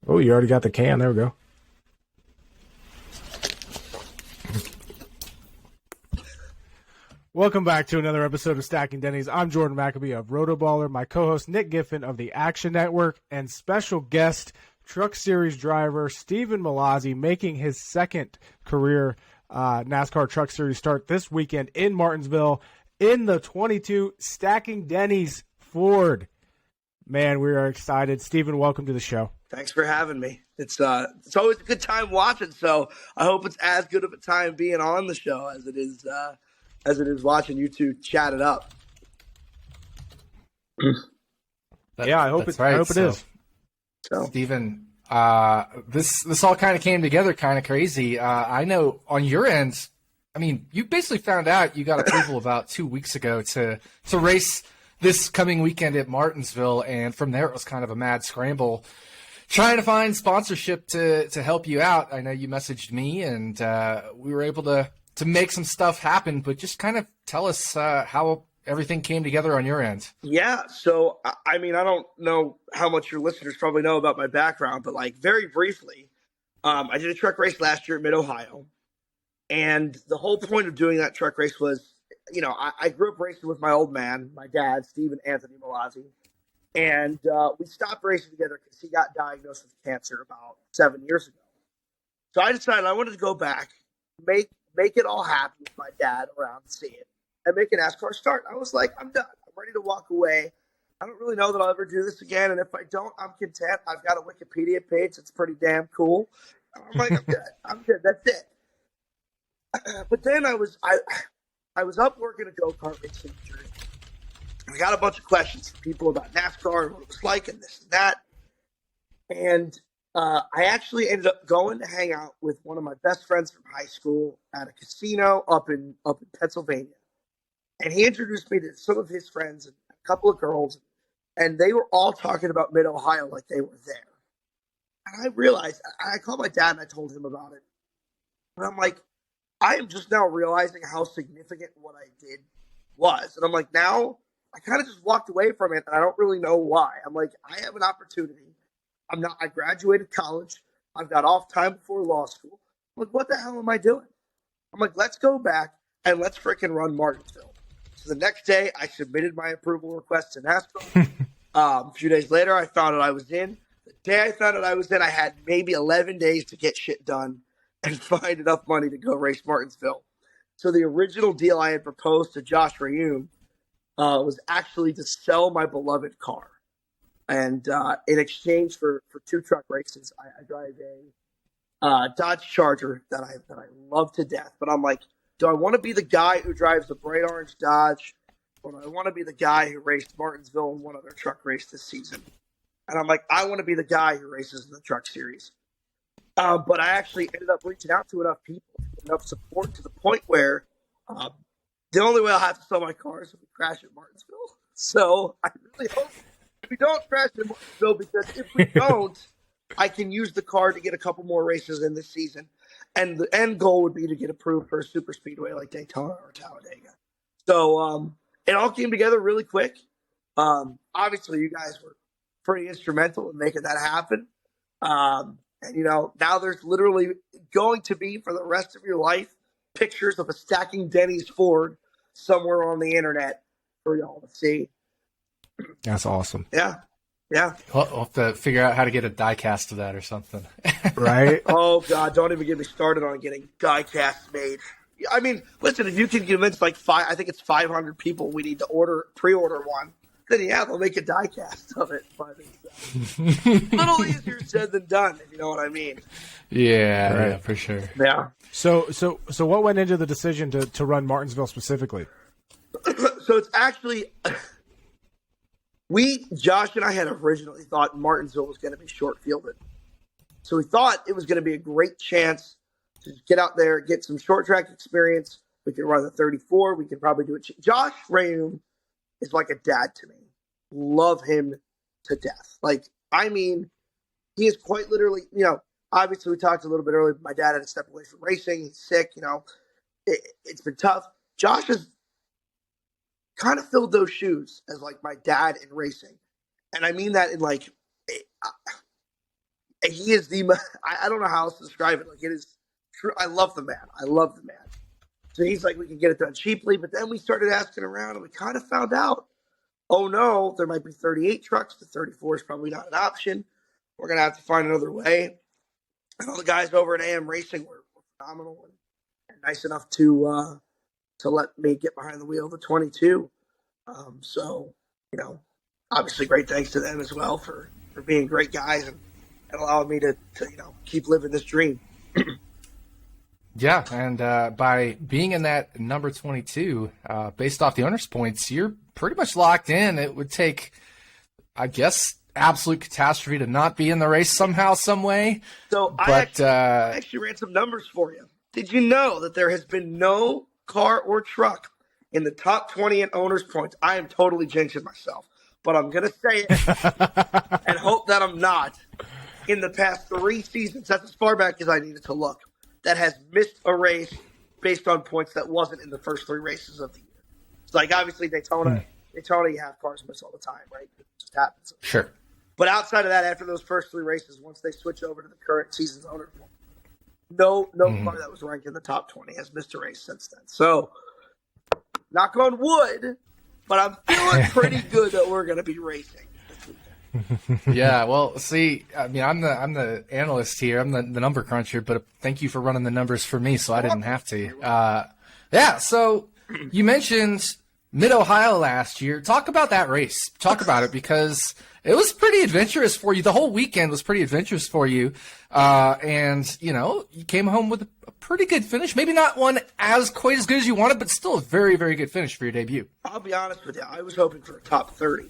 Oh, you already got the can. There we go. Welcome back to another episode of Stacking Dennys. I'm Jordan McAbee of RotoBaller, my co-host Nick Giffen of the Action Network, and special guest Truck Series driver Stephen Mallozzi making his second career NASCAR Truck Series start this weekend in Martinsville in the 22 Stacking Dennys Ford. Man, we are excited. Stephen, welcome to the show. Thanks for having me. It's always a good time watching, so I hope it's as good of a time being on the show as it is watching you two chat it up. I hope it is. So, Stephen, this all kind of came together kind of crazy. I know on your end, I mean, you basically found out you got approval about 2 weeks ago to race this coming weekend at Martinsville, and from there it was kind of a mad scramble trying to find sponsorship to help you out. I know you messaged me, and we were able to make some stuff happen, but just kind of tell us how everything came together on your end. Yeah, so, I mean, I don't know how much your listeners probably know about my background, but, like, very briefly, I did a truck race last year at Mid-Ohio, and the whole point of doing that truck race was, you know, I grew up racing with my old man, my dad, Stephen Anthony Mallozzi, and we stopped racing together because he got diagnosed with cancer about 7 years ago. So I decided I wanted to go back, make it all happen with my dad around to see it, and make an NASCAR start. I was like, I'm done. I'm ready to walk away. I don't really know that I'll ever do this again, and if I don't, I'm content. I've got a Wikipedia page that's pretty damn cool. I'm like, I'm good. I'm good. That's it. But then I was up working a go-kart race in New Jersey. I got a bunch of questions from people about NASCAR and what it was like and this and that. And I actually ended up going to hang out with one of my best friends from high school at a casino up in Pennsylvania. And he introduced me to some of his friends and a couple of girls, and they were all talking about Mid-Ohio like they were there. And I realized, I called my dad and I told him about it. And I'm like, I am just now realizing how significant what I did was. And I'm like, now I kind of just walked away from it, and I don't really know why. I'm like, I have an opportunity. I graduated college. I've got off time before law school. I'm like, what the hell am I doing? I'm like, let's go back and let's freaking run Martinsville. So the next day, I submitted my approval request to NASCAR. A few days later, I found out I was in. The day I found out I was in, I had maybe 11 days to get shit done and find enough money to go race Martinsville. So the original deal I had proposed to Josh Rayum was actually to sell my beloved car. And in exchange for 2 truck races, I drive a Dodge Charger that I love to death. But I'm like, do I want to be the guy who drives the bright orange Dodge, or do I want to be the guy who raced Martinsville and one other truck race this season? And I'm like, I want to be the guy who races in the Truck Series. But I actually ended up reaching out to enough people, enough support to the point where the only way I'll have to sell my car is if we crash at Martinsville. So I really hope we don't crash at Martinsville, because if we don't, I can use the car to get a couple more races in this season. And the end goal would be to get approved for a super speedway like Daytona or Talladega. So it all came together really quick. Obviously, you guys were pretty instrumental in making that happen. And, you know, now there's literally going to be, for the rest of your life, pictures of a Stacking Dennys Ford somewhere on the internet for y'all to see. That's awesome. Yeah. Yeah. We'll have to figure out how to get a die cast of that or something. Right? Oh, God, don't even get me started on getting die casts made. I mean, listen, if you can convince I think it's 500 people we need to pre-order one, then yeah, they'll make a die cast of it. But it's a little easier said than done, if you know what I mean. Yeah, right. Yeah, for sure. Yeah. So what went into the decision to run Martinsville specifically? So it's actually, Josh and I had originally thought Martinsville was going to be short fielded. So we thought it was going to be a great chance to get out there, get some short track experience. We could run the 34. We could probably do it. Josh Rayum is like a dad to me. Love him to death. Like, I mean, he is quite literally, you know, obviously we talked a little bit earlier, my dad had to step away from racing. He's sick, you know. It's been tough. Josh has kind of filled those shoes as like my dad in racing. And I mean that in like, he is I don't know how else to describe it. Like, it is true. I love the man. So he's like, we can get it done cheaply. But then we started asking around, and we kind of found out, oh no, there might be 38 trucks. The 34 is probably not an option. We're going to have to find another way. And all the guys over at AM Racing were phenomenal and nice enough to let me get behind the wheel of the 22. So, obviously great thanks to them as well for being great guys and allowing me to keep living this dream. Yeah, and by being in that number 22, based off the owner's points, you're pretty much locked in. It would take, I guess, absolute catastrophe to not be in the race somehow, some way. So I actually ran some numbers for you. Did you know that there has been no car or truck in the top 20 in owner's points? I am totally jinxing myself, but I'm going to say it and hope that I'm not. In the past 3 seasons, that's as far back as I needed to look, that has missed a race based on points that wasn't in the first 3 races of the year. It's like, obviously, Daytona, you have cars miss all the time, right? It just happens. Sure. But outside of that, after those first 3 races, once they switch over to the current season's owner point, no car that was ranked in the top 20 has missed a race since then. So, knock on wood, but I'm feeling pretty good that we're going to be racing. Yeah, well, see, I mean, I'm the analyst here. I'm the number cruncher, but thank you for running the numbers for me, so I didn't have to. Yeah, so you mentioned Mid-Ohio last year. Talk about that race. Talk about it, because it was pretty adventurous for you. The whole weekend was pretty adventurous for you, and you came home with a pretty good finish. Maybe not one quite as good as you wanted, but still a very, very good finish for your debut. I'll be honest with you. I was hoping for a top 30.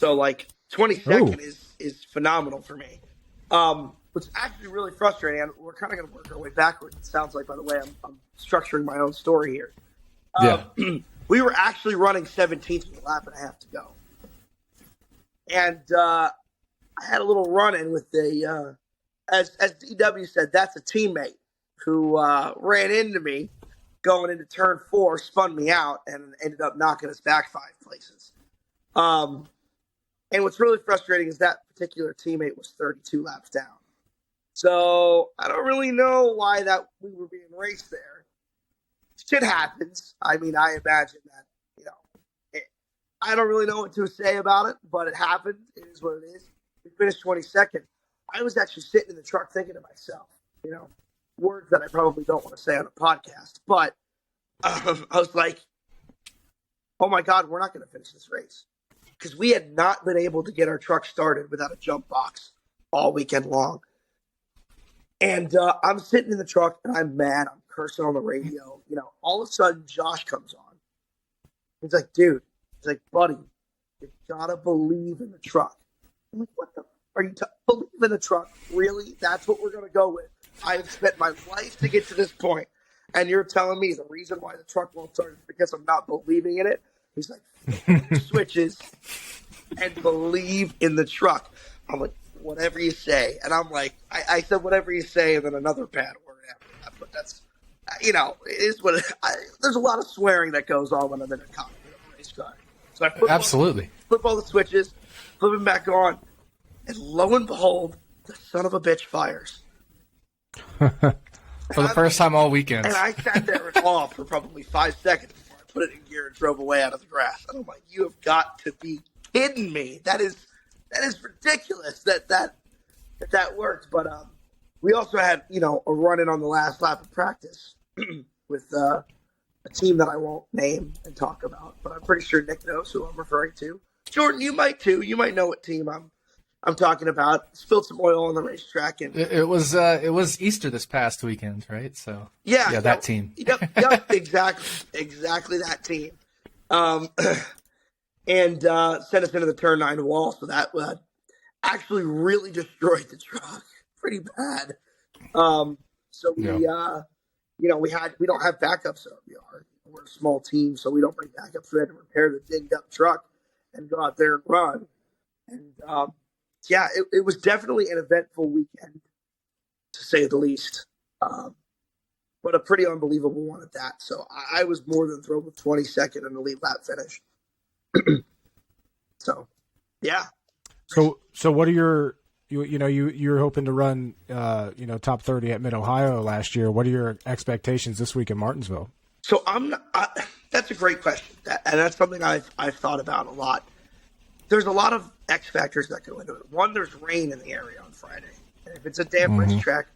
So, 22nd is phenomenal for me. What's actually really frustrating, and we're kind of going to work our way backwards. It sounds like, by the way, I'm structuring my own story here. We were actually running 17th with a lap and a half to go. And I had a little run-in with as DW said, that's a teammate who ran into me going into turn 4, spun me out, and ended up knocking us back 5 places. And what's really frustrating is that particular teammate was 32 laps down. So I don't really know why that we were being raced there. Shit happens. I mean, I imagine that, I don't really know what to say about it, but it happened. It is what it is. We finished 22nd. I was actually sitting in the truck thinking to myself, words that I probably don't want to say on a podcast, but I was like, oh my God, we're not going to finish this race. Because we had not been able to get our truck started without a jump box all weekend long. And I'm sitting in the truck, and I'm mad. I'm cursing on the radio. All of a sudden, Josh comes on. He's like, dude. He's like, buddy, you got to believe in the truck. I'm like, what the? Are you believe in the truck? Really? That's what we're going to go with? I have spent my life to get to this point, and you're telling me the reason why the truck won't start is because I'm not believing in it? He's like, switches and believe in the truck. I'm like, whatever you say. And I'm like, I said whatever you say, and then another bad word after that. But that's, it is what there's a lot of swearing that goes on when I'm in a cockpit of a race car. So I flip all the switches, flip them back on, and lo and behold, the son of a bitch fires. For the first time all weekend. And I sat there in awe for probably 5 seconds. Put it in gear and drove away out of the grass. And I'm like, you have got to be kidding me. That is ridiculous that worked. But we also had, a run-in on the last lap of practice with a team that I won't name and talk about. But I'm pretty sure Nick knows who I'm referring to. Jordan, you might too. You might know what team I'm talking about. Spilled some oil on the racetrack. And it was Easter this past weekend, right? So yeah, that team. Yep, exactly that team. And sent us into the turn 9 wall. So that actually really destroyed the truck pretty bad. So we we don't have backups. So we're a small team, so we don't bring backups. We had to repair the dinged up truck and go out there and run. And it was definitely an eventful weekend, to say the least. But a pretty unbelievable one at that. So I was more than thrilled with 22nd and the lead lap finish. So, yeah. So what are your you were hoping to run top 30 at Mid Ohio last year. What are your expectations this week in Martinsville? So that's a great question, and that's something I've thought about a lot. There's a lot of X factors that go into it. One, there's rain in the area on Friday, and if it's a damp racetrack,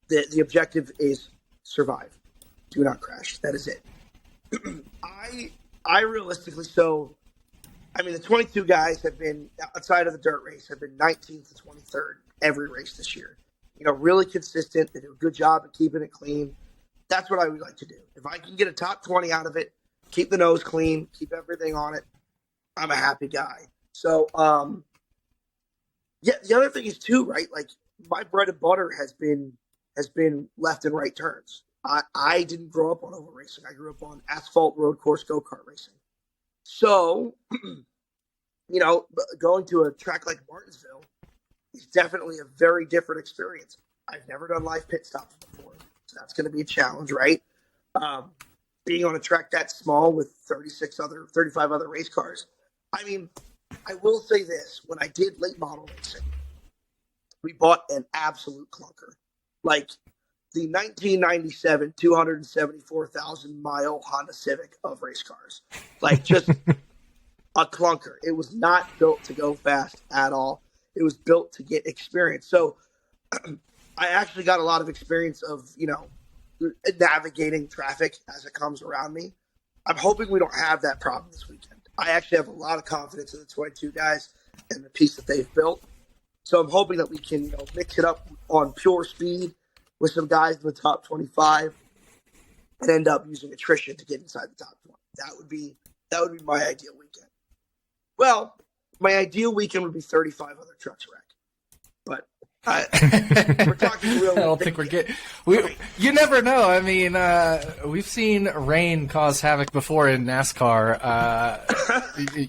the objective is survive, do not crash. That is it. I realistically, the 22 guys have been outside of the dirt race have been 19th to 23rd every race this year. Really consistent. They do a good job of keeping it clean. That's what I would like to do. If I can get a top 20 out of it, keep the nose clean, keep everything on it, I'm a happy guy. So, the other thing is too, right? Like my bread and butter has been left and right turns. I didn't grow up on oval racing. I grew up on asphalt road course go-kart racing. So, going to a track like Martinsville is definitely a very different experience. I've never done live pit stops before, so that's going to be a challenge, right? Being on a track that small with 35 other race cars. I will say this. When I did late model racing, we bought an absolute clunker. Like the 1997 274,000-mile Honda Civic of race cars. Like just a clunker. It was not built to go fast at all. It was built to get experience. So I actually got a lot of experience of, navigating traffic as it comes around me. I'm hoping we don't have that problem this weekend. I actually have a lot of confidence in the 22 guys and the piece that they've built. So I'm hoping that we can mix it up on pure speed with some guys in the top 25 and end up using attrition to get inside the top 20. That would be my ideal weekend. Well, my ideal weekend would be 35 other trucks wreck. But we're talking real. I don't think we're getting. You never know. We've seen rain cause havoc before in NASCAR.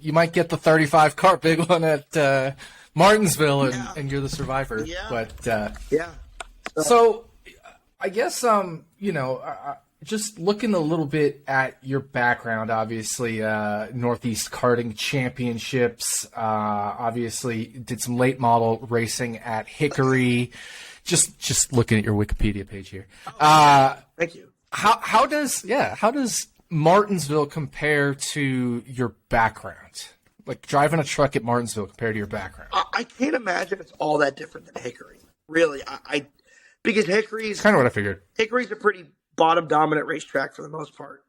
You might get the 35 car big one at Martinsville, and you're the survivor. Yeah. But yeah. So I guess just looking a little bit at your background, obviously Northeast Karting Championships, obviously did some late model racing at Hickory. Just looking at your Wikipedia page here. Thank you. How does Martinsville compare to your background? Like driving a truck at Martinsville compared to your background? I can't imagine it's all that different than Hickory. Really, because Hickory's kind of what I figured. Hickory's a pretty bottom dominant racetrack for the most part.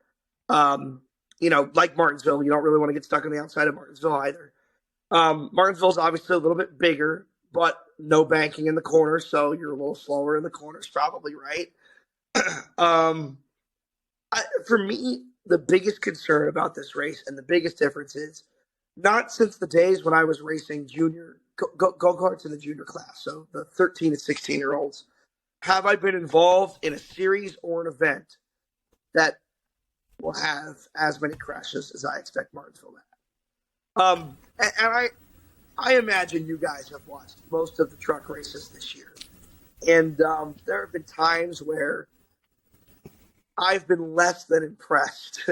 Like Martinsville, you don't really want to get stuck on the outside of Martinsville either. Martinsville's obviously a little bit bigger, but no banking in the corners, so you're a little slower in the corners, probably, right? For me, the biggest concern about this race and the biggest difference is not since the days when I was racing junior go-karts in the junior class, so the 13 to 16-year-olds, have I been involved in a series or an event that will have as many crashes as I expect Martinsville to have. And I imagine you guys have watched most of the truck races this year. And there have been times where I've been less than impressed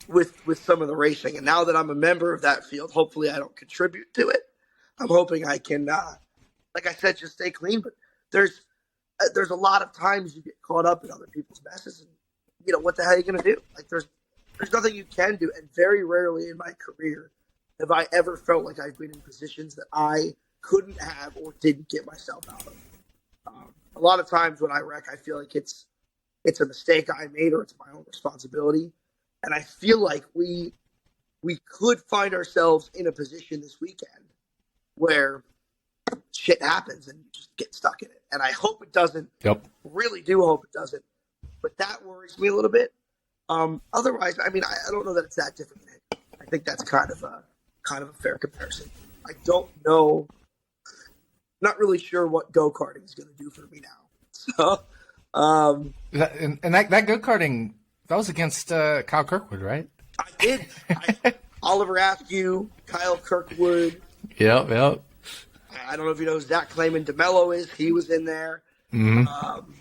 with some of the racing. And now that I'm a member of that field, hopefully I don't contribute to it. I'm hoping I can, like I said, just stay clean. But there's a lot of times you get caught up in other people's messes, and what the hell are you going to do? Like there's nothing you can do, and very rarely in my career have I ever felt like I've been in positions that I couldn't have or didn't get myself out of. A lot of times when I wreck, I feel like it's a mistake I made or it's my own responsibility, and I feel like we could find ourselves in a position this weekend where shit happens and you just get stuck in it. And I hope it doesn't. Yep. Really do hope it doesn't. But that worries me a little bit. Otherwise, I don't know that it's that different. I think that's kind of a fair comparison. I don't know. Not really sure what go-karting is going to do for me now. So, that go-karting, that was against Kyle Kirkwood, right? I did. Oliver Askew, Kyle Kirkwood. Yep. I don't know if you know who Zach Clayman DeMello is. He was in there. Mm-hmm.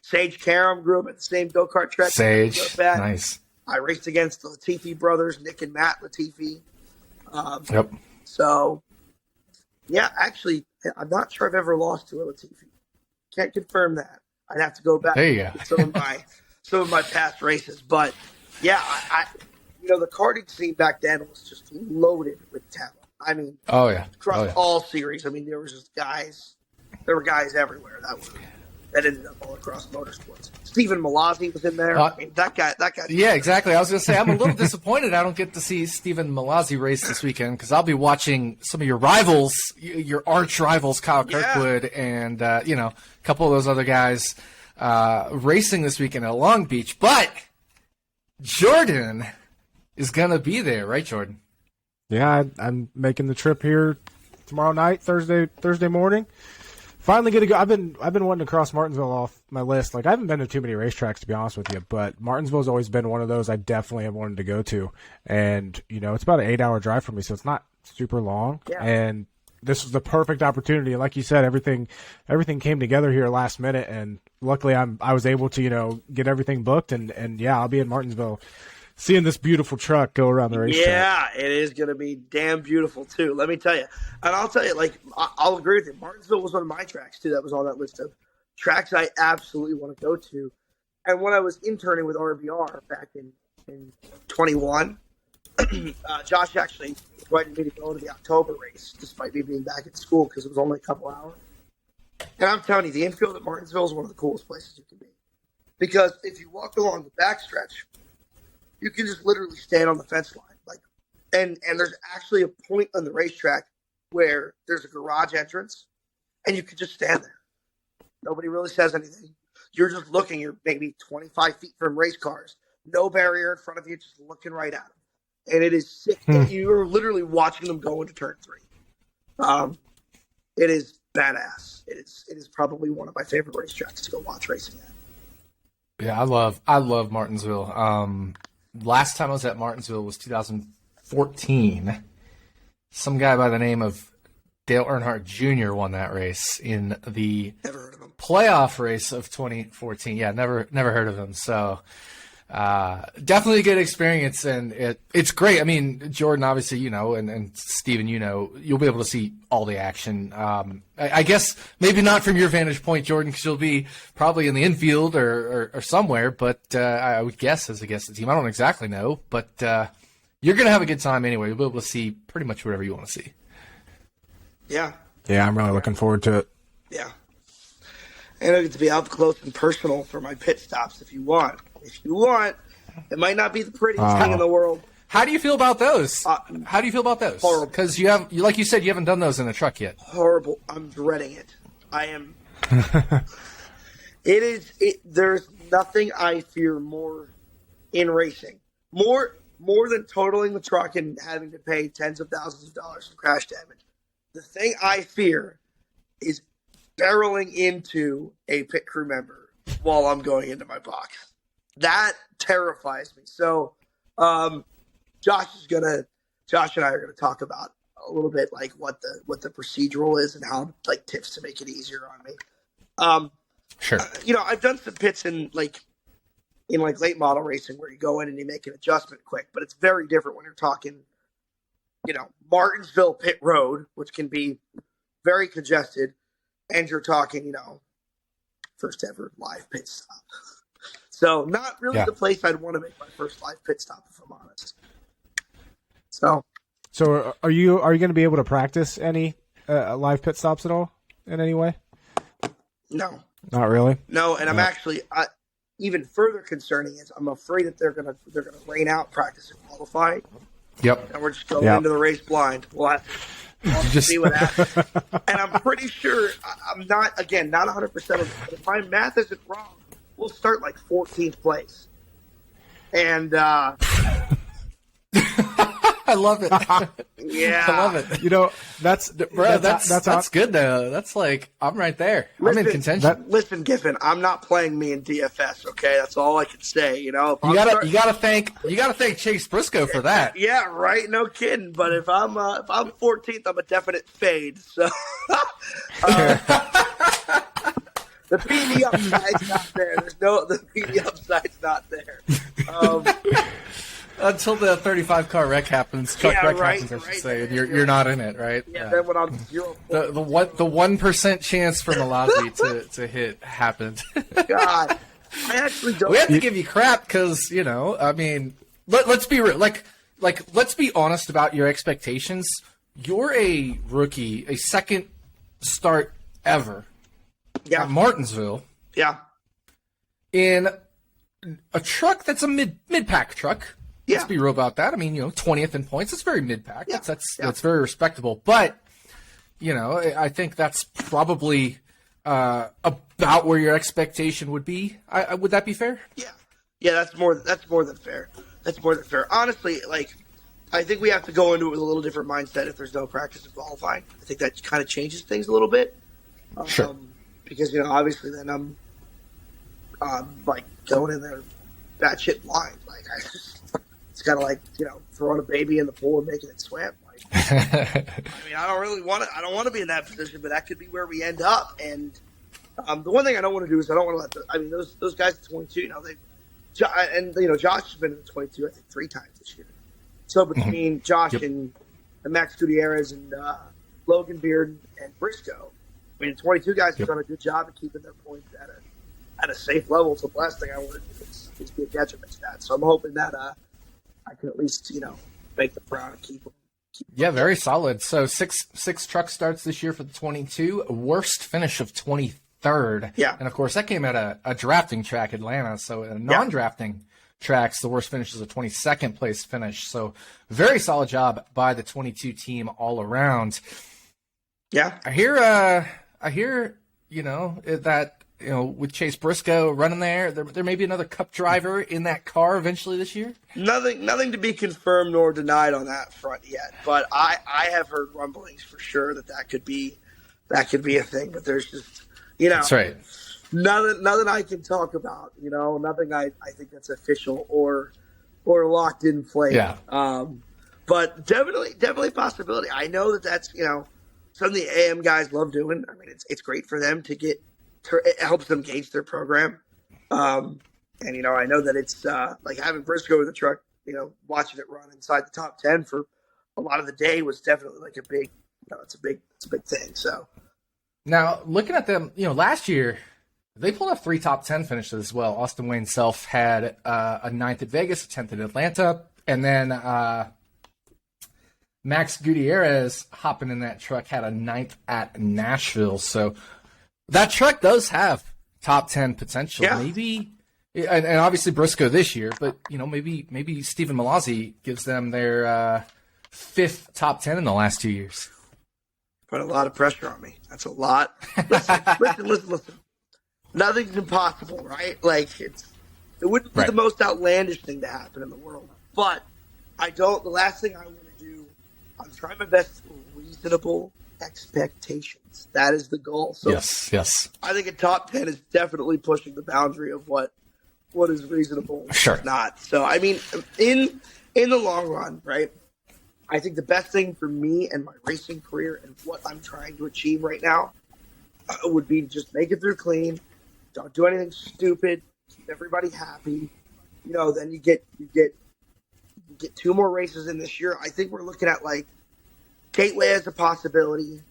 Sage Karam grew up at the same go-kart track. Sage, nice. I raced against the Latifi brothers, Nick and Matt Latifi. Yep. So, yeah, actually, I'm not sure I've ever lost to a Latifi. Can't confirm that. I'd have to go back There you go. to some of my past races. But yeah, I the karting scene back then was just loaded with talent. I mean, across all series. I mean, there was just guys. There were guys everywhere that ended up all across motorsports. Stephen Mallozzi was in there. I mean, that guy. Yeah, exactly. I was going to say, I'm a little disappointed I don't get to see Stephen Mallozzi race this weekend because I'll be watching some of your rivals, your arch rivals, Kyle Kirkwood and, a couple of those other guys racing this weekend at Long Beach. But Jordan is going to be there, right, Jordan? Yeah, I'm making the trip here tomorrow night, Thursday morning. Finally get to go. I've been wanting to cross Martinsville off my list. Like, I haven't been to too many racetracks, to be honest with you, but Martinsville's always been one of those I definitely have wanted to go to. And, it's about an 8-hour drive for me, so it's not super long. Yeah. And this was the perfect opportunity. And like you said, everything came together here last minute, and luckily I was able to, get everything booked and yeah, I'll be in Martinsville seeing this beautiful truck go around the racetrack. Yeah, it is going to be damn beautiful, too. Let me tell you. And I'll tell you, I'll agree with you. Martinsville was one of my tracks, too, that was on that list of tracks I absolutely want to go to. And when I was interning with RBR back in 21, Josh actually invited me to go to the October race, despite me being back at school, because it was only a couple hours. And I'm telling you, the infield at Martinsville is one of the coolest places you can be. Because if you walk along the backstretch, you can just literally stand on the fence line. And there's actually a point on the racetrack where there's a garage entrance, and you can just stand there. Nobody really says anything. You're just looking. You're maybe 25 feet from race cars. No barrier in front of you, just looking right at them. And it is sick. You're literally watching them go into turn 3. It is badass. It is probably one of my favorite racetracks to go watch racing at. Yeah, I love Martinsville. Last time I was at Martinsville was 2014. Some guy by the name of Dale Earnhardt Jr. won that race in the playoff race of 2014. Yeah, never heard of him. So definitely a good experience, and it's great. I mean, Jordan, obviously, and Steven, you'll be able to see all the action. I guess maybe not from your vantage point, Jordan, because you'll be probably in the infield or somewhere, but I would guess as a guest of the team. I don't exactly know, but you're going to have a good time anyway. You'll be able to see pretty much whatever you want to see. Yeah. Yeah, I'm really looking forward to it. Yeah. And I get to be up close and personal for my pit stops if you want. It might not be the prettiest thing in the world. How do you feel about those? Horrible. Because like you said, you haven't done those in a truck yet. Horrible. I'm dreading it. I am. There's nothing I fear more in racing. More than totaling the truck and having to pay tens of thousands of dollars for crash damage. The thing I fear is barreling into a pit crew member while I'm going into my box. That terrifies me. So, Josh and I are gonna talk about a little bit like what the procedural is and how tips to make it easier on me. Sure. I've done some pits in late model racing where you go in and you make an adjustment quick, but it's very different when you're talking, Martinsville pit road, which can be very congested, and you're talking, first ever live pit stop. So not really the place I'd want to make my first live pit stop, if I'm honest. So are you going to be able to practice any live pit stops at all in any way? No, not really. No, and I'm actually even further concerning is I'm afraid that they're gonna rain out practice and qualify. Yep. And we're just going into the race blind. We'll have to see what happens. And I'm pretty sure I'm not 100% of it, but if my math isn't wrong, we'll start 14th place. And I love it. Yeah. I love it. That's good though. That's I'm right there. I'm in contention. Listen, Giffen, I'm not playing me in DFS. Okay, that's all I can say. You gotta thank Chase Briscoe for that. Yeah, right. No kidding. But if I'm 14th, I'm a definite fade. So the PD upside's not there. The PD upside's not there. until the 35 car wreck happens, truck wreck happens, I should say, and you're not in it, right? Yeah. Then when I'm 0. The 1% chance for Mallozzi to hit happened. God, I actually don't. We have to give you crap because I mean, let's be real. Like let's be honest about your expectations. You're a rookie, a second start ever at Martinsville. Yeah. In a truck that's a mid-pack truck. Yeah. Let's be real about that. I mean, 20th in points. It's very mid-pack. Yeah. That's very respectable. But, I think that's probably about where your expectation would be. Would that be fair? Yeah. Yeah, that's more than fair. That's more than fair. Honestly, I think we have to go into it with a little different mindset if there's no practice in qualifying. I think that kind of changes things a little bit. Sure. Because, obviously then I'm going in there batshit blind. It's kind of throwing a baby in the pool and making it swim. I mean, I don't want to be in that position, but that could be where we end up. And the one thing I don't want to do is I don't want to those guys at 22, Josh has been in the 22, I think 3 times this year. So between Josh and Max Gutierrez and Logan Beard and Briscoe, I mean, 22 guys have done a good job of keeping their points at a safe level. So the last thing I want to do is be a detriment to that. So I'm hoping that I can at least make the proud and keep them. Yeah, very solid. So six truck starts this year for the 22. Worst finish of 23rd. Yeah, and of course that came at a drafting track, Atlanta. So in non-drafting tracks, the worst finish is a 22nd place finish. So very solid job by the 22 team all around. Yeah, I hear that with Chase Briscoe running there may be another Cup driver in that car eventually this year. Nothing to be confirmed nor denied on that front yet, but I have heard rumblings for sure that could be a thing. But there's just that's right. Nothing I can talk about. Nothing I think that's official or locked in place. Yeah. But definitely a possibility. I know that's some of the AM guys love doing. I mean, it's great for them to get. It helps them gauge their program. And, I know that it's having Briscoe in the truck, watching it run inside the top 10 for a lot of the day was definitely a big, it's a big thing. So now looking at them, last year they pulled off 3 top 10 finishes as well. Austin Wayne Self had a 9th at Vegas, a 10th at Atlanta, and then Max Gutierrez hopping in that truck had a 9th at Nashville. So that truck does have top 10 potential. Yeah. Maybe, and obviously Briscoe this year, but maybe Stephen Mallozzi gives them their 5th top 10 in the last 2 years. Put a lot of pressure on me. That's a lot. Listen. Nothing's impossible, right? It wouldn't be the most outlandish thing to happen in the world. But the last thing I want to do, I'm trying my best for reasonable expectations. That is the goal. So yes. I think a top 10 is definitely pushing the boundary of what is reasonable and sure. what's not. So, I mean, in the long run, right, I think the best thing for me and my racing career and what I'm trying to achieve right now would be to just make it through clean. Don't do anything stupid. Keep everybody happy. Then you get 2 more races in this year. I think we're looking at Gateway as a possibility,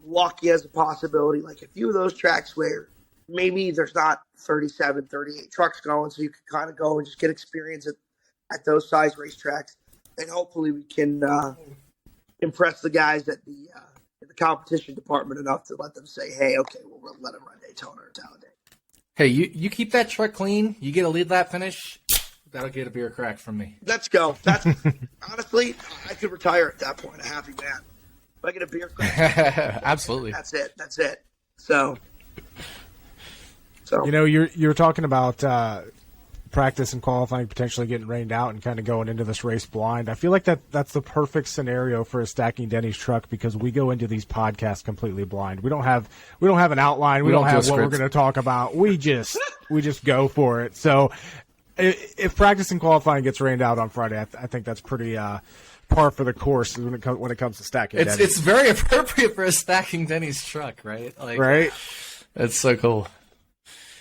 Milwaukee as a possibility. A few of those tracks where maybe there's not 37, 38 trucks going, so you can kind of go and just get experience at those size racetracks, and hopefully we can impress the guys at the competition department enough to let them say, "Hey, okay, we'll let them run Daytona or Talladega." Hey, you keep that truck clean. You get a lead lap finish. That'll get a beer crack from me. Let's go. That's honestly, I could retire at that point, a happy man. If I get a beer crack, absolutely. That's it. So you're talking about practice and qualifying potentially getting rained out and kind of going into this race blind. I feel like that's the perfect scenario for a Stacking Dennys truck because we go into these podcasts completely blind. We don't have an outline. We don't have what we're going to talk about. We just go for it. So if practice and qualifying gets rained out on Friday, I think that's pretty par for the course when it comes to Stacking Dennys. It's very appropriate for a Stacking Dennys truck, right? Right. That's so cool.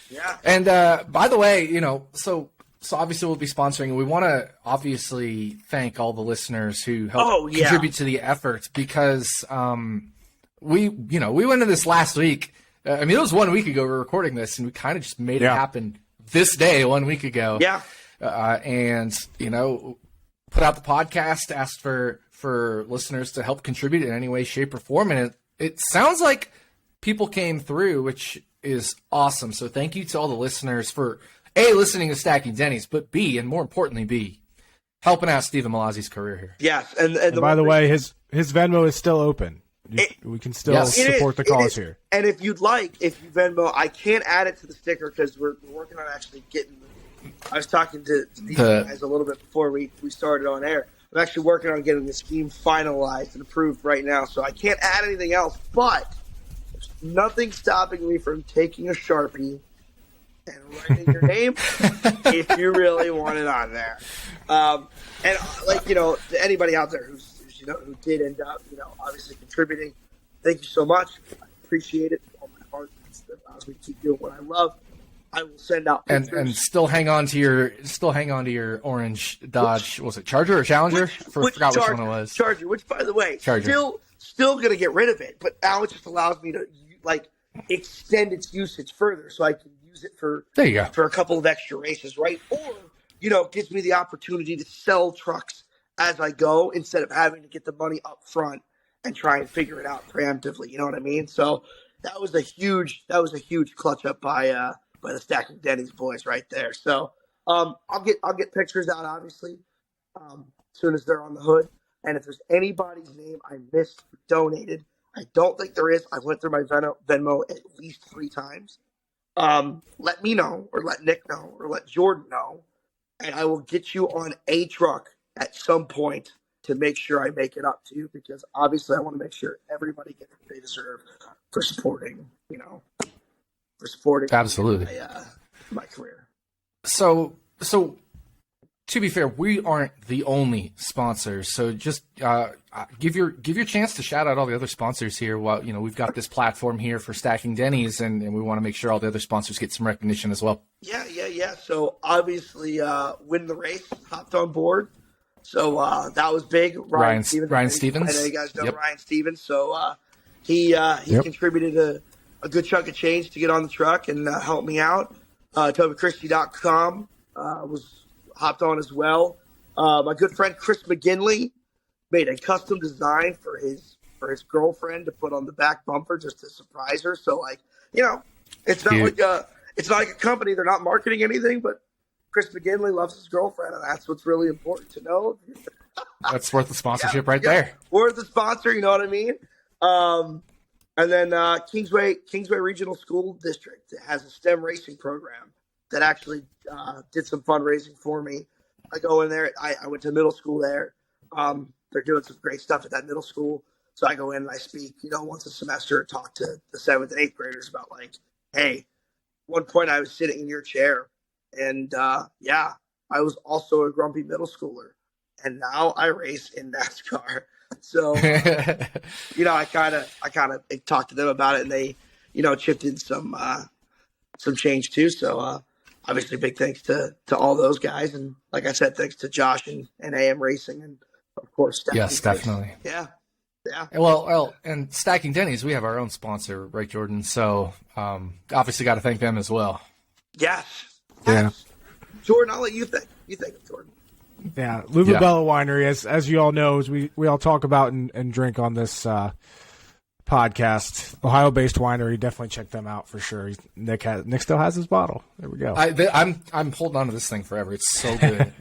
Yeah. And by the way, so obviously we'll be sponsoring. We want to obviously thank all the listeners who help contribute to the effort because we went into this last week. I mean, it was 1 week ago we were recording this, and we kind of just made it happen this day 1 week ago. Yeah. And put out the podcast, asked for listeners to help contribute in any way, shape, or form, and it sounds like people came through, which is awesome. So thank you to all the listeners for A, listening to Stacking Dennys, but B, and more importantly, B, helping out Stephen Mallozzi's career here. Yes, and by the way, his Venmo is still open. We can still support the cause here. And if you'd like, if you Venmo, I can't add it to the sticker because we're working on actually getting. I was talking to these guys a little bit before we started on air. I'm actually working on getting the scheme finalized and approved right now, so I can't add anything else. But there's nothing stopping me from taking a Sharpie and writing your name if you really want it on there. And to anybody out there who did end up, obviously contributing, thank you so much. I appreciate it. All my heart that allows me to keep doing what I love. I will send out pictures. And still hang on to your orange Dodge. Was it Charger or Challenger? I forgot which one it was. Charger, which by the way, still going to get rid of it, but now it just allows me to extend its usage further, so I can use it for a couple of extra races, right? Or gives me the opportunity to sell trucks as I go instead of having to get the money up front and try and figure it out preemptively. You know what I mean? So that was a huge clutch up by the Stacking Dennys boys right there. So I'll get pictures out obviously as soon as they're on the hood. And if there's anybody's name I missed or donated, I don't think there is. I went through my Venmo at least 3 times. Let me know, or let Nick know, or let Jordan know, and I will get you on a truck at some point to make sure I make it up to you, because obviously I want to make sure everybody gets what they deserve for supporting, absolutely my career. So to be fair, we aren't the only sponsors. So just give your chance to shout out all the other sponsors here. While we've got this platform here for Stacking Dennys, and we want to make sure all the other sponsors get some recognition as well. Yeah. So obviously, Win the Race hopped on board. So that was big. Ryan Stevens. I know you guys know Ryan Stevens. So he contributed a good chunk of change to get on the truck and help me out. TobyChristie.com was hopped on as well. My good friend Chris McGinley made a custom design for his girlfriend to put on the back bumper just to surprise her. So it's not like a company. They're not marketing anything, but Chris McGinley loves his girlfriend, and that's what's really important to know. That's worth the sponsorship there. Worth the sponsor, you know what I mean? And then Kingsway Regional School District has a STEM racing program that actually did some fundraising for me. I go in there. I went to middle school there. They're doing some great stuff at that middle school. So I go in and I speak, once a semester, talk to the 7th and 8th graders about hey, one point I was sitting in your chair. And I was also a grumpy middle schooler. And now I race in NASCAR. So, I kind of talked to them about it, and they, chipped in some change too. So, obviously, big thanks to all those guys, and like I said, thanks to Josh and AM Racing, and of course, Stacking yes, definitely, yeah. Well, and Stacking Dennys, we have our own sponsor, right, Jordan? So, obviously, got to thank them as well. Yes. Yeah. Jordan, I'll let you think. You think of Jordan. Yeah, Luvabella Winery, as you all know, as we all talk about and drink on this podcast, Ohio-based winery. Definitely check them out for sure. Nick still has his bottle. There we go. I'm holding on to this thing forever. It's so good.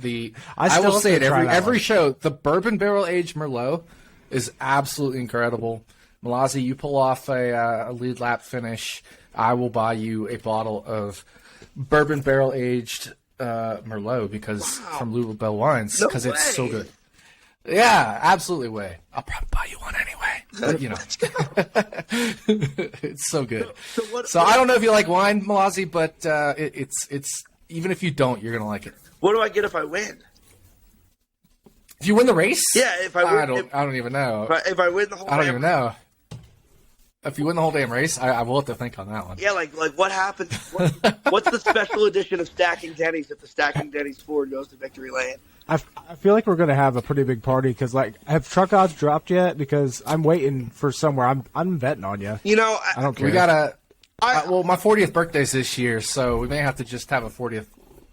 I will say it every show. The bourbon barrel aged Merlot is absolutely incredible. Mallozzi, you pull off a lead lap finish, I will buy you a bottle of bourbon barrel aged Merlot from Luvabella Wines because it's so good. Yeah, absolutely way. I'll probably buy you one anyway. But, it's so good. So I don't know if you like wine, Mallozzi, but it's even if you don't, you're gonna like it. What do I get if I win? If you win the race? Yeah, if I win, I don't even know. If I win the whole, I don't even know. if you win the whole damn race, I will have to think on that one. Yeah, like what happens? What's the special edition of Stacking Dennys if the Stacking Dennys Ford goes to victory lane? I feel like we're going to have a pretty big party because, like, have truck odds dropped yet? Because I'm waiting for somewhere. I'm betting on you. You know, I don't care. We gotta. Well, my 40th birthday's this year, so we may have to just have a 40th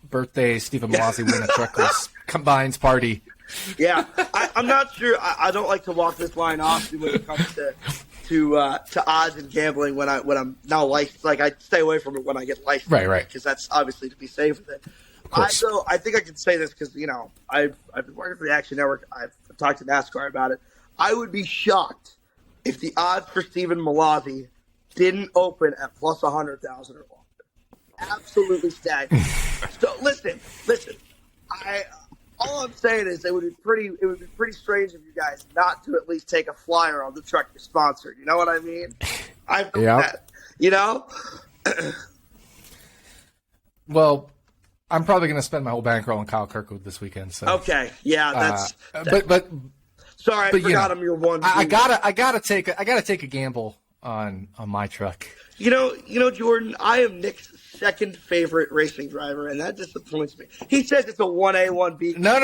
birthday Stephen Mallozzi win a truck race combines party. Yeah, I'm not sure. I don't like to walk this line off when it comes to odds and gambling when I'm now licensed. Like, I stay away from it when I get licensed, right? Because that's obviously to be safe with it. I think I can say this because I've been working for the Action Network. I've talked to NASCAR about it. I would be shocked if the odds for Stephen Mallozzi didn't open at plus 100,000 or more. Absolutely staggering. So listen. All I'm saying is it would be pretty strange of you guys not to at least take a flyer on the truck you're sponsored. You know what I mean? I've done that. You know? Well, I'm probably going to spend my whole bankroll on Kyle Kirkwood this weekend. So okay, yeah, but sorry, I forgot I'm your one. I gotta take a gamble on my truck. You know, Jordan, I am Nick's second favorite racing driver, and that disappoints me. He says it's a 1A, 1B. No.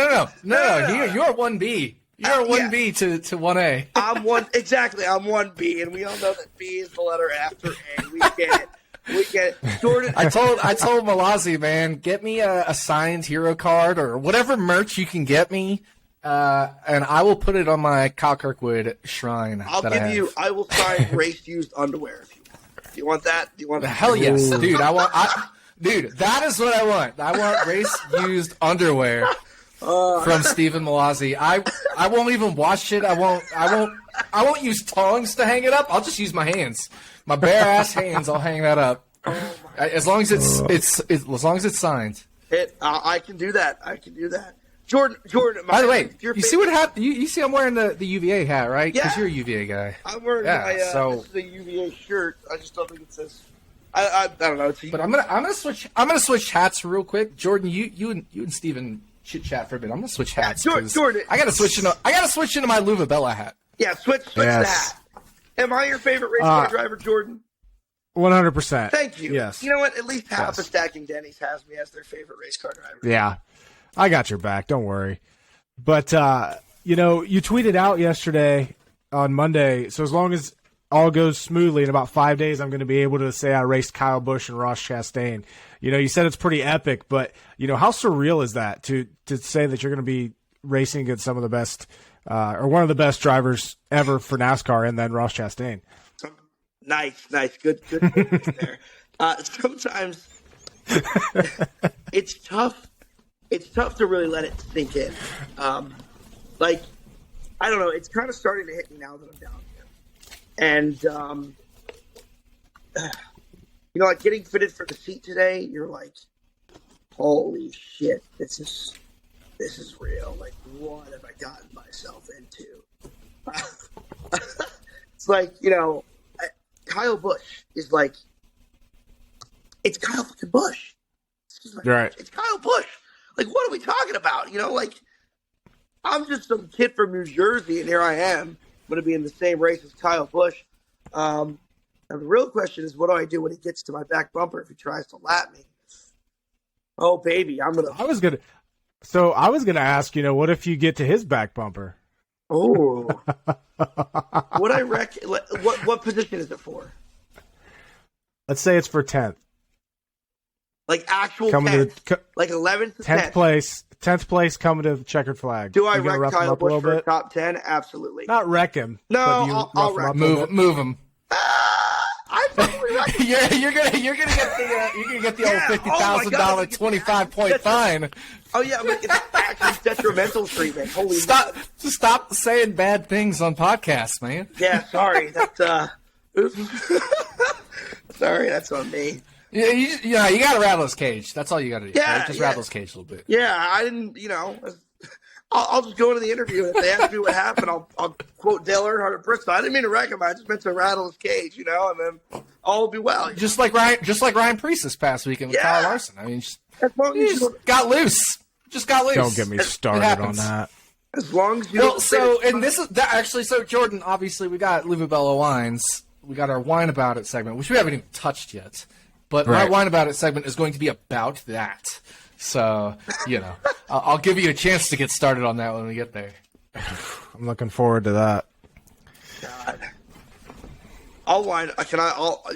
You're 1B. You're 1B to 1A. I'm 1B, and we all know that B is the letter after A. We get it. Jordan, I told Mallozzi, man, get me a signed hero card or whatever merch you can get me, and I will put it on my Kyle Kirkwood shrine. I will sign race used underwear if you want. Do you want that? Do you want that? Hell yes, dude. Dude, that is what I want. I want race used underwear from Stephen Mallozzi. I won't even wash it. I won't use tongs to hang it up. I'll just use my hands. My bare ass hands, I'll hang that up. As long as it's signed. I can do that. Jordan. By the way, you see what happened? You see, I'm wearing the UVA hat, right? Yeah. Because you're a UVA guy. I'm wearing this is a UVA shirt. I just don't think it says. I don't know. But I'm gonna switch hats real quick. Jordan, you and Steven chit chat for a bit. I'm gonna switch hats. Jordan, I gotta switch into my RotoBaller hat. Yeah, switch the hat. Am I your favorite race car driver, Jordan? 100%. Thank you. Yes. You know what? At least half of Stacking Dennys has me as their favorite race car driver. Yeah. I got your back. Don't worry. But, you tweeted out yesterday on Monday, so as long as all goes smoothly, in about 5 days, I'm going to be able to say I raced Kyle Busch and Ross Chastain. You said it's pretty epic, but, how surreal is that to say that you're going to be racing against some of the best or one of the best drivers ever for NASCAR, and then Ross Chastain? Nice. Good there. Sometimes it's tough. It's tough to really let it sink in. I don't know. It's kind of starting to hit me now that I'm down here. And, like getting fitted for the seat today, you're like, holy shit, this is real. Like, what have I gotten myself into? It's like, Kyle Busch is like, it's Kyle fucking Busch. Right. It's Kyle Busch. Like, what are we talking about? I'm just some kid from New Jersey, and here I am. I'm going to be in the same race as Kyle Busch. Now the real question is, what do I do when he gets to my back bumper if he tries to lap me? Oh, baby, I'm going to... I was going to ask, what if you get to his back bumper? Oh. What I reckon... What position is it for? Let's say it's for 10th. Like actual 10th. Like 11th to 10th. 10th place coming to the checkered flag. Do I wreck Kyle Busch for a top 10? Absolutely. Not wreck him. No, I'll wreck him. Move him. I probably wreck him. You're gonna get the old $50,000 $25-point fine. Oh yeah, but it's actually detrimental treatment. Holy Stop saying bad things on podcasts, man. Yeah, sorry. That's sorry, that's on me. Yeah, you got to rattle his cage. That's all you got to do. Yeah, right? Just rattle his cage a little bit. Yeah, I didn't. I'll just go into the interview, and if they ask me what happened, I'll quote Dale Earnhardt at Bristol. I didn't mean to wreck him. I just meant to rattle his cage, and then all will be well. Just like Ryan Preece this past weekend with Kyle Larson. I mean, just got loose. Just got loose. Don't get me started on that. As long as you. Well, so and this is that actually. So Jordan, obviously, we got RotoBaller wines. we got our Wine About It segment, which we haven't even touched yet. But my Right. Wine About It segment is going to be about that. So, I'll give you a chance to get started on that when we get there. I'm looking forward to that. God. I'll whine.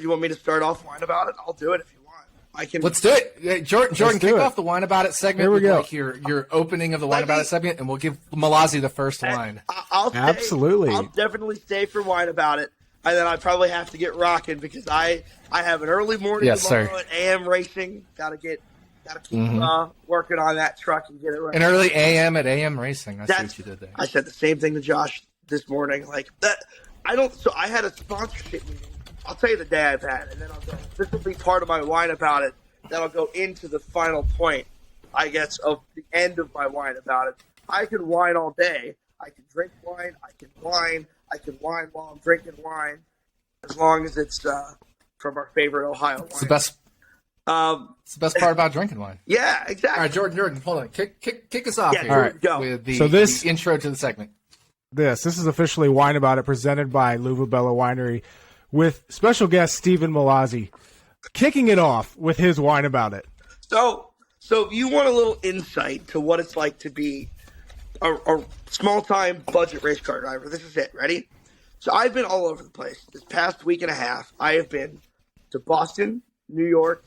You want me to start off whine about it? I'll do it if you want. I can. Let's do it. Yeah, Jordan, kick do it. off the Wine About It segment. Here we with, go. Like your opening of the Wine About It segment, and we'll give Mallozzi the first wine. I'll stay, Absolutely. I'll definitely stay for whine about it, and then I probably have to get rocking because I have an early morning Yes, tomorrow sir. at AM racing. Gotta keep working on that truck and get it right. An early AM at AM Racing. I see That's- what you did there. I said the same thing to Josh this morning. Like that, I don't. So I had a sponsorship meeting. I'll tell you the day I've had, and then I'll go. This will be part of my whine about it. That'll go into the final point, I guess, of the end of my whine about it. I can whine all day. I can drink wine. I can whine. I can whine while I'm drinking wine, as long as it's from our favorite Ohio wine. It's the best. It's the best part about drinking wine. Yeah, exactly. All right, Jordan, hold on. Kick us off Yeah, here all right, go. with the, So this- the intro to the segment. This is officially Wine About It, presented by Luvabella Winery, with special guest Stephen Mallozzi, kicking it off with his Wine About It. So if you want a little insight to what it's like to be a small-time budget race car driver, this is it. Ready? So I've been all over the place. This past week and a half, I have been to Boston, New York,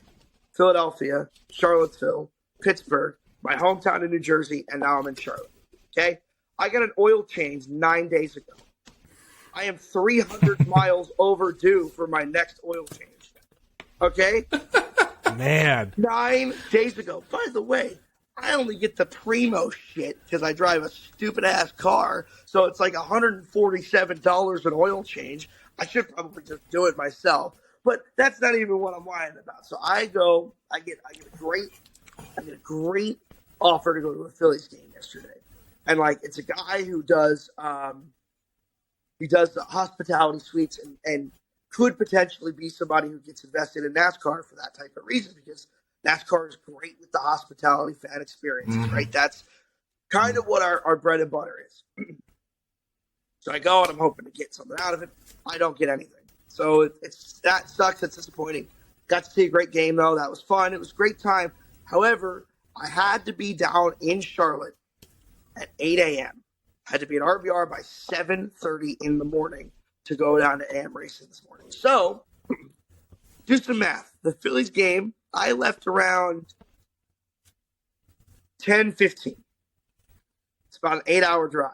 Philadelphia, Charlottesville, Pittsburgh, my hometown in New Jersey, and now I'm in Charlotte. Okay? I got an oil change 9 days ago. I am 300 miles overdue for my next oil change. Okay? Man. 9 days ago. By the way, I only get the primo shit because I drive a stupid-ass car, so it's like $147 an oil change. I should probably just do it myself. But that's not even what I'm whining about. So I get a great offer to go to a Phillies game yesterday, and like it's a guy who does the hospitality suites and could potentially be somebody who gets invested in NASCAR for that type of reason because NASCAR is great with the hospitality fan experiences, right? That's kind of what our bread and butter is. So I go and I'm hoping to get something out of it. I don't get anything. So that sucks. It's disappointing. Got to see a great game, though. That was fun. It was a great time. However, I had to be down in Charlotte at 8 a.m. I had to be at RBR by 7:30 in the morning to go down to AM Racing this morning. So, do some math. The Phillies game, I left around 10:15. It's about an 8-hour drive.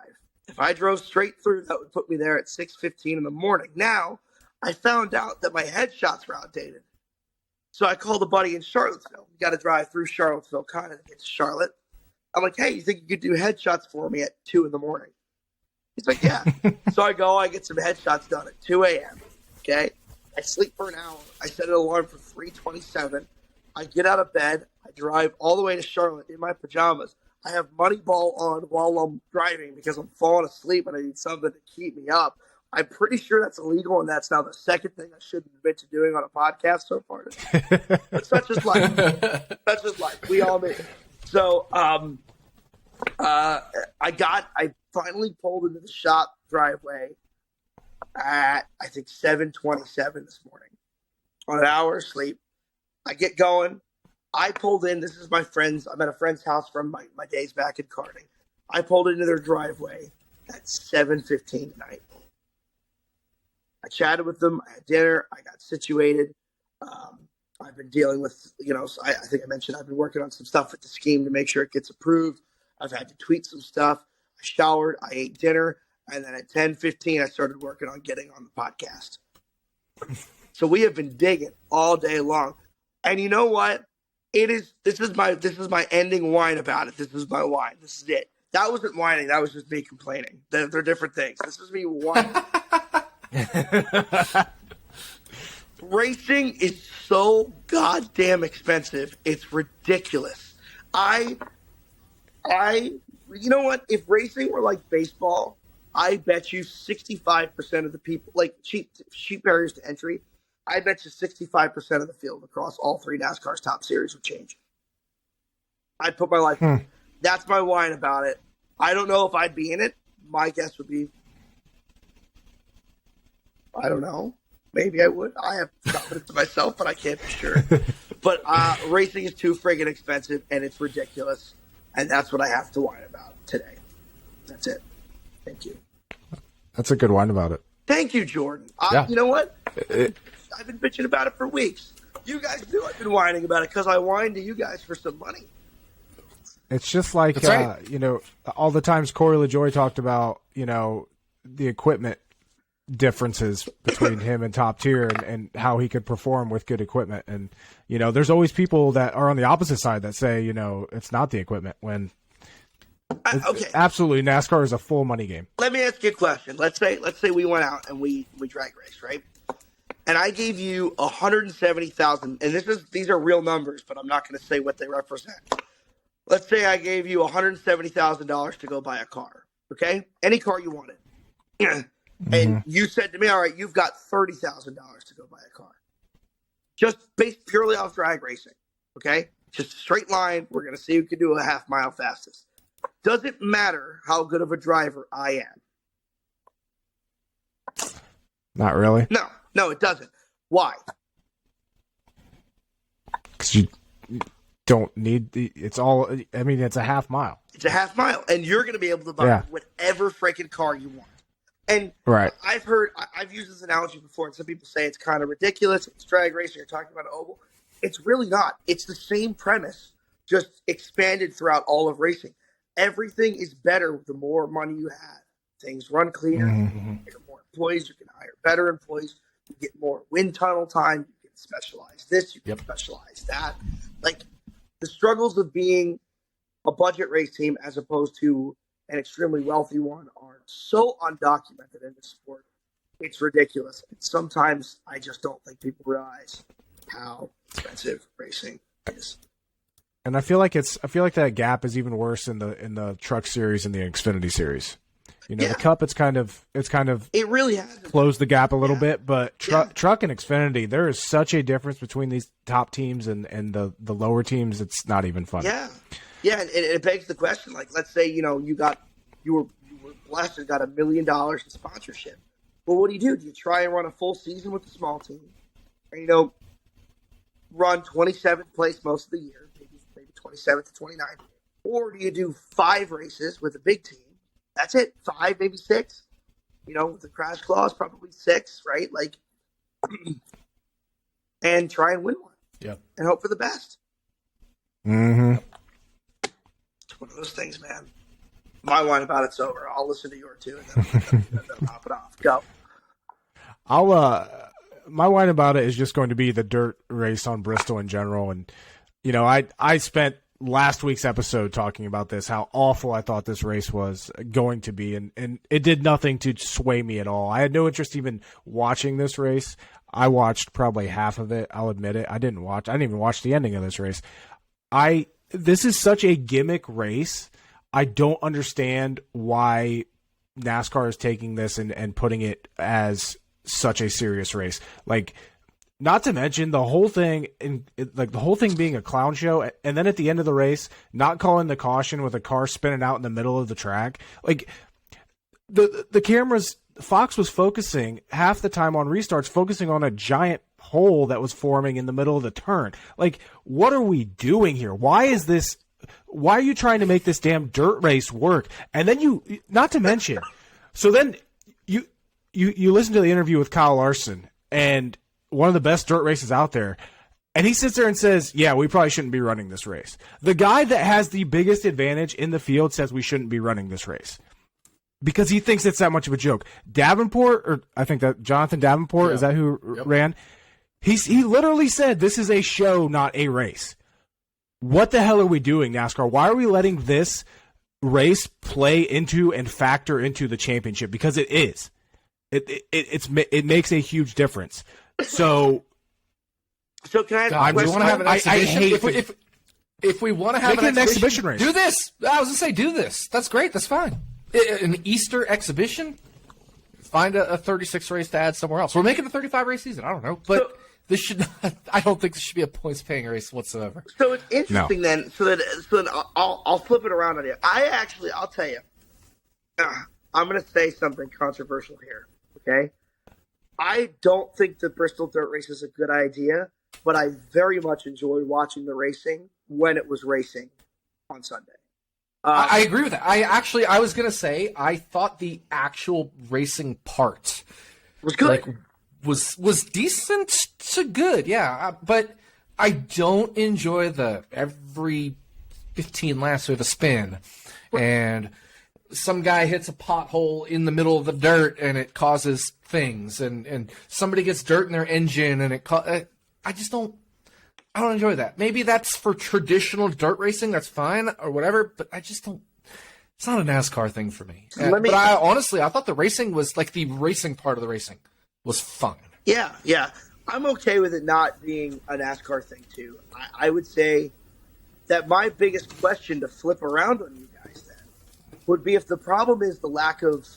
If I drove straight through, that would put me there at 6:15 in the morning. Now, I found out that my headshots were outdated. So I called a buddy in Charlottesville. You got to drive through Charlottesville kind of to get to Charlotte. I'm like, hey, you think you could do headshots for me at 2 in the morning? He's like, yeah. So I go, I get some headshots done at 2 a.m. Okay? I sleep for an hour. I set an alarm for 3:27. I get out of bed. I drive all the way to Charlotte in my pajamas. I have Moneyball on while I'm driving because I'm falling asleep and I need something to keep me up. I'm pretty sure that's illegal, and that's now the second thing I shouldn't admit to doing on a podcast so far. But such is life. Such is life. We all make it. So I finally pulled into the shop driveway at, I think, 7:27 this morning on an hour of sleep. I get going. I pulled in. This is my friend's. I'm at a friend's house from my days back in karting. I pulled into their driveway at 7:15 tonight. I chatted with them. I had dinner. I got situated. I've been dealing with, I think I mentioned I've been working on some stuff with the scheme to make sure it gets approved. I've had to tweet some stuff. I showered. I ate dinner. And then at 10:15, I started working on getting on the podcast. So we have been digging all day long. And you know what? This is my ending whine about it. This is my whine. This is it. That wasn't whining. That was just me complaining. They're different things. This is me whining. Racing is so goddamn expensive. It's ridiculous. You know what? If racing were like baseball, I bet you 65% of the people, like cheap barriers to entry, I bet you 65% of the field across all three NASCAR's top series would change. I'd put my life in. That's my whine about it. I don't know if I'd be in it. My guess would be, I don't know. Maybe I would. I have confidence in myself, but I can't be sure. But racing is too friggin' expensive, and it's ridiculous. And that's what I have to whine about today. That's it. Thank you. That's a good whine about it. Thank you, Jordan. Yeah. You know what? I've been bitching about it for weeks. You guys knew I've been whining about it because I whined to you guys for some money. It's just like, right. all the times Corey LaJoie talked about, the equipment differences between him and top tier and how he could perform with good equipment. And, there's always people that are on the opposite side that say, it's not the equipment when Okay. absolutely NASCAR is a full money game. Let me ask you a question. Let's say we went out and we drag race, right? And I gave you 170,000, and these are real numbers, but I'm not going to say what they represent. Let's say I gave you $170,000 to go buy a car, okay? Any car you wanted. And you said to me, all right, you've got $30,000 to go buy a car. Just based purely off drag racing, okay? Just a straight line. We're going to see who can do a half mile fastest. Does it matter how good of a driver I am? Not really. No, it doesn't. Why? Because you don't need it's a half mile. It's a half mile, and you're going to be able to buy whatever freaking car you want. And right. I've used this analogy before, and some people say it's kind of ridiculous. It's drag racing. You're talking about an oval. It's really not. It's the same premise, just expanded throughout all of racing. Everything is better the more money you have. Things run cleaner. You can hire more employees. You can hire better employees. You get more wind tunnel time. You can specialize this. You can specialize that. Like the struggles of being a budget race team as opposed to an extremely wealthy one are so undocumented in the sport. It's ridiculous. And sometimes I just don't think people realize how expensive racing is. And I feel like that gap is even worse in the Truck Series and the Xfinity Series. The Cup, it's kind of it really has closed the gap a little bit, but Truck and Xfinity, there is such a difference between these top teams and the lower teams. It's not even funny. And it begs the question. Like, let's say you were blessed and got $1 million in sponsorship. Well, what do? Do you try and run a full season with the small team, or run 27th place most of the year, maybe 27th to 29th, or do you do 5 races with a big team? That's it. 5, maybe 6. With the crash clause, probably 6, right? Like, and try and win one. Yeah. And hope for the best. Mm-hmm. It's one of those things, man. My whine about it's over. I'll listen to yours too, and then hop it off. Go. My whine about it is just going to be the dirt race on Bristol in general, and I spent last week's episode talking about this, how awful I thought this race was going to be, and it did nothing to sway me at all. I had no interest even watching this race. I watched probably half of it. I'll admit it. I didn't even watch the ending of this race. This is such a gimmick race. I don't understand why NASCAR is taking this and putting it as such a serious race. Like, not to mention the whole thing being a clown show, and then at the end of the race, not calling the caution with a car spinning out in the middle of the track. Like, the cameras, Fox was focusing half the time on restarts, focusing on a giant hole that was forming in the middle of the turn. Like, what are we doing here? Why are you trying to make this damn dirt race work? And then not to mention, so then you listen to the interview with Kyle Larson, and one of the best dirt races out there, and he sits there and says, yeah, we probably shouldn't be running this race. The guy that has the biggest advantage in the field says we shouldn't be running this race because he thinks it's that much of a joke. Davenport, or I think that Jonathan Davenport, is that who ran? He literally said this is a show, not a race. What the hell are we doing, NASCAR? Why are we letting this race play into and factor into the championship? Because it is. It makes a huge difference. So can I? God, we want to have an exhibition. If we want to have an exhibition race, do this. I was gonna say, do this. That's great. That's fine. An Easter exhibition. Find a 36 race to add somewhere else. We're making a 35 race season. I don't know, but this should not, I don't think this should be a points paying race whatsoever. So it's interesting then. So then I'll flip it around on you. I'll tell you. I'm going to say something controversial here. Okay. I don't think the Bristol Dirt Race is a good idea, but I very much enjoyed watching the racing when it was racing on Sunday. I agree with that. I was going to say, I thought the actual racing part was good. Was decent to good, yeah. But I don't enjoy the every 15 laps with a spin. And some guy hits a pothole in the middle of the dirt and it causes things. And somebody gets dirt in their engine and I just don't. I don't enjoy that. Maybe that's for traditional dirt racing. That's fine or whatever. But I just don't. It's not a NASCAR thing for me. But I thought the racing was like the racing part of the racing was fun. Yeah. I'm okay with it not being a NASCAR thing too. I would say that my biggest question to flip around on you guys then would be if the problem is the lack of.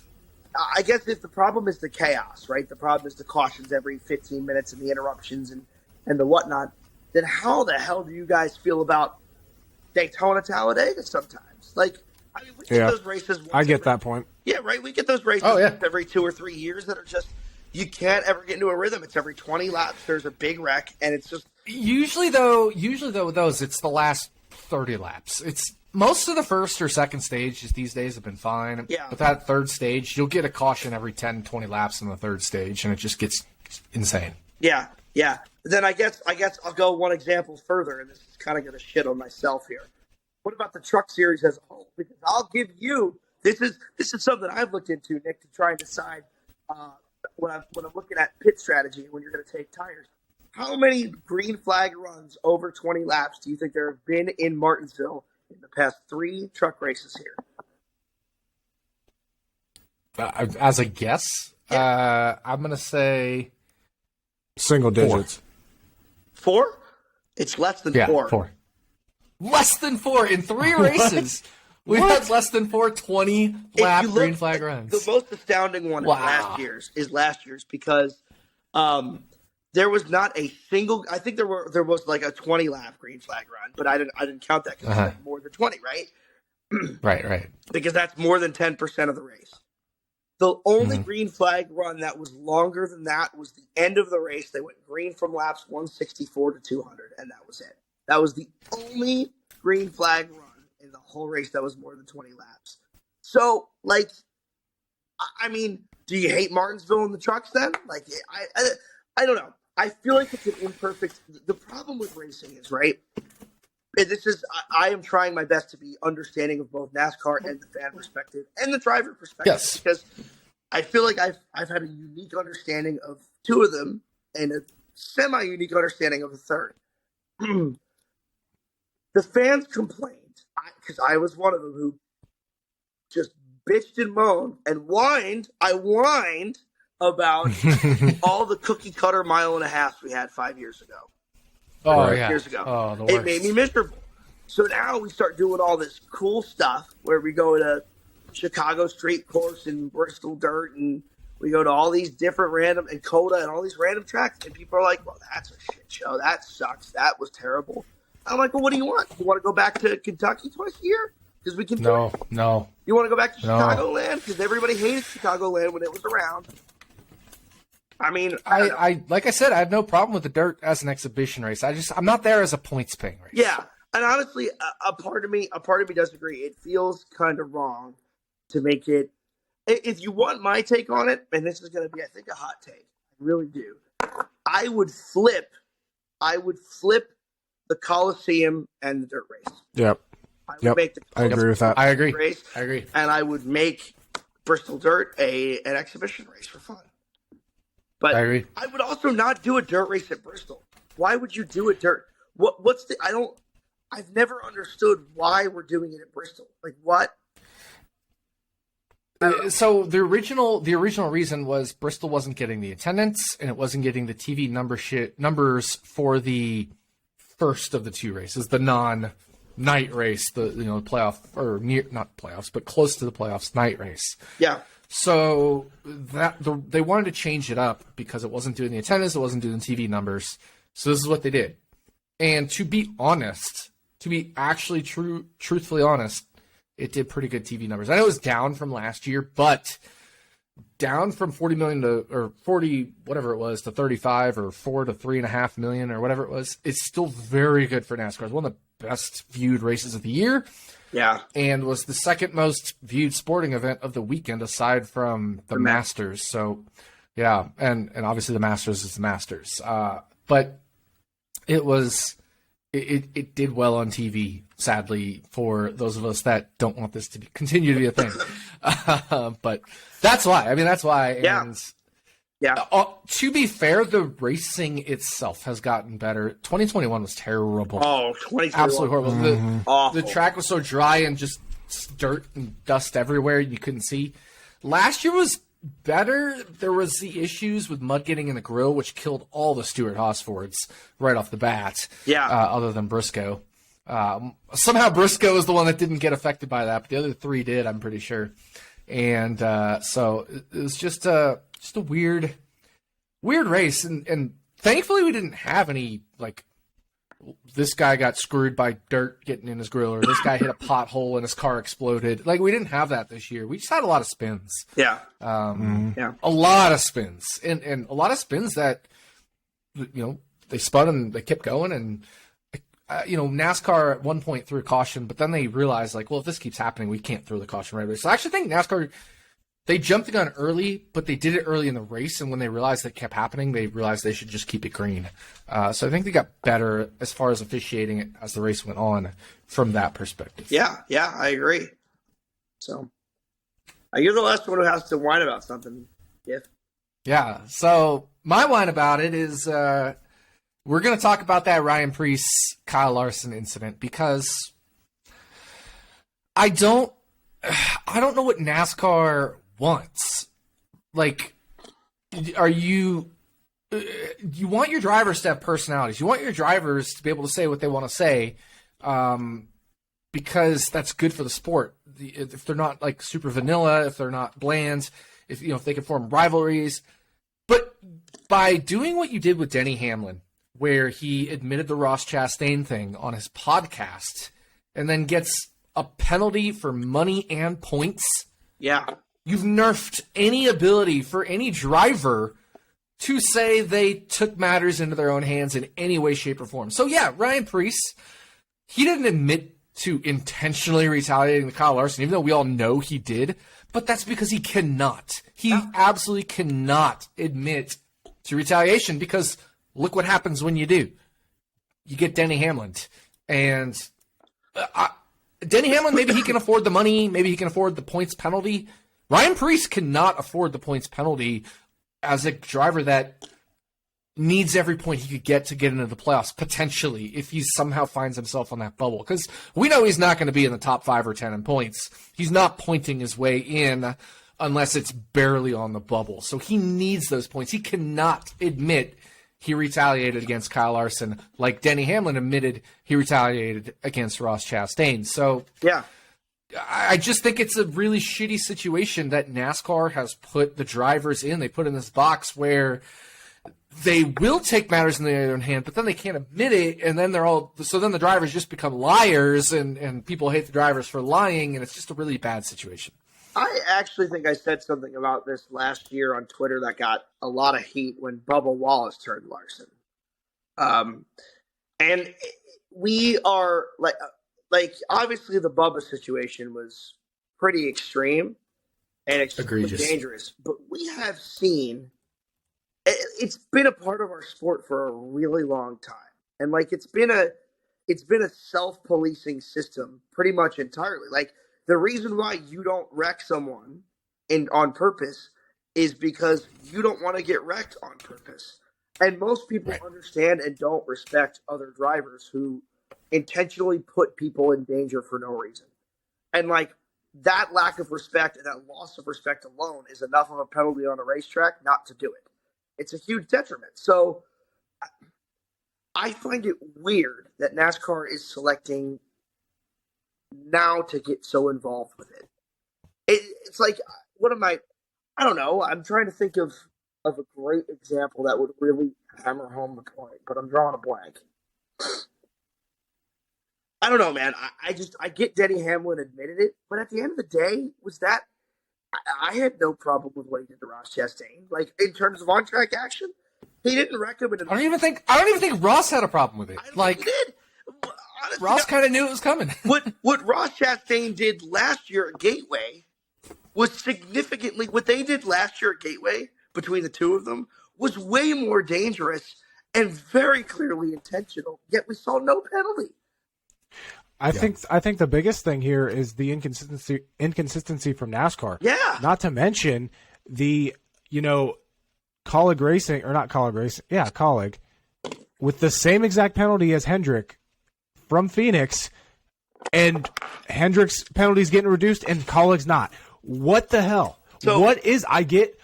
I guess if the problem is the chaos, right? The problem is the cautions every 15 minutes and the interruptions and the whatnot. Then how the hell do you guys feel about Daytona Talladega sometimes? Like, I mean, we get those races. I get that point. Yeah, right. We get those races every 2 or 3 years that are just you can't ever get into a rhythm. It's every 20 laps. There's a big wreck, and it's just usually though with those it's the last 30 laps. It's most of the first or second stages these days have been fine. Yeah. But that third stage, you'll get a caution every 10, 20 laps in the third stage, and it just gets insane. Yeah. Then I guess I'll go one example further, and this is kind of going to shit on myself here. What about the Truck Series as a whole? Because I'll give you this is something I've looked into, Nick, to try and decide when I'm looking at pit strategy when you're going to take tires. How many green flag runs over 20 laps do you think there have been in Martinsville in the past 3 truck races here? As a guess, I'm going to say single digits. 4? It's less than 4. 4. Less than 4 in 3 races. We've had less than 4 20-lap green flag runs. The most astounding one is last year's because there was not a single. I think there was like a 20-lap green flag run, but I didn't count that because it's like more than 20, right? Right. Because that's more than 10% of the race. The only green flag run that was longer than that was the end of the race. They went green from laps 164 to 200, and that was it. That was the only green flag run in the whole race that was more than 20 laps. So, like, I mean, do you hate Martinsville and the trucks then? Like, I don't know. I feel like it's an imperfect. The problem with racing is, right? And I am trying my best to be understanding of both NASCAR and the fan perspective and the driver perspective. Yes. Because I feel like I've had a unique understanding of 2 of them and a semi-unique understanding of the third. The fans complained, because I was one of them who just bitched and moaned and whined. I whined about all the cookie cutter mile and a half we had 5 years ago. Years ago. Oh, the it worst. made me miserable. So now we start doing all this cool stuff where we go to Chicago Street Course and Bristol Dirt, and we go to all these different random and Coda and all these random tracks, and people are like, "Well, that's a shit show. That sucks. That was terrible." I'm like, "Well, what do you want? You want to go back to Kentucky twice a year? Because we can." No. You want to go back to Chicagoland? Because everybody hated Chicagoland when it was around. I mean, I like I said, I have no problem with the dirt as an exhibition race. I'm not there as a points paying race. Yeah, and honestly, a part of me does agree. It feels kind of wrong to make it. If you want my take on it, and this is going to be, I think, a hot take. I really do. I would flip the Coliseum and the dirt race. Yep. I agree with that. I agree. Race, and I would make Bristol Dirt an exhibition race for fun. But I agree. I would also not do a dirt race at Bristol. Why would you do a dirt? I've never understood why we're doing it at Bristol. Like, what? So the original reason was Bristol wasn't getting the attendance and it wasn't getting the TV numbers for the first of the 2 races, the non-night race, the playoff, or near, not playoffs, but close to the playoffs night race. Yeah. So they wanted to change it up because it wasn't doing the attendance, it wasn't doing TV numbers. So this is what they did. And to be honest, to be actually truthfully honest, it did pretty good TV numbers. I know it was down from last year, but down from 40 million or 40 whatever it was to 35 or 4 to 3.5 million or whatever it was, it's still very good for NASCAR. It's one of the best viewed races of the year. Yeah. And was the second most viewed sporting event of the weekend aside from the Masters. So, yeah, and obviously the Masters is the Masters. But it did well on TV, sadly, for those of us that don't want this to continue to be a thing. But that's why. I mean, that's why. Yeah. And to be fair, the racing itself has gotten better. 2021 was terrible. Oh, 2021. Absolutely horrible. Awful. The track was so dry and just dirt and dust everywhere you couldn't see. Last year was better. There was the issues with mud getting in the grill, which killed all the Stewart-Haas Fords right off the bat. Yeah. Other than Briscoe. Somehow Briscoe was the one that didn't get affected by that, but the other three did, I'm pretty sure. And so it was just a weird race. And thankfully we didn't have any, like, this guy got screwed by dirt getting in his grill, or this guy hit a pothole and his car exploded. Like, we didn't have that this year. We just had a lot of spins. Yeah. A lot of spins. And a lot of spins that, they spun and they kept going. And, NASCAR at one point threw a caution, but then they realized, like, well, if this keeps happening, we can't throw the caution right away. So I actually think NASCAR, they jumped the gun early, but they did it early in the race, and when they realized that kept happening, they realized they should just keep it green. So I think they got better as far as officiating it as the race went on from that perspective. Yeah, I agree. So you're the last one who has to whine about something, Giff. Yeah, so my whine about it is we're going to talk about that Ryan Preece-Kyle Larson incident, because I don't know what NASCAR wants. Like, you want your drivers to have personalities. You want your drivers to be able to say what they want to say, because that's good for the sport. If they're not, like, super vanilla, if they're not bland, if they can form rivalries. But by doing what you did with Denny Hamlin, where he admitted the Ross Chastain thing on his podcast and then gets a penalty for money and points. Yeah. You've nerfed any ability for any driver to say they took matters into their own hands in any way, shape, or form. So, yeah, Ryan Preece, he didn't admit to intentionally retaliating to Kyle Larson, even though we all know he did. But that's because he cannot. He absolutely cannot admit to retaliation, because look what happens when you do. You get Denny Hamlin. And Denny Hamlin, maybe he can afford the money. Maybe he can afford the points penalty. Ryan Preece cannot afford the points penalty as a driver that needs every point he could get to get into the playoffs, potentially, if he somehow finds himself on that bubble. Because we know he's not going to be in the top 5 or 10 in points. He's not pointing his way in unless it's barely on the bubble. So he needs those points. He cannot admit he retaliated against Kyle Larson like Denny Hamlin admitted he retaliated against Ross Chastain. So yeah, I just think it's a really shitty situation that NASCAR has put the drivers in. They put in this box where they will take matters in their own hand, but then they can't admit it, and then then the drivers just become liars, and people hate the drivers for lying, and it's just a really bad situation. I actually think I said something about this last year on Twitter that got a lot of heat when Bubba Wallace turned Larson. And we are like obviously the Bubba situation was pretty extreme and extremely dangerous, but we have seen it's been a part of our sport for a really long time. And like it's been a self-policing system pretty much entirely. Like, the reason why you don't wreck someone on purpose is because you don't want to get wrecked on purpose. And most people understand and don't respect other drivers who intentionally put people in danger for no reason. And like that lack of respect and that loss of respect alone is enough of a penalty on a racetrack not to do it. It's a huge detriment. So I find it weird that NASCAR is selecting now to get so involved with it. It's like, I don't know. I'm trying to think of a great example that would really hammer home the point, but I'm drawing a blank. I don't know, man. I get Denny Hamlin admitted it, but at the end of the day, I had no problem with what he did to Ross Chastain. Like, in terms of on-track action, he didn't recommend it. I don't even think Ross had a problem with it. I don't Like, think he did. Honestly, Ross kind of knew it was coming. what Ross Chastain did last year at Gateway was significantly what they did last year at Gateway between the two of them was way more dangerous and very clearly intentional. Yet we saw no penalty. I think the biggest thing here is the inconsistency from NASCAR. Yeah. Not to mention the Colleague Racing, or not Colleague Racing, yeah, Colleague, with the same exact penalty as Hendrick from Phoenix, and Hendrick's penalty's getting reduced and Colleague's not. What the hell? So, what is? I get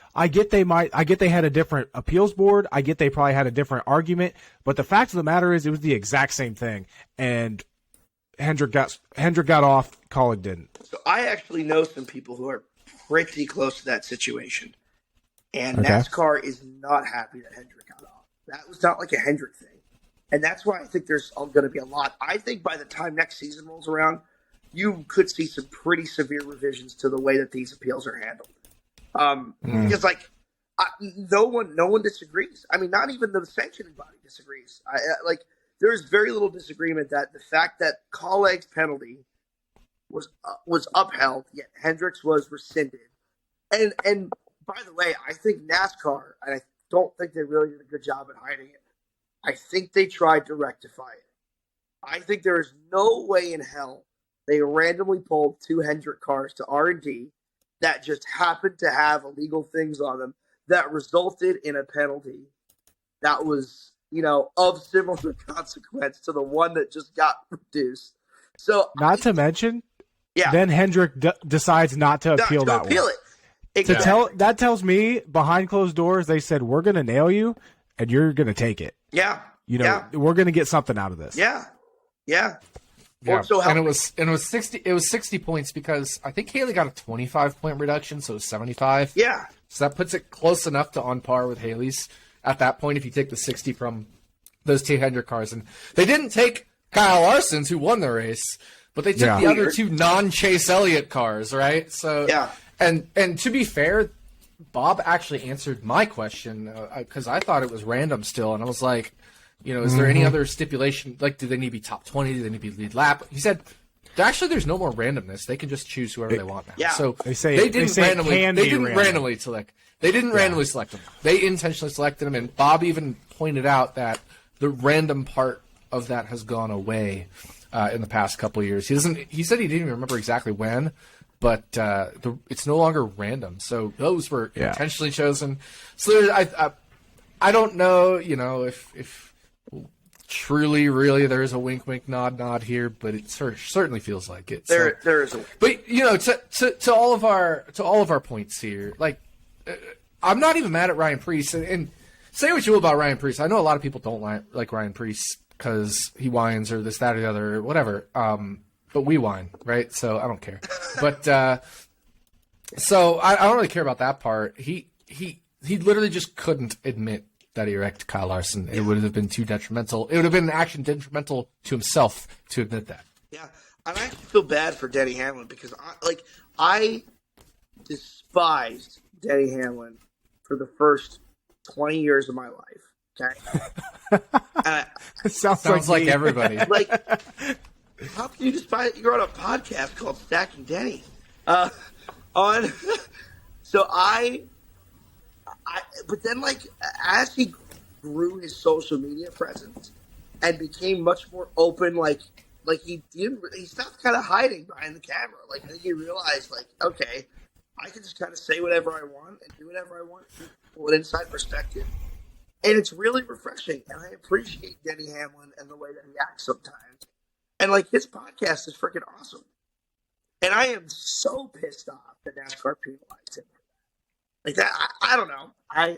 they had a different appeals board. I get they probably had a different argument, but the fact of the matter is it was the exact same thing, and Hendrick got off, Colleague didn't. So I actually know some people who are pretty close to that situation, and Okay. NASCAR is not happy that Hendrick got off. That was not like a Hendrick thing, and that's why I think there's going to be a lot. I think by the time next season rolls around, you could see some pretty severe revisions to the way that these appeals are handled. Because no one disagrees. I mean, not even the sanctioning body disagrees. There's very little disagreement that the fact that Colleague's penalty was upheld, yet Hendricks was rescinded. And by the way, I think NASCAR, and I don't think they really did a good job at hiding it. I think they tried to rectify it. I think there is no way in hell they randomly pulled two Hendrick cars to R&D that just happened to have illegal things on them that resulted in a penalty that was, of similar consequence to the one that just got reduced. So, Not to mention, yeah, then Hendrick decides not to appeal that one. it. Exactly. That tells me behind closed doors they said we're going to nail you and you're going to take it. Yeah. We're going to get something out of this. Yeah. Yeah. And it was 60 points because I think Haley got a 25-point reduction, so it was 75. Yeah. So that puts it close enough to on par with Haley's at that point if you take the 60 from those two Hendrick cars. And they didn't take Kyle Larson's, who won the race, but they took the other two non-Chase Elliott cars, right? So yeah. And to be fair, Bob actually answered my question because I thought it was random still, and I was like, is there any other stipulation? Like, do they need to be top 20? Do they need to be lead lap? He said, there's no more randomness. They can just choose whoever they want now. Yeah. So they didn't randomly select. They didn't randomly select them. They intentionally selected them, and Bob even pointed out that the random part of that has gone away in the past couple of years. He said he didn't even remember exactly when, but it's no longer random. So those were intentionally chosen. So I don't know, if truly, really, there is a wink, wink, nod, nod here, but it certainly feels like it. There is a wink. But to all of our points here, like I'm not even mad at Ryan Preece, and say what you will about Ryan Preece. I know a lot of people don't like Ryan Preece because he whines or this, that, or the other, or whatever. But we whine, right? So I don't care. But so I don't really care about that part. He literally just couldn't admit that he wrecked Kyle Larson. It would have been too detrimental. It would have been an action detrimental to himself to admit that. Yeah, I actually feel bad for Denny Hamlin because I despised Denny Hamlin for the first 20 years of my life. Okay, It sounds like everybody. Like, how can you despise? You're on a podcast called Stacking Dennys. But then, as he grew his social media presence and became much more open, he stopped kind of hiding behind the camera. I think he realized, okay, I can just kind of say whatever I want and do whatever I want from an inside perspective. And it's really refreshing, and I appreciate Denny Hamlin and the way that he acts sometimes. And, his podcast is freaking awesome. And I am so pissed off that NASCAR penalized him. That, I don't know. I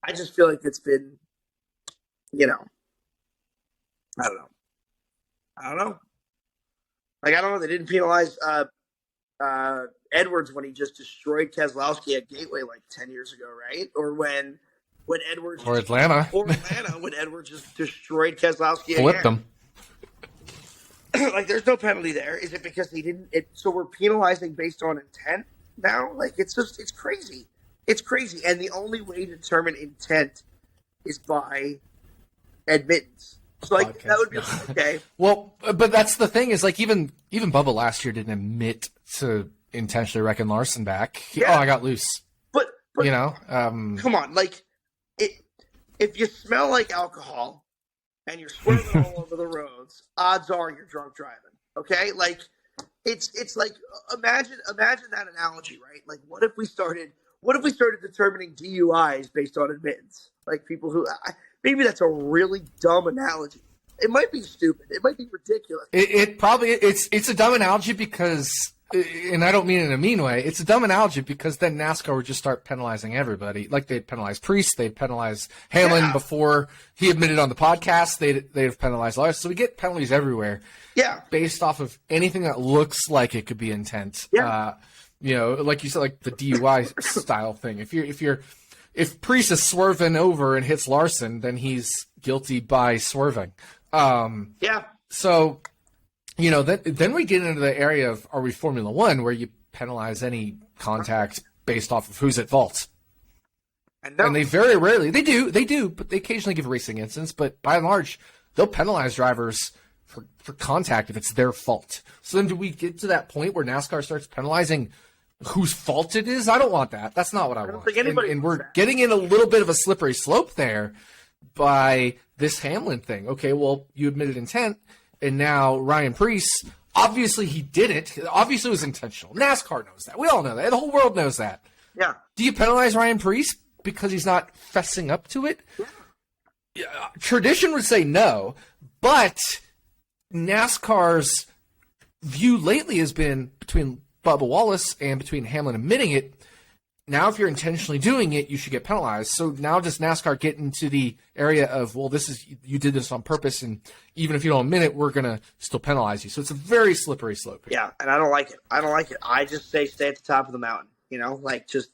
just feel like it's been, I don't know. I don't know. They didn't penalize Edwards when he just destroyed Keselowski at Gateway 10 years ago, right? Or when Edwards... Or Atlanta. When Edwards just destroyed Keselowski again. Flipped them. There's no penalty there. Is it because he didn't... So we're penalizing based on intent now. Like, it's crazy. It's crazy. And the only way to determine intent is by admittance. So, like, that would be okay. Well, but that's the thing is, like, even Bubba last year didn't admit to intentionally wrecking Larson back. I got loose. But you know, come on, like, if you smell like alcohol and you're swerving all over the roads, odds are you're drunk driving. Okay, like, it's like, imagine that analogy, right? Like, what if we started determining DUIs based on admittance? Like, people who maybe that's a really dumb analogy. It might be stupid. It might be ridiculous. It probably it's a dumb analogy because, and I don't mean it in a mean way. It's a dumb analogy because then NASCAR would just start penalizing everybody. Like, they'd penalize Priest, they'd penalize Hamlin before he admitted on the podcast. They'd have penalized Lars. So we get penalties everywhere. Yeah, based off of anything that looks like it could be intent. Yeah. You know, like you said, like the DUI style thing. If Priest is swerving over and hits Larson, then he's guilty by swerving. Yeah. So, you know, then we get into the area of, are we Formula One, where you penalize any contact based off of who's at fault? And they very rarely, they do, but they occasionally give racing incidents, but by and large, they'll penalize drivers for contact if it's their fault. So then do we get to that point where NASCAR starts penalizing whose fault it is? I don't want that. That's not what I want. Think anybody and we're getting in a little bit of a slippery slope there by this Hamlin thing. Okay, well, you admitted intent, and now Ryan Preece, obviously he did it. Obviously it was intentional. NASCAR knows that. We all know that. The whole world knows that. Yeah. Do you penalize Ryan Preece because he's not fessing up to it? Yeah. Tradition would say no, but NASCAR's view lately has been between Bubba Wallace and between Hamlin admitting it. Now, if you're intentionally doing it, you should get penalized. So now does NASCAR get into the area of, well, you did this on purpose, and even if you don't admit it, we're going to still penalize you. So it's a very slippery slope here. Yeah, and I don't like it. I just say stay at the top of the mountain. You know, like, just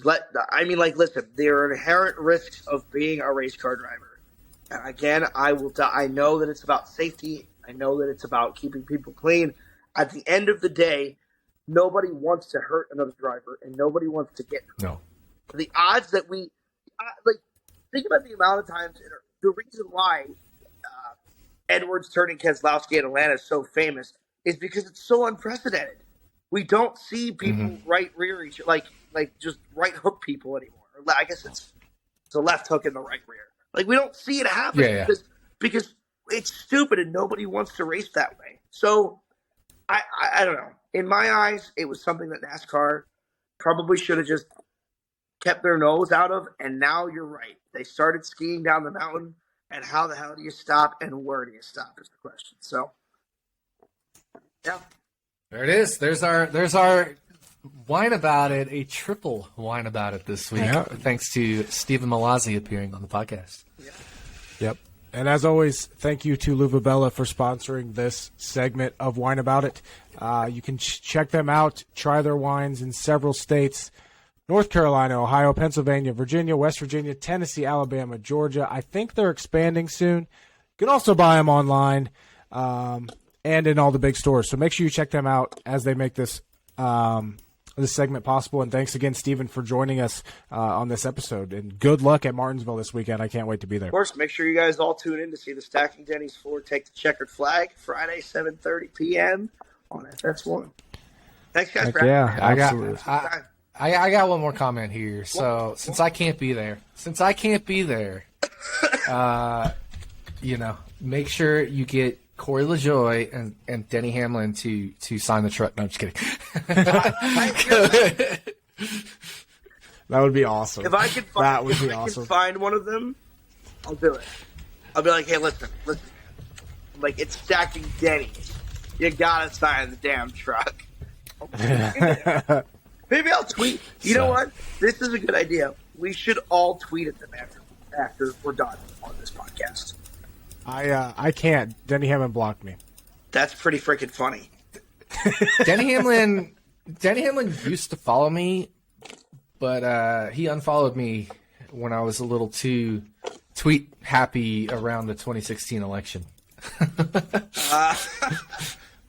listen, there are inherent risks of being a race car driver. And again, I know that it's about safety. I know that it's about keeping people clean. At the end of the day, nobody wants to hurt another driver, and nobody wants to get hurt. No. The odds that think about the amount of times, the reason why Edwards turning Keselowski at Atlanta is so famous is because it's so unprecedented. We don't see people right rear each like just right hook people anymore. I guess it's a left hook in the right rear. Like, we don't see it happen because it's stupid and nobody wants to race that way. So I don't know. In my eyes, it was something that NASCAR probably should have just kept their nose out of. And now you're right. They started skiing down the mountain. And how the hell do you stop? And where do you stop is the question. So, yeah. There it is. There's our whine about it, a triple whine about it this week. Yeah. Thanks to Stephen Mallozzi appearing on the podcast. Yeah. Yep. And as always, thank you to RotoBaller for sponsoring this segment of Wine About It. You can check them out, try their wines in several states: North Carolina, Ohio, Pennsylvania, Virginia, West Virginia, Tennessee, Alabama, Georgia. I think they're expanding soon. You can also buy them online and in all the big stores. So make sure you check them out as they make this segment possible. And thanks again, Stephen, for joining us on this episode. And good luck at Martinsville this weekend. I can't wait to be there. Of course, make sure you guys all tune in to see the Stacking Dennys Ford take the checkered flag Friday, 7:30 p.m. on FS1. Thanks, guys. Yeah, absolutely. I got one more comment here. So since I can't be there, make sure you get Corey LaJoie and Denny Hamlin to sign the truck. No, I'm just kidding. That would be awesome. If I could find one of them, I'll do it. I'll be like, hey, listen. Like, it's Stacking Dennys. You gotta sign the damn truck. Maybe I'll tweet. You know what? This is a good idea. We should all tweet at them after we're done on this podcast. I can't. Denny Hamlin blocked me. That's pretty freaking funny. Denny Hamlin used to follow me, but he unfollowed me when I was a little too tweet happy around the 2016 election.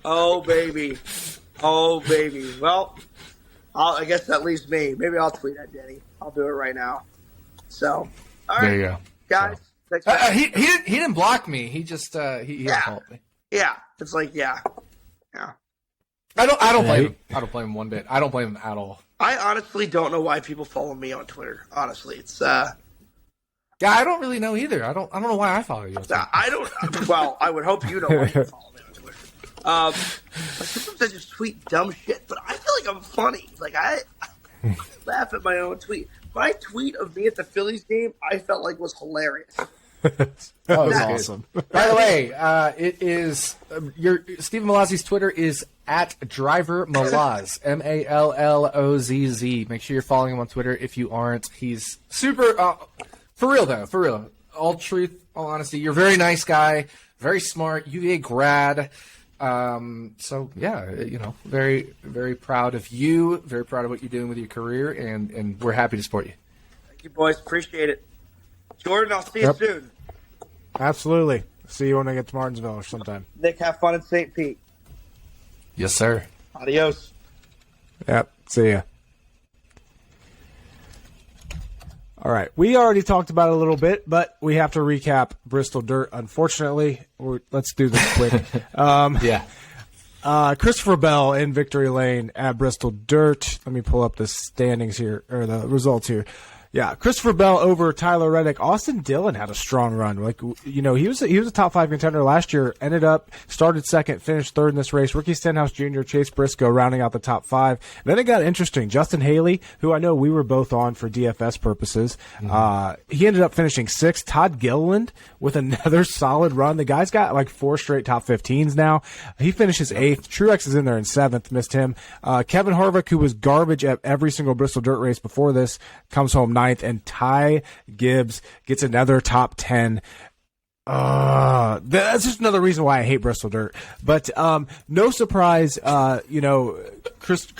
Oh baby. Well, I guess that leaves me. Maybe I'll tweet at Denny. I'll do it right now. So, all right. There you go. Guys. So. He didn't block me. He just he helped me. Yeah. It's like, yeah. I don't blame him. I don't blame him one bit. I don't blame him at all. I honestly don't know why people follow me on Twitter. Honestly, it's Yeah, I don't really know either. I don't know why I follow you. I don't. Well, I would hope you know why you follow me on Twitter. Sometimes I just tweet dumb shit, but I feel like I'm funny. Like I laugh at my own tweet. My tweet of me at the Phillies game, I felt like was hilarious. That was awesome. By the way, it is Stephen Mallozzi's Twitter is at Driver Malloz, Mallozz. Make sure you're following him on Twitter if you aren't. He's super for real though. For real, all truth, all honesty. You're a very nice guy, very smart, UVA grad. So yeah, very very proud of you. Very proud of what you're doing with your career, and we're happy to support you. Thank you, boys. Appreciate it. Jordan, I'll see you soon. Absolutely. See you when I get to Martinsville or sometime. Nick, have fun in St. Pete. Yes, sir. Adios. Yep. See ya. All right. We already talked about it a little bit, but we have to recap Bristol Dirt, unfortunately. Let's do this quick. Yeah. Christopher Bell in Victory Lane at Bristol Dirt. Let me pull up the standings here, or the results here. Yeah, Christopher Bell over Tyler Reddick. Austin Dillon had a strong run. He was a top 5 contender last year. Started second, finished third in this race. Ricky Stenhouse Jr., Chase Briscoe rounding out the top 5. Then it got interesting. Justin Haley, who I know we were both on for DFS purposes, he ended up finishing 6th. Todd Gilliland with another solid run. The guy's got like 4 straight top 15s now. He finishes 8th. Truex is in there in 7th. Missed him. Kevin Harvick, who was garbage at every single Bristol Dirt race before this, comes home 9th. And Ty Gibbs gets another top 10. That's just another reason why I hate Bristol Dirt. But no surprise, Chris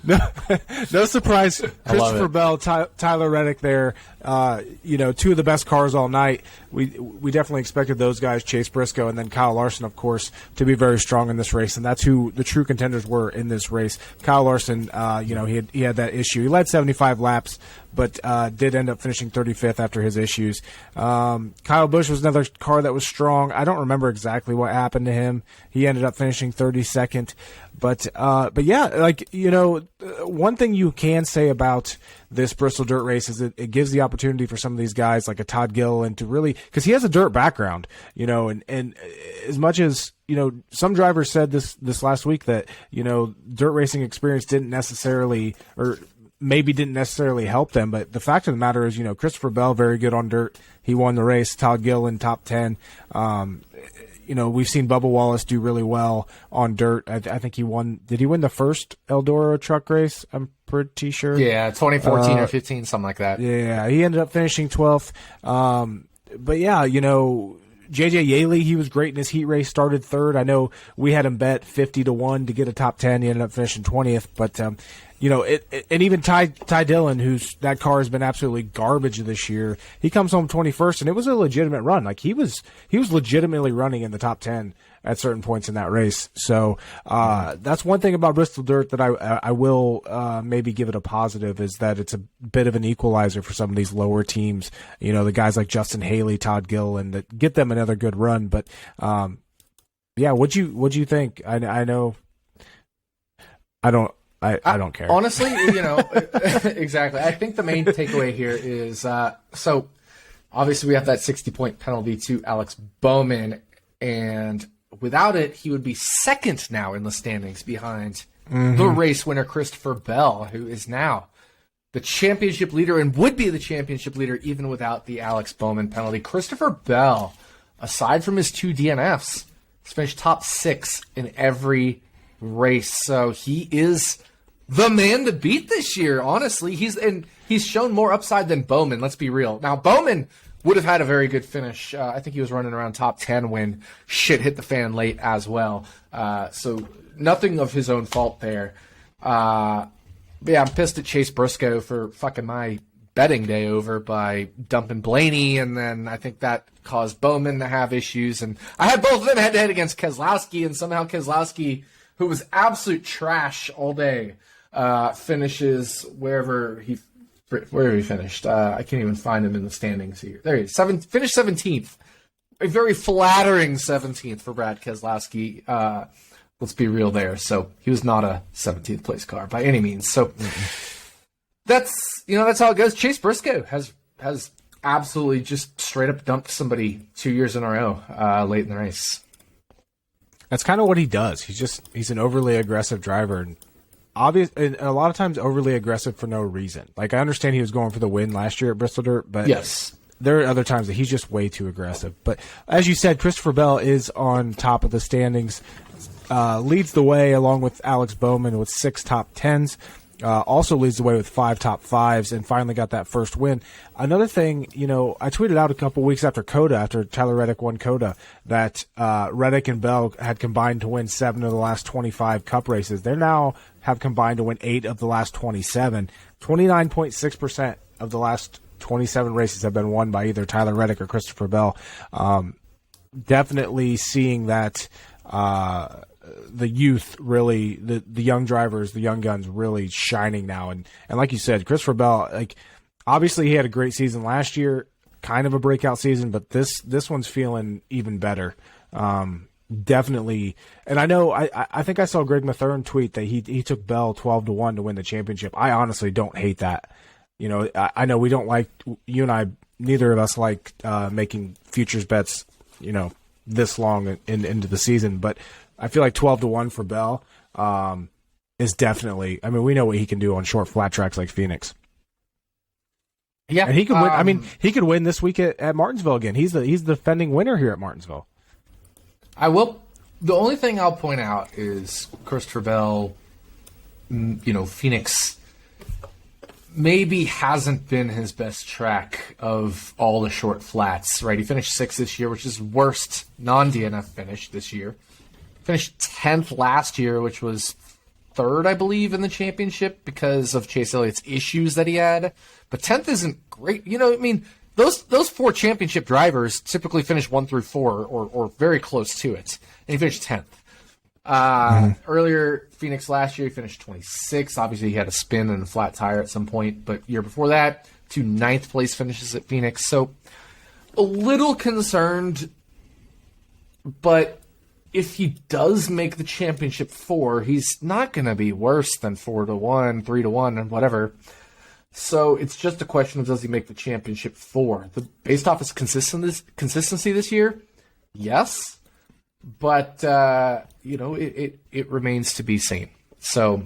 no surprise, Christopher Bell, Tyler Reddick there. Two of the best cars all night. We definitely expected those guys, Chase Briscoe and then Kyle Larson, of course, to be very strong in this race, and that's who the true contenders were in this race. Kyle Larson, he had that issue. He led 75 laps, but did end up finishing 35th after his issues. Kyle Busch was another car that was strong. I don't remember exactly what happened to him. He ended up finishing 32nd. But yeah, one thing you can say about this Bristol Dirt race is it gives the opportunity for some of these guys like a Todd Gilliland to really, because he has a dirt background, and as much as, some drivers said this last week that, dirt racing experience didn't necessarily help them. But the fact of the matter is, Christopher Bell, very good on dirt. He won the race. Todd Gilliland, top 10. We've seen Bubba Wallace do really well on dirt. I think he won. Did he win the first Eldora truck race? I'm pretty sure. Yeah, 2014 or 15, something like that. Yeah, he ended up finishing 12th. But yeah, JJ Yaley, he was great in his heat race, started 3rd. I know we had him bet 50-1 to get a top 10. He ended up finishing 20th. But, and even Ty Dillon, that car has been absolutely garbage this year. He comes home 21st, and it was a legitimate run. Like he was legitimately running in the top 10 at certain points in that race. So that's one thing about Bristol Dirt that I will maybe give it a positive, is that it's a bit of an equalizer for some of these lower teams. The guys like Justin Haley, Todd Gilliland, that get them another good run. But yeah, what'd you think? I know. I don't care. Honestly, exactly. I think the main takeaway here is so obviously we have that 60-point penalty to Alex Bowman, and without it, he would be 2nd now in the standings behind the race winner Christopher Bell, who is now the championship leader and would be the championship leader even without the Alex Bowman penalty. Christopher Bell, aside from his 2 DNFs, has finished top 6 in every race. So he is the man to beat this year, honestly. He's shown more upside than Bowman, let's be real. Now, Bowman would have had a very good finish. I think he was running around top 10 when shit hit the fan late as well. So nothing of his own fault there. But yeah, I'm pissed at Chase Briscoe for fucking my betting day over by dumping Blaney, and then I think that caused Bowman to have issues. And I had both of them head-to-head against Keselowski, and somehow Keselowski, who was absolute trash all day, finishes wherever he finished. I can't even find him in the standings here. There he is. Finished 17th. A very flattering 17th for Brad Keselowski. Let's be real there. So he was not a 17th place car by any means. So that's how it goes. Chase Briscoe has absolutely just straight up dumped somebody 2 years in a row late in the race. That's kind of what he does. He's an overly aggressive driver, and a lot of times overly aggressive for no reason. Like, I understand he was going for the win last year at Bristol Dirt, but yes, there are other times that he's just way too aggressive. But as you said, Christopher Bell is on top of the standings, leads the way along with Alex Bowman with 6 top 10s. Also leads the way with 5 top 5s, and finally got that first win. Another thing, I tweeted out a couple weeks after Tyler Reddick won COTA, that Reddick and Bell had combined to win 7 of the last 25 Cup races. They now have combined to win 8 of the last 27. 29.6% of the last 27 races have been won by either Tyler Reddick or Christopher Bell. Definitely seeing that the youth really, the young drivers, the young guns really shining now. And like you said, Christopher Bell, like, obviously he had a great season last year, kind of a breakout season, but this one's feeling even better. Definitely. And I know, I think I saw Greg Mathern tweet that he took Bell 12-1 to win the championship. I honestly don't hate that. I know we don't like, you and I, neither of us like making futures bets, this long into the season, but I feel like 12-1 for Bell is definitely. I mean, we know what he can do on short flat tracks like Phoenix. Yeah, and he could win. I mean, he could win this week at Martinsville again. He's the defending winner here at Martinsville. I will. The only thing I'll point out is Christopher Bell. Phoenix maybe hasn't been his best track of all the short flats. Right, he finished 6th this year, which is worst non-DNF finish this year. Finished 10th last year, which was 3rd, I believe, in the championship because of Chase Elliott's issues that he had. But 10th isn't great. Those 4 championship drivers typically finish 1 through 4 or very close to it. And he finished 10th. Earlier, Phoenix last year, he finished 26th. Obviously, he had a spin and a flat tire at some point. But year before that, 2 9th place finishes at Phoenix. So a little concerned, but if he does make the championship 4, he's not going to be worse than 4-1, 3-1, and whatever. So it's just a question of, does he make the championship 4? Based off his consistency this year, yes. But, it remains to be seen. So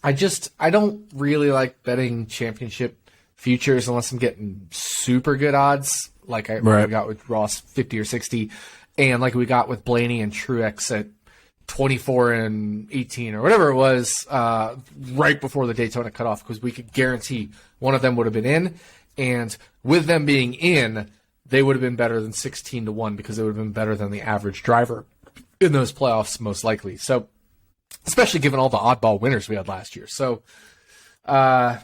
I don't really like betting championship futures unless I'm getting super good odds, like I got with Ross 50 or 60. And like we got with Blaney and Truex at 24 and 18 or whatever it was, right before the Daytona cutoff, because we could guarantee one of them would have been in. And with them being in, they would have been better than 16-1 because they would have been better than the average driver in those playoffs, most likely. So, especially given all the oddball winners we had last year. So, I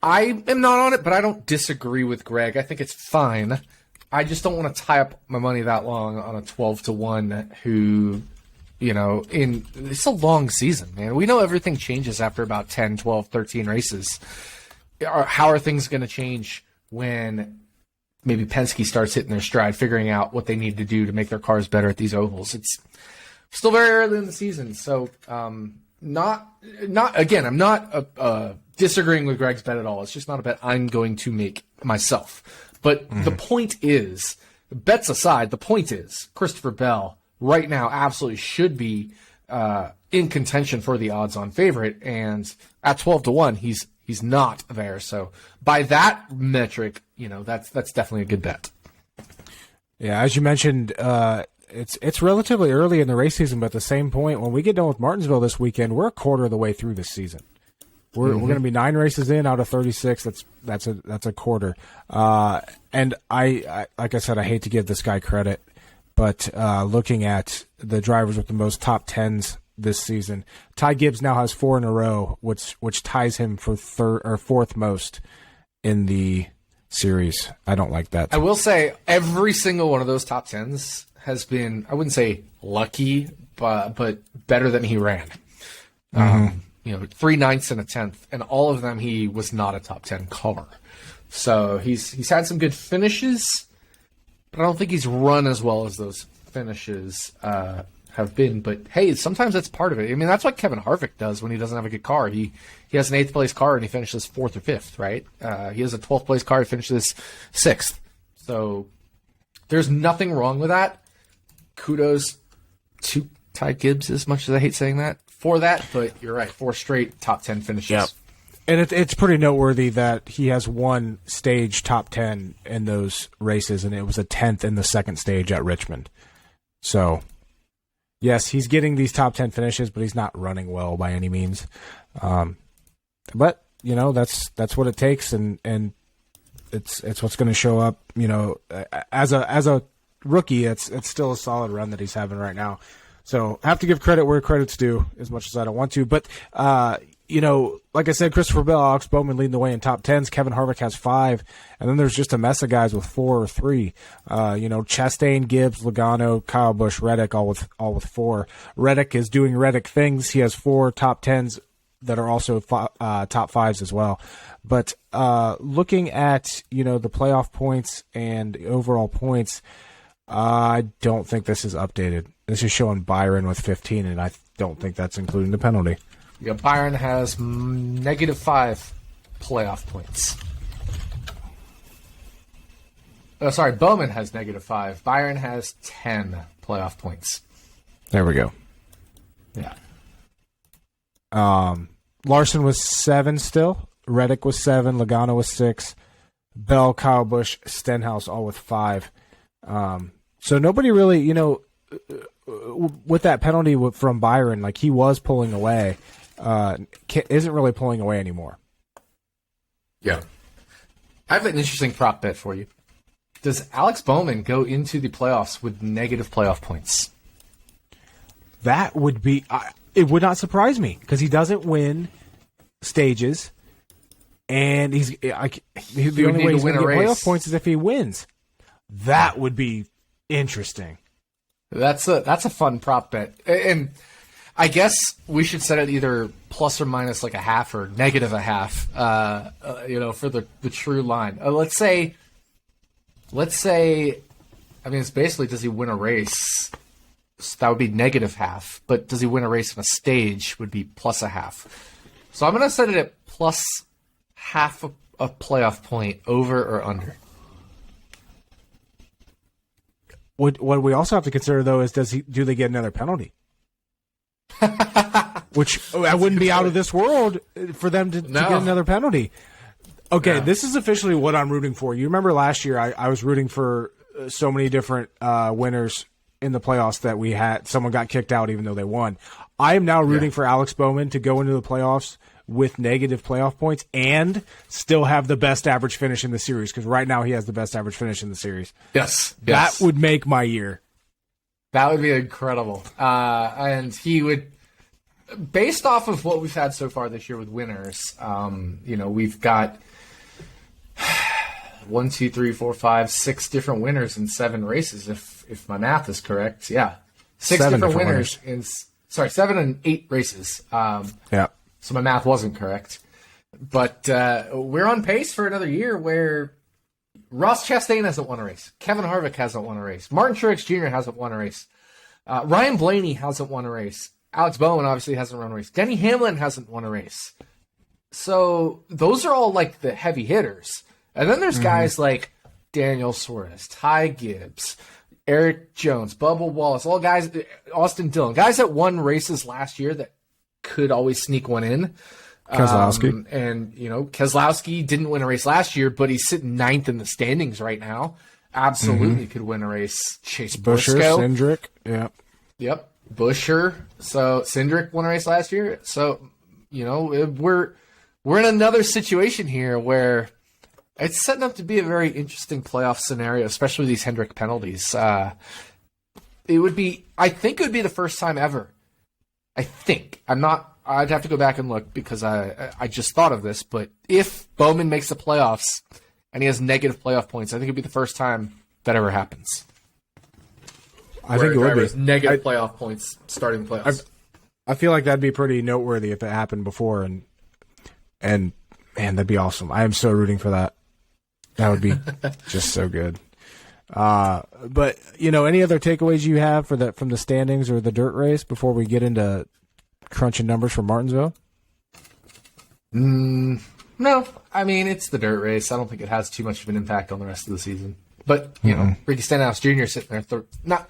am not on it, but I don't disagree with Greg. I think it's fine. I just don't want to tie up my money that long on a 12-1 who, it's a long season, man. We know everything changes after about 10, 12, 13 races. How are things going to change when maybe Penske starts hitting their stride, figuring out what they need to do to make their cars better at these ovals? It's still very early in the season. So, I'm not disagreeing with Greg's bet at all. It's just not a bet I'm going to make myself. But the point is, bets aside, the point is Christopher Bell right now absolutely should be in contention for the odds-on favorite, and at 12-1, he's not there. So by that metric, that's definitely a good bet. Yeah, as you mentioned, it's relatively early in the race season, but at the same point, when we get done with Martinsville this weekend, we're a quarter of the way through this season. We're going to be 9 races in out of 36. That's a quarter. And I like I said, I hate to give this guy credit, but looking at the drivers with the most top 10s this season, Ty Gibbs now has 4 in a row, which ties him for 4th most in the series. I don't like that. I will say every single one of those top 10s has been, I wouldn't say lucky, but better than he ran. 3 ninths and a 10th, and all of them he was not a top 10 car. So he's had some good finishes, but I don't think he's run as well as those finishes have been. But hey, sometimes that's part of it. I mean, that's what Kevin Harvick does when he doesn't have a good car. He has an 8th place car and he finishes 4th or 5th, right? He has a 12th place car and finishes 6th. So there's nothing wrong with that. Kudos to Ty Gibbs, as much as I hate saying that, for that. But you're right, 4 straight top 10 finishes. Yep. And it's pretty noteworthy that he has one stage top 10 in those races, and it was a 10th in the second stage at Richmond. So, yes, he's getting these top 10 finishes, but he's not running well by any means. But, that's what it takes, and it's what's going to show up, as a rookie. It's still a solid run that he's having right now. So, have to give credit where credit's due, as much as I don't want to. But, like I said, Christopher Bell, Alex Bowman leading the way in top 10s. Kevin Harvick has 5. And then there's just a mess of guys with 4 or 3. Chastain, Gibbs, Logano, Kyle Busch, Reddick, all with 4. Reddick is doing Reddick things. He has 4 top 10s that are also top 5s as well. But looking at, the playoff points and overall points, I don't think this is updated. This is showing Byron with 15, and I don't think that's including the penalty. Yeah, Byron has -5 playoff points. Oh, sorry, Bowman has -5. Byron has 10 playoff points. There we go. Yeah. Larson was 7 still. Reddick was 7. Logano was 6. Bell, Kyle Busch, Stenhouse all with 5. So nobody really, with that penalty from Byron, like he was pulling away. Isn't really pulling away anymore. Yeah. I have an interesting prop bet for you. Does Alex Bowman go into the playoffs with negative playoff points? That would be... it would not surprise me, because he doesn't win stages, and the only way he's going to get playoff points is if he wins. That would be interesting. That's a fun prop bet. And I guess we should set it either plus or minus like a half or negative a half, for the true line. Let's say, I mean, it's basically, does he win a race? So that would be negative half. But does he win a race on a stage would be plus a half. So I'm going to set it at plus half a playoff point, over or under. What we also have to consider, though, is do they get another penalty? Which I wouldn't be out of this world for them to get another penalty. Okay, yeah. This is officially what I'm rooting for. You remember last year I was rooting for so many different winners in the playoffs that we had. Someone got kicked out even though they won. I am now rooting for Alex Bowman to go into the playoffs with negative playoff points and still have the best average finish in the series, because right now he has the best average finish in the series. Yes. That would make my year. That would be incredible. And he would, based off of what we've had so far this year with winners, we've got 1, 2, 3, 4, 5, 6 different winners in 7 races, if my math is correct. Yeah. 6 different winners in 7 and 8 races. Yeah. So my math wasn't correct. But we're on pace for another year where Ross Chastain hasn't won a race. Kevin Harvick hasn't won a race. Martin Truex Jr. hasn't won a race. Ryan Blaney hasn't won a race. Alex Bowman obviously hasn't run a race. Denny Hamlin hasn't won a race. So those are all like the heavy hitters. And then there's guys like Daniel Suarez, Ty Gibbs, Eric Jones, Bubba Wallace, all guys, Austin Dillon, guys that won races last year that could always sneak one in. Keselowski. Keselowski didn't win a race last year, but he's sitting 9th in the standings right now. Absolutely could win a race. Chase Buescher, Briscoe. Cindric. Yeah. Yep. Buescher. So Cindric won a race last year. So, we're in another situation here where it's setting up to be a very interesting playoff scenario, especially with these Hendrick penalties. I think it would be the first time ever. I'd have to go back and look because I just thought of this, but if Bowman makes the playoffs and he has negative playoff points, I think it'd be the first time that ever happens. I think it would be negative playoff points starting the playoffs. I feel like that'd be pretty noteworthy if it happened before, and man, that'd be awesome. I am so rooting for that. That would be just so good. But any other takeaways you have from the standings or the dirt race before we get into crunching numbers for Martinsville? No, I mean, it's the dirt race. I don't think it has too much of an impact on the rest of the season. But, Ricky Stenhouse Jr. sitting there, not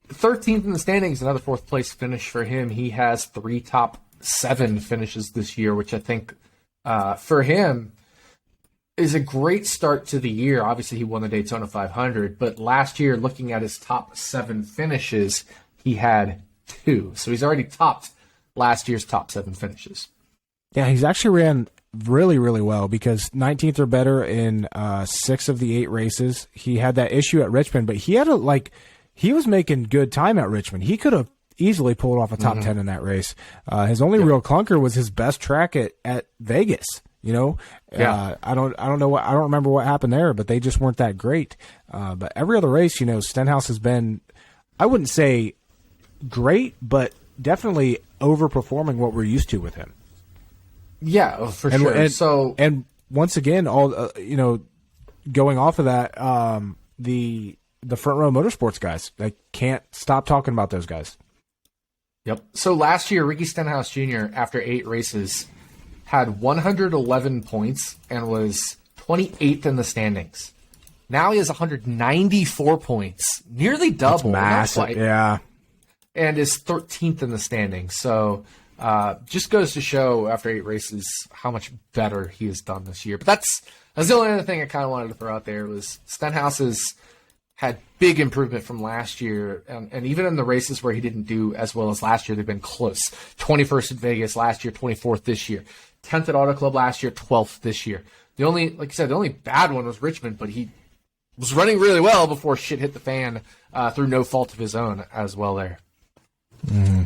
13th in the standings, another fourth place finish for him. He has 3 top 7 finishes this year, which I think for him is a great start to the year. Obviously, he won the Daytona 500, but last year, looking at his top 7 finishes, he had 2. So he's already topped last year's top 7 finishes. Yeah, he's actually ran really, really well because 19th or better in 6 of the 8 races. He had that issue at Richmond, but he had he was making good time at Richmond. He could have easily pulled off a top 10 in that race. His only real clunker was his best track at Vegas. I don't remember what happened there, but they just weren't that great. But every other race, Stenhouse has been, I wouldn't say great, but definitely overperforming what we're used to with him. Yeah, for sure. And once again, all going off of that, the Front Row Motorsports guys, I can't stop talking about those guys. Yep. So last year, Ricky Stenhouse Jr., after 8 races, had 111 points and was 28th in the standings. Now he has 194 points, nearly double. That's massive, yeah. And is 13th in the standings. So just goes to show after 8 races how much better he has done this year. But that's the only other thing I kind of wanted to throw out there was Stenhouse has had big improvement from last year. And even in the races where he didn't do as well as last year, they've been close. 21st at Vegas last year, 24th this year. 10th at Auto Club last year, 12th this year. The only bad one was Richmond, but he was running really well before shit hit the fan through no fault of his own as well there. Mm-hmm.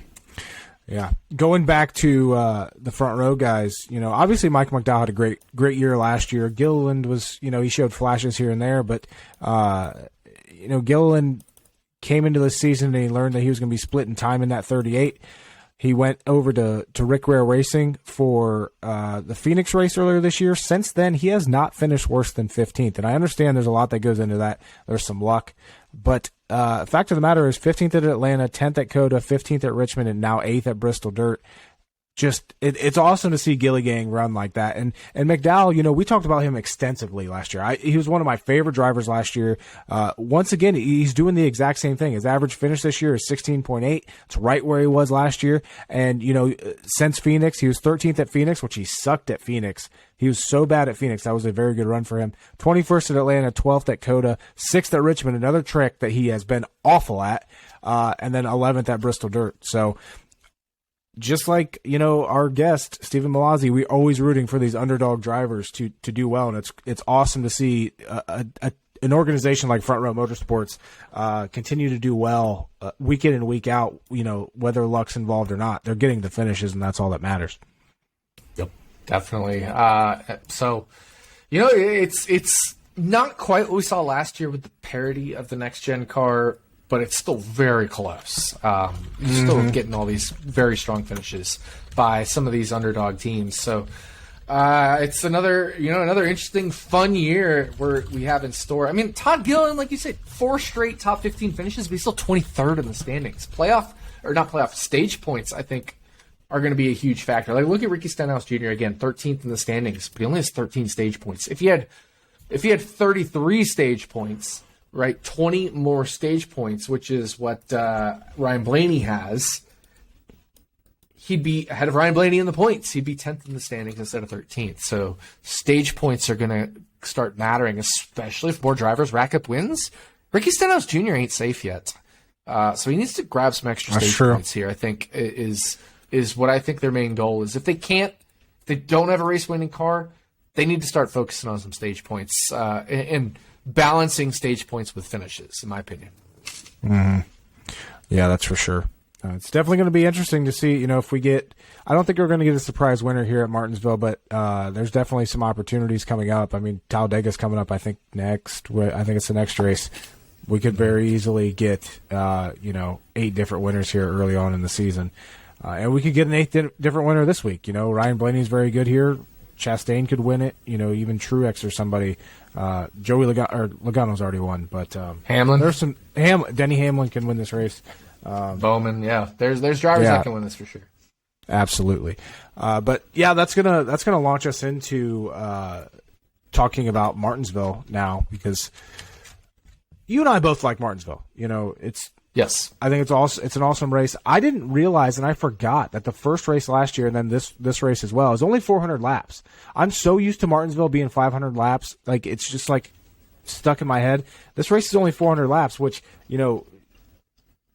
Yeah. Going back to the front row guys, obviously Mike McDowell had a great year last year. Gilliland was, he showed flashes here and there, but, Gilliland came into the season and he learned that he was going to be splitting time in that 38. He went over to Rick Ware Racing for the Phoenix race earlier this year. Since then, he has not finished worse than 15th. And I understand there's a lot that goes into that. There's some luck. But fact of the matter is 15th at Atlanta, 10th at Coda, 15th at Richmond, and now 8th at Bristol Dirt. Just it's awesome to see Gilly Gang run like that. And McDowell, we talked about him extensively last year. He was one of my favorite drivers last year. Once again, he's doing the exact same thing. His average finish this year is 16.8. It's right where he was last year. And, since Phoenix, he was 13th at Phoenix, which he sucked at Phoenix. He was so bad at Phoenix. That was a very good run for him. 21st at Atlanta, 12th at Coda, 6th at Richmond, another trick that he has been awful at, and then 11th at Bristol Dirt. So, just like, our guest, Stephen Mallozzi, we're always rooting for these underdog drivers to do well, and it's awesome to see an organization like Front Row Motorsports continue to do well week in and week out, whether luck's involved or not. They're getting the finishes, and that's all that matters. Yep, definitely. So, it's not quite what we saw last year with the parity of the next-gen car, but it's still very close. Still getting all these very strong finishes by some of these underdog teams. So it's another interesting, fun year where we have in store. I mean, Todd Gilliland, like you said, 4 straight top 15 finishes, but he's still 23rd in the standings. Stage points, I think, are going to be a huge factor. Like, look at Ricky Stenhouse Jr. again, 13th in the standings, but he only has 13 stage points. If he had 33 stage points, right, 20 more stage points, which is what Ryan Blaney has, he'd be ahead of Ryan Blaney in the points. He'd be 10th in the standings instead of 13th. So stage points are going to start mattering, especially if more drivers rack up wins. Ricky Stenhouse Jr. ain't safe yet. So he needs to grab some extra stage points here, I think, is what I think their main goal is. If they don't have a race-winning car, they need to start focusing on some stage points and balancing stage points with finishes, in my opinion. Mm-hmm. Yeah, that's for sure. It's definitely going to be interesting to see, if we get – I don't think we're going to get a surprise winner here at Martinsville, but there's definitely some opportunities coming up. I mean, Talladega's coming up, I think, next. I think it's the next race. We could very easily get, 8 different winners here early on in the season. And we could get an eighth different winner this week. Ryan Blaney's very good here. Chastain could win it. Even Truex or somebody. Joey Logano's already won, but Hamlin. There's some Denny Hamlin can win this race. Bowman, yeah. There's drivers that can win this for sure. Absolutely. But yeah, that's gonna launch us into talking about Martinsville now, because you and I both like Martinsville. Yes. I think it's an awesome race. I didn't realize, and I forgot, that the first race last year and then this race as well is only 400 laps. I'm so used to Martinsville being 500 laps, like it's just like stuck in my head. This race is only 400 laps, which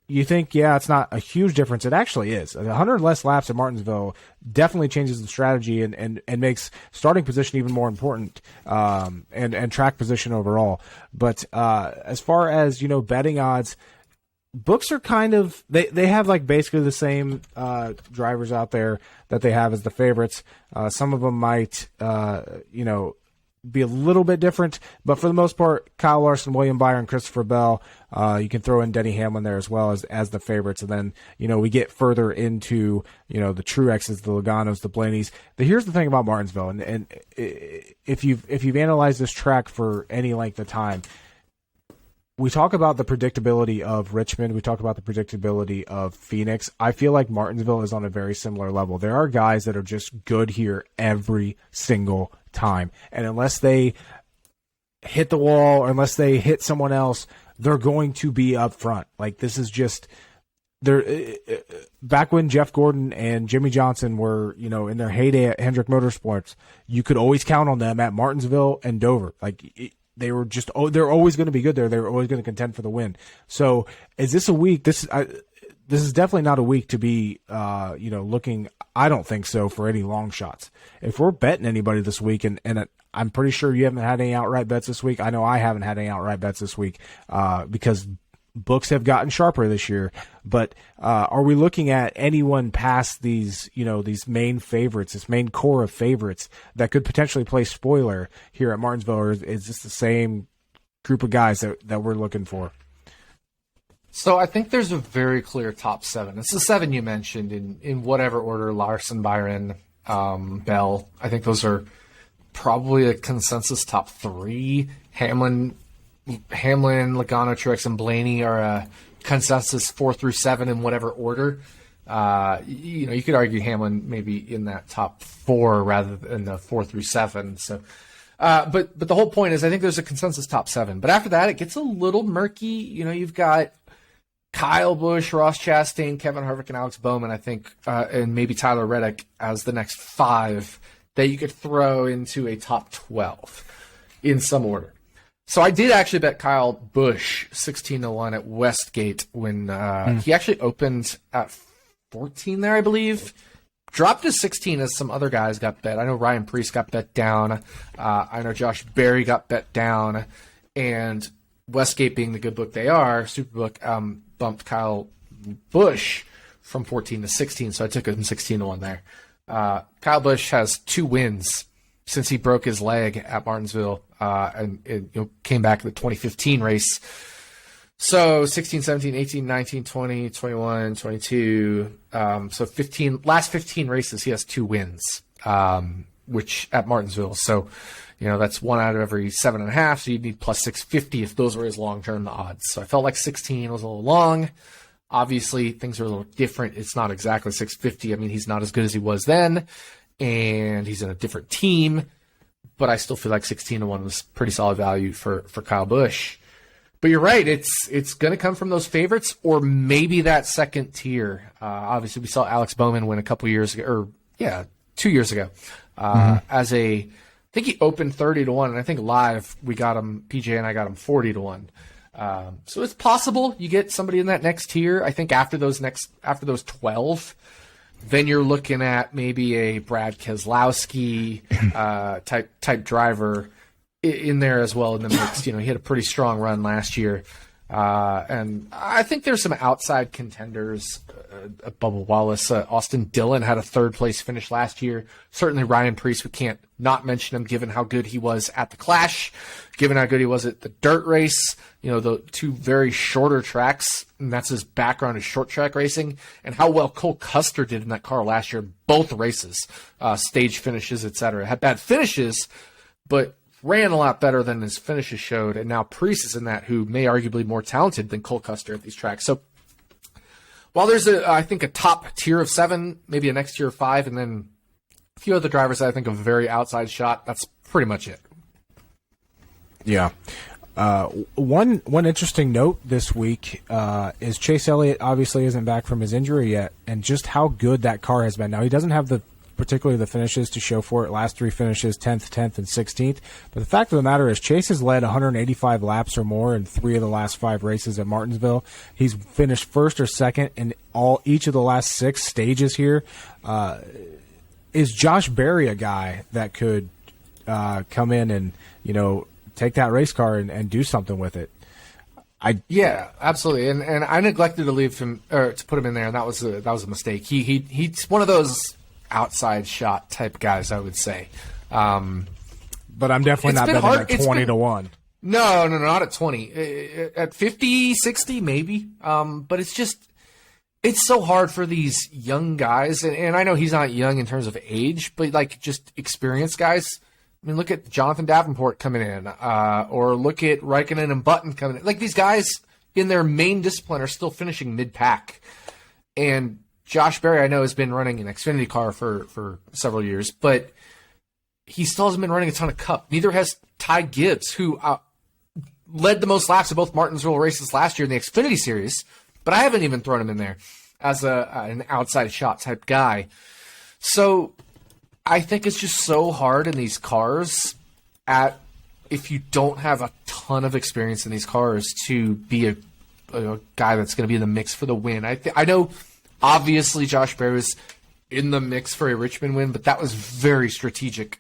you think, it's not a huge difference. It actually is. 100 less laps at Martinsville definitely changes the strategy and makes starting position even more important, and track position overall. But as far as betting odds, books are kind of they have like basically the same drivers out there that they have as the favorites. Some of them might be a little bit different, but for the most part, Kyle Larson, William Byron, Christopher Bell. You can throw in Denny Hamlin there as well as the favorites, and then we get further into the Truexes, the Loganos, the Blaneys. But here's the thing about Martinsville, and if you've analyzed this track for any length of time. We talk about the predictability of Richmond. We talk about the predictability of Phoenix. I feel like Martinsville is on a very similar level. There are guys that are just good here every single time. And unless they hit the wall or unless they hit someone else, they're going to be up front. Like, this is just back when Jeff Gordon and Jimmy Johnson were, in their heyday at Hendrick Motorsports, you could always count on them at Martinsville and Dover. They're always going to be good there. They're always going to contend for the win. So is this a week? This is definitely not a week to be, looking. I don't think so for any long shots. If we're betting anybody this week, and I'm pretty sure you haven't had any outright bets this week. I know I haven't had any outright bets this week because books have gotten sharper this year. But are we looking at anyone past these main favorites, this main core of favorites that could potentially play spoiler here at Martinsville, or is this the same group of guys that we're looking for? So I think there's a very clear top seven. It's the seven you mentioned in whatever order: Larson, Byron, Bell. I think those are probably a consensus top three. Hamlin, Logano, Truex, and Blaney are a consensus 4 through 7 in whatever order. You could argue Hamlin maybe in that top 4 rather than the 4 through 7. So, but the whole point is I think there's a consensus top 7. But after that, it gets a little murky. You've got Kyle Busch, Ross Chastain, Kevin Harvick, and Alex Bowman, I think, and maybe Tyler Reddick as the next 5 that you could throw into a top 12 in some order. So I did actually bet Kyle Busch 16-1 at Westgate when he actually opened at 14 there, I believe. Dropped to 16 as some other guys got bet. I know Ryan Preece got bet down. I know Josh Berry got bet down. And Westgate, being the good book they are, Superbook, bumped Kyle Busch from 14 to 16. So I took him 16-1 there. Kyle Busch has 2 wins since he broke his leg at Martinsville and came back in the 2015 race. So 16, 17, 18, 19, 20, 21, 22. So last 15 races, he has 2 wins, which at Martinsville. So, that's 1 out of every 7.5. So you'd need plus 650 if those were his long-term odds. So I felt like 16 was a little long. Obviously, things are a little different. It's not exactly 650. I mean, he's not as good as he was then, and he's in a different team. But I still feel like 16-1 was pretty solid value for Kyle Busch. But you're right. It's going to come from those favorites or maybe that second tier. Obviously, we saw Alex Bowman win a couple years ago, 2 years ago. I think he opened 30-1, and I think live we got him, PJ and I got him 40-1. So it's possible you get somebody in that next tier. I think after those 12, then you're looking at maybe a Brad Keselowski type driver in there as well in the mix. He had a pretty strong run last year. And I think there's some outside contenders. Bubba Wallace, Austin Dillon had a third-place finish last year. Certainly Ryan Preece, we can't not mention him given how good he was at the Clash, given how good he was at the dirt race, the two very shorter tracks, and that's his background is short track racing, and how well Cole Custer did in that car last year, both races, stage finishes, etc. Had bad finishes, but ran a lot better than his finishes showed, and now Preece is in that, who may arguably be more talented than Cole Custer at these tracks. So while there's, I think, a top tier of 7, maybe a next tier of 5, and then a few other drivers that I think of a very outside shot, that's pretty much it. Yeah. One interesting note this week is Chase Elliott obviously isn't back from his injury yet, and just how good that car has been. Now, he doesn't have particularly the finishes to show for it. Last 3 finishes, 10th, and 16th. But the fact of the matter is Chase has led 185 laps or more in 3 of the last 5 races at Martinsville. He's finished first or second in each of the last 6 stages here. Is Josh Berry a guy that could come in and, take that race car and do something with it? Yeah, absolutely. And I neglected to leave him or to put him in there, and that was a mistake. He's one of those outside shot type guys, I would say. But I'm definitely not betting at 20-1. No, not at 20. At 50, 60, maybe. But it's so hard for these young guys. And I know he's not young in terms of age, but like just experienced guys. I mean, look at Jonathan Davenport coming in, or look at Raikkonen and Button coming in. Like, these guys in their main discipline are still finishing mid-pack. And Josh Berry, I know, has been running an Xfinity car for several years, but he still hasn't been running a ton of Cup. Neither has Ty Gibbs, who led the most laps of both Martinsville races last year in the Xfinity Series, but I haven't even thrown him in there as an outside shot type guy. So I think it's just so hard in these cars if you don't have a ton of experience in these cars to be a guy that's going to be in the mix for the win. I know obviously Josh Berry was in the mix for a Richmond win, but that was very strategic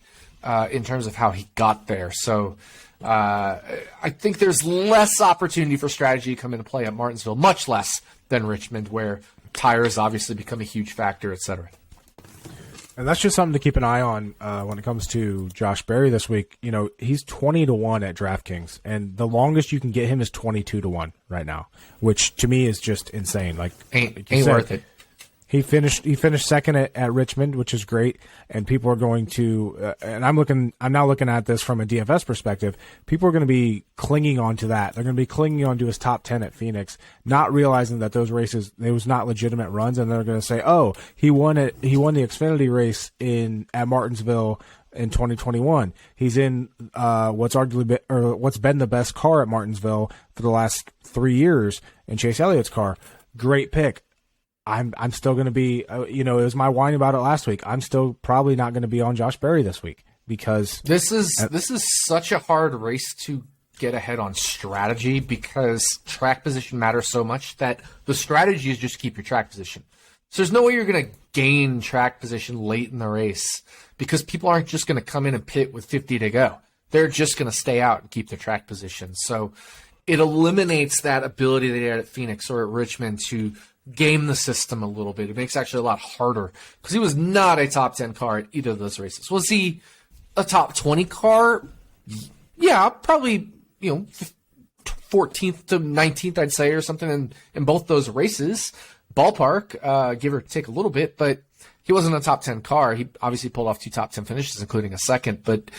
in terms of how he got there. So I think there's less opportunity for strategy to come into play at Martinsville, much less than Richmond, where tires obviously become a huge factor, etc. And that's just something to keep an eye on when it comes to Josh Berry this week. He's 20-1 at DraftKings, and the longest you can get him is 22-1 right now, which to me is just insane. Ain't worth it. He finished second at Richmond, which is great, and people are going to. And I'm now looking at this from a DFS perspective. People are going to be clinging on to that. They're going to be clinging on to his top 10 at Phoenix, not realizing that those races it was not legitimate runs, and they're going to say, "Oh, he won it. He won the Xfinity race at Martinsville in 2021. He's in what's been the best car at Martinsville for the last 3 years in Chase Elliott's car. Great pick." I'm still going to be, it was my whine about it last week. I'm still probably not going to be on Josh Berry this week because this is such a hard race to get ahead on strategy, because track position matters so much that the strategy is just keep your track position. So there's no way you're going to gain track position late in the race, because people aren't just going to come in and pit with 50 to go. They're just going to stay out and keep their track position. So it eliminates that ability they had at Phoenix or at Richmond to game the system a little bit. It makes it actually a lot harder, because he was not a top 10 car at either of those races. Was he a top 20 car? Yeah, probably, 14th to 19th, I'd say, or something in both those races. Ballpark, give or take a little bit, but he wasn't a top 10 car. He obviously pulled off 2 top 10 finishes, including a second, but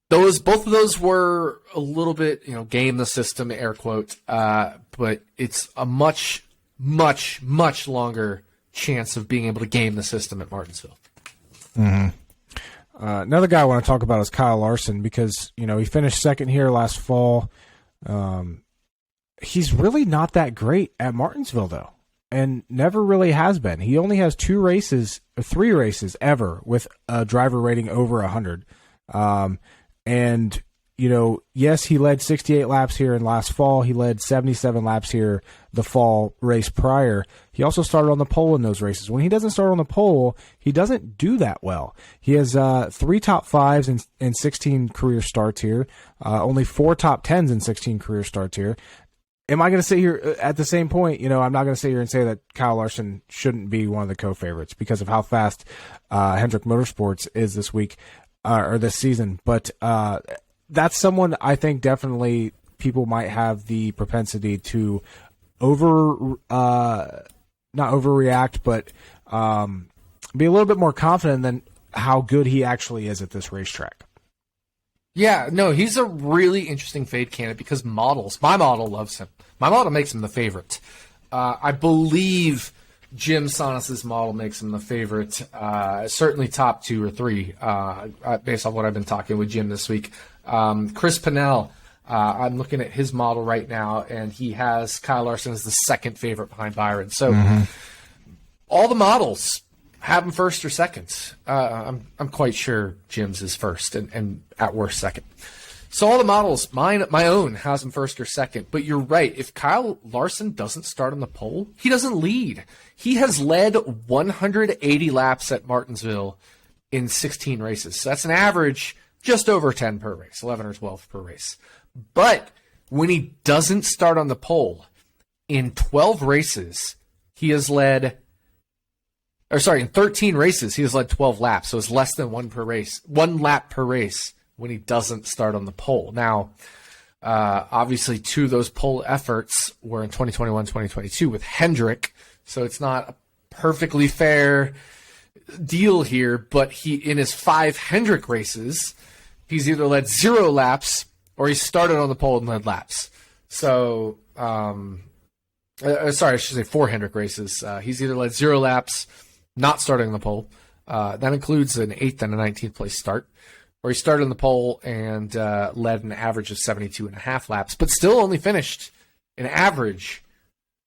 both of those were a little bit, game the system, air quote, but it's a much, much, much longer chance of being able to game the system at Martinsville. Mm-hmm. Another guy I want to talk about is Kyle Larson, because, he finished second here last fall. He's really not that great at Martinsville, though, and never really has been. He only has 3 races ever with a driver rating over 100. And, yes, he led 68 laps here in last fall. He led 77 laps here the fall race prior. He also started on the pole in those races. When he doesn't start on the pole, he doesn't do that well. He has 3 top 5s in 16 career starts here, only 4 top 10s in 16 career starts here. Am I going to sit here at the same point? I'm not going to sit here and say that Kyle Larson shouldn't be one of the co-favorites because of how fast Hendrick Motorsports is this week or this season. But that's someone I think definitely people might have the propensity to not overreact, but be a little bit more confident than how good he actually is at this racetrack. Yeah, no, he's a really interesting fade candidate because my model loves him. My model makes him the favorite. I believe Jim Sonis's model makes him the favorite, certainly top 2 or 3, based off what I've been talking with Jim this week. Chris Pennell, I'm looking at his model right now, and he has Kyle Larson as the second favorite behind Byron. So all the models have him first or second. I'm quite sure Jim's is first and at worst second. So all the models, my own, has him first or second. But you're right. If Kyle Larson doesn't start on the pole, he doesn't lead. He has led 180 laps at Martinsville in 16 races. So that's an average just over 10 per race, 11 or 12 per race. But when he doesn't start on the pole, in 12 races, he has led... in 13 races, he has led 12 laps, so it's less than 1 lap per race when he doesn't start on the pole. Now, obviously, 2 of those pole efforts were in 2021, 2022 with Hendrick, so it's not a perfectly fair deal here, but he, in his 5 Hendrick races, he's either led 0 laps or he started on the pole and led laps. So, I should say 4 Hendrick races. He's either led 0 laps, not starting on the pole. That includes an 8th and a 19th place start, or he started on the pole and led an average of 72.5 laps, but still only finished an average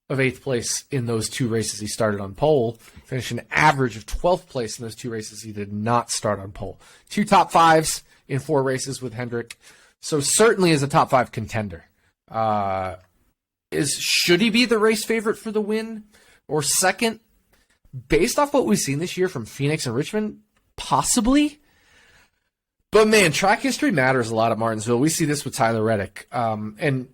of 8th place in those 2 races he started on pole, finished an average of 12th place in those 2 races he did not start on pole. 2 top 5s in 4 races with Hendrick, so certainly is a top 5 contender. Should he be the race favorite for the win or second? Based off what we've seen this year from Phoenix and Richmond, possibly. But man, track history matters a lot at Martinsville. We see this with Tyler Reddick. And,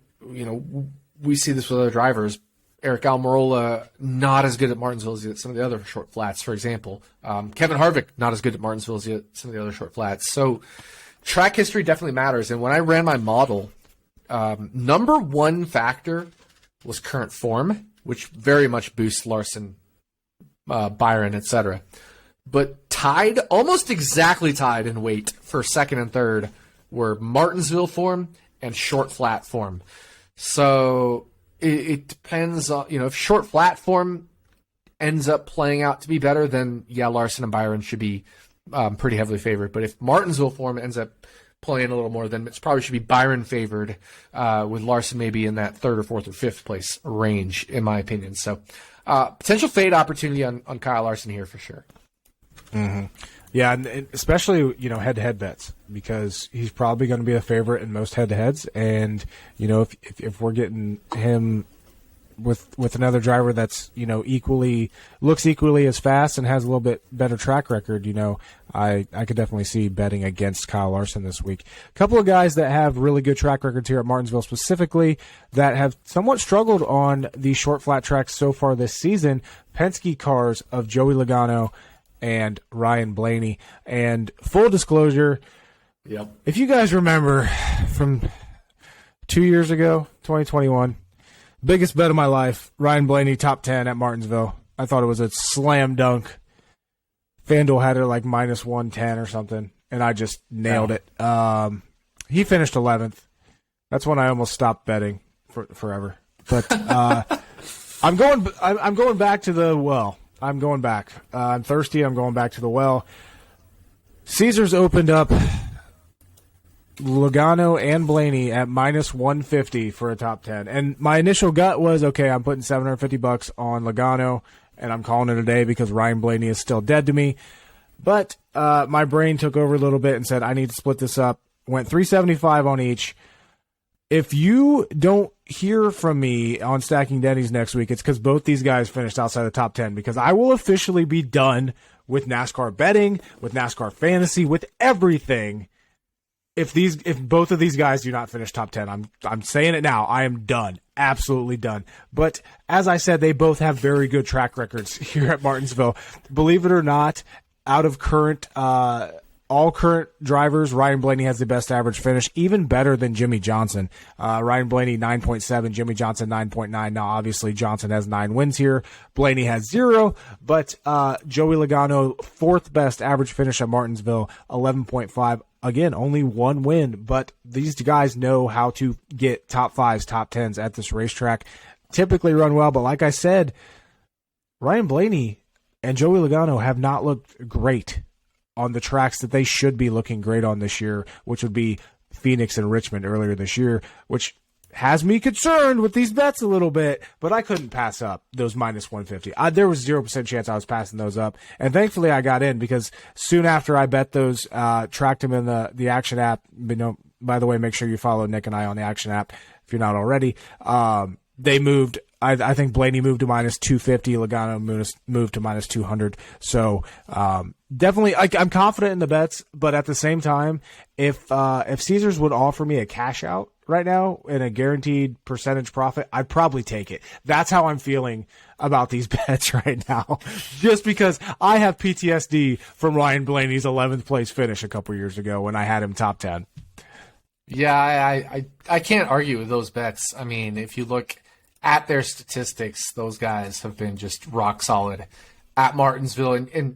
we see this with other drivers. Eric Almirola, not as good at Martinsville as some of the other short flats, for example. Kevin Harvick, not as good at Martinsville as some of the other short flats. So track history definitely matters. And when I ran my model, number 1 factor was current form, which very much boosts Larson, Byron, etc. But almost exactly tied in weight for second and third were Martinsville form and short flat form. So it depends on, if short flat form ends up playing out to be better, then yeah, Larson and Byron should be pretty heavily favored. But if Martinsville form ends up playing a little more, then it probably should be Byron favored, with Larson maybe in that 3rd or 4th or 5th place range, in my opinion. So potential fade opportunity on Kyle Larson here for sure. Mm-hmm. Yeah, and especially, head-to-head bets, because he's probably going to be a favorite in most head-to-heads. And, if we're getting him with another driver that's, looks equally as fast and has a little bit better track record, I could definitely see betting against Kyle Larson this week. A couple of guys that have really good track records here at Martinsville specifically that have somewhat struggled on the short flat tracks so far this season, Penske cars of Joey Logano and Ryan Blaney. And full disclosure, if you guys remember from 2 years ago, 2021, biggest bet of my life, Ryan Blaney top 10 at Martinsville. I thought it was a slam dunk. FanDuel had it like minus 110 or something, and I just nailed it. He finished 11th. That's when I almost stopped betting forever. But I'm going back to the well. I'm going back. I'm thirsty. I'm going back to the well. Caesars opened up Logano and Blaney at minus 150 for a top 10. And my initial gut was, okay, I'm putting $750 on Logano, and I'm calling it a day because Ryan Blaney is still dead to me. But my brain took over a little bit and said, I need to split this up. went 375 on each. If you don't hear from me on Stacking Dennys next week, it's because both these guys finished outside the top 10, because I will officially be done with NASCAR betting, with NASCAR fantasy, with everything. If both of these guys do not finish top 10, I'm saying it now. I am done. Absolutely done. But as I said, they both have very good track records here at Martinsville. Believe it or not, out of all current drivers, Ryan Blaney has the best average finish, even better than Jimmy Johnson. Ryan Blaney 9.7, Jimmy Johnson 9.9. Now, obviously, Johnson has 9 wins here. Blaney has 0, but Joey Logano, fourth best average finish at Martinsville, 11.5. Again, only 1 win, but these guys know how to get top 5s, top 10s at this racetrack. Typically run well, but like I said, Ryan Blaney and Joey Logano have not looked great on the tracks that they should be looking great on this year, which would be Phoenix and Richmond earlier this year, which has me concerned with these bets a little bit, but I couldn't pass up those minus 150. There was 0% chance I was passing those up, and thankfully I got in, because soon after I bet those, tracked them in the Action app. By the way, make sure you follow Nick and I on the Action app if you're not already. They moved. I think Blaney moved to minus 250. Logano moved to minus 200. So definitely, I'm confident in the bets, but at the same time, if Caesars would offer me a cash out right now and a guaranteed percentage profit, I'd probably take it. That's how I'm feeling about these bets right now, just because I have PTSD from Ryan Blaney's 11th place finish a couple years ago when I had him top 10. Yeah, I can't argue with those bets. I mean, if you look at their statistics, those guys have been just rock solid at Martinsville. And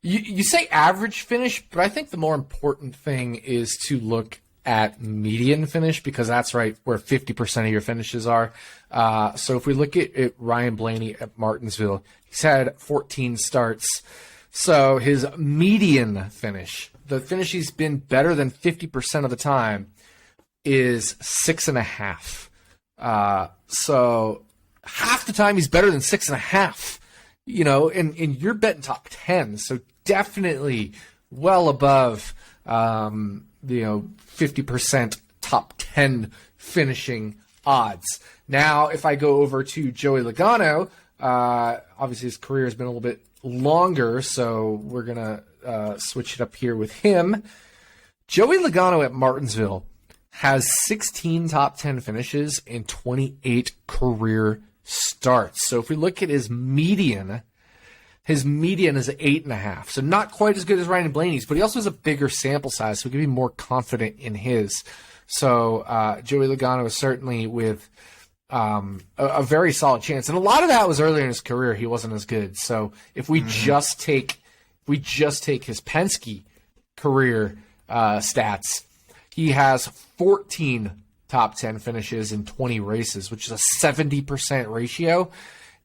you say average finish, but I think the more important thing is to look at median finish, because that's right where 50% of your finishes are. So if we look at Ryan Blaney at Martinsville, he's had 14 starts. So his median finish, the finish he's been better than 50% of the time, is 6.5. So half the time he's better than 6.5, and you're betting top 10. So definitely well above, 50% top 10 finishing odds. Now, if I go over to Joey Logano, obviously his career has been a little bit longer, so we're going to switch it up here with him. Joey Logano at Martinsville has 16 top 10 finishes in 28 career starts. So if we look at his median is 8.5. So not quite as good as Ryan Blaney's, but he also has a bigger sample size, so we can be more confident in his. So Joey Logano is certainly with a very solid chance. And a lot of that was earlier in his career. He wasn't as good. So if we just take his Penske career stats, he has 14 top 10 finishes in 20 races, which is a 70% ratio.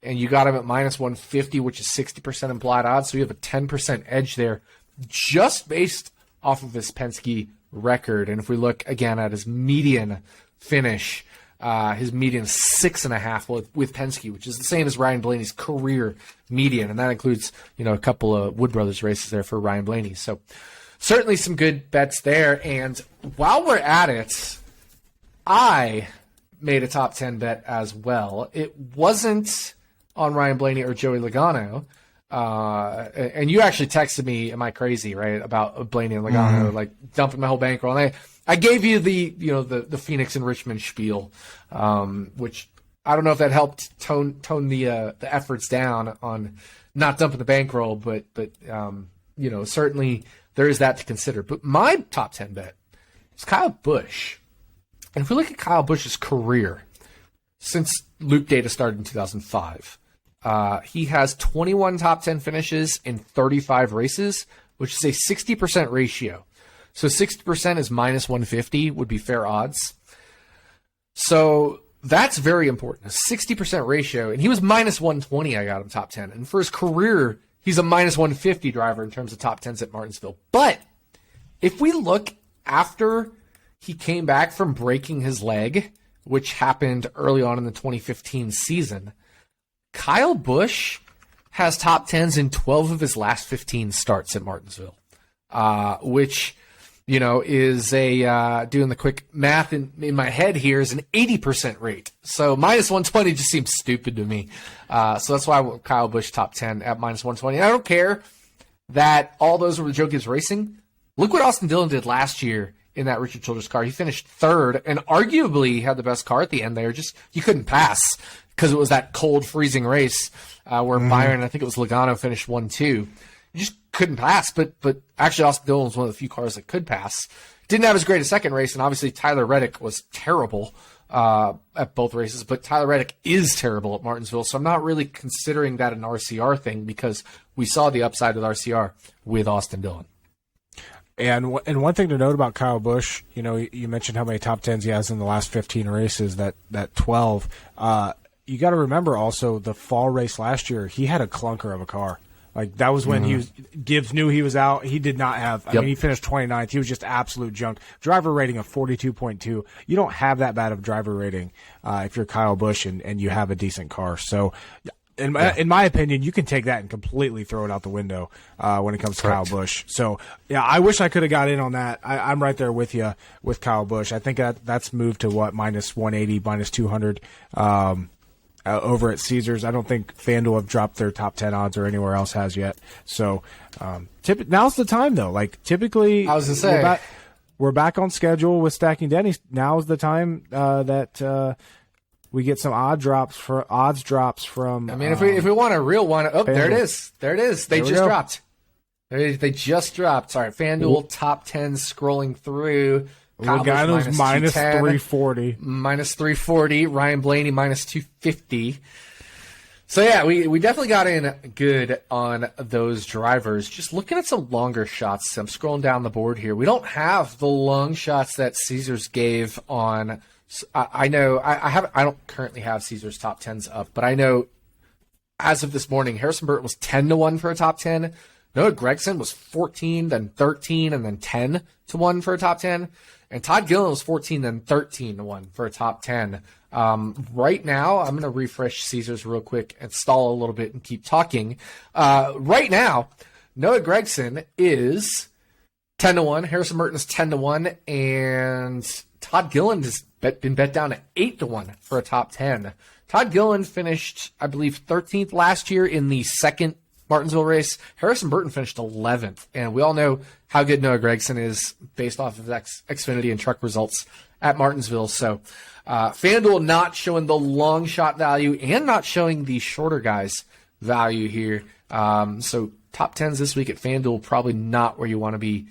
And you got him at minus 150, which is 60% implied odds. So you have a 10% edge there just based off of his Penske record. And if we look again at his median finish, his median is 6.5 with Penske, which is the same as Ryan Blaney's career median. And that includes, a couple of Wood Brothers races there for Ryan Blaney. So certainly some good bets there. And while we're at it, I made a top 10 bet as well. It wasn't on Ryan Blaney or Joey Logano. And you actually texted me, am I crazy, right, about Blaney and Logano, like dumping my whole bankroll. And I gave you the Phoenix and Richmond spiel, which I don't know if that helped tone the efforts down on not dumping the bankroll, but certainly there is that to consider. But my top 10 bet is Kyle Busch. And if we look at Kyle Busch's career since Loop Data started in 2005, he has 21 top 10 finishes in 35 races, which is a 60% ratio. So 60% is minus 150 would be fair odds. So that's very important, a 60% ratio. And he was minus 120, I got him top 10. And for his career, he's a minus 150 driver in terms of top 10s at Martinsville. But if we look after he came back from breaking his leg, which happened early on in the 2015 season, Kyle Busch has top 10s in 12 of his last 15 starts at Martinsville, which is a doing the quick math in my head here is an 80% rate. So minus 120 just seems stupid to me. So that's why I went Kyle Busch top 10 at minus 120. And I don't care that all those were the Joe Gibbs Racing. Look what Austin Dillon did last year in that Richard Childress car. He finished third and arguably had the best car at the end there. Just you couldn't pass because it was that cold, freezing race where Byron, I think it was Logano, finished 1-2. You just couldn't pass. But actually, Austin Dillon was one of the few cars that could pass. Didn't have as great a second race, and obviously Tyler Reddick was terrible at both races. But Tyler Reddick is terrible at Martinsville, so I'm not really considering that an RCR thing because we saw the upside with RCR with Austin Dillon. And one thing to note about Kyle Busch, you mentioned how many top tens he has in the last 15 races, that 12. You got to remember also the fall race last year, he had a clunker of a car. Like that was when Gibbs knew he was out. He did not have. I mean, he finished 29th. He was just absolute junk. Driver rating of 42.2. You don't have that bad of driver rating if you're Kyle Busch and you have a decent car. So. In my opinion, you can take that and completely throw it out the window when it comes to Kyle Busch. So, yeah, I wish I could have got in on that. I'm right there with you with Kyle Busch. I think that's moved to minus 180, minus 200 over at Caesars. I don't think FanDuel have dropped their top 10 odds or anywhere else has yet. So, now's the time, though. Like, typically, I was going to say, we're back on schedule with Stacking Dennys. Now's the time that we get some odds drops from. I mean, if we want a real one, there it is. They just dropped. They just dropped. Sorry, FanDuel top 10 scrolling through. Logano's minus 340. Minus 340. Ryan Blaney minus 250. So yeah, we definitely got in good on those drivers. Just looking at some longer shots. I'm scrolling down the board here. We don't have the long shots that Caesars gave on. I know I don't currently have Caesar's top 10s up, but I know as of this morning, Harrison Burton was 10-1 for a top 10. Noah Gragson was 14, then 13, and then 10-1 for a top 10. And Todd Gillen was 14, then 13-1 for a top 10. Right now, I'm going to refresh Caesars real quick and stall a little bit and keep talking. Right now, Noah Gragson is 10-1. Harrison Burton is 10-1, and Todd Gillen has been bet down at 8-1 for a top 10. Todd Gillen finished, I believe, 13th last year in the second Martinsville race. Harrison Burton finished 11th, and we all know how good Noah Gragson is based off of Xfinity and truck results at Martinsville. So FanDuel not showing the long shot value and not showing the shorter guys value here. So top 10s this week at FanDuel, probably not where you want to be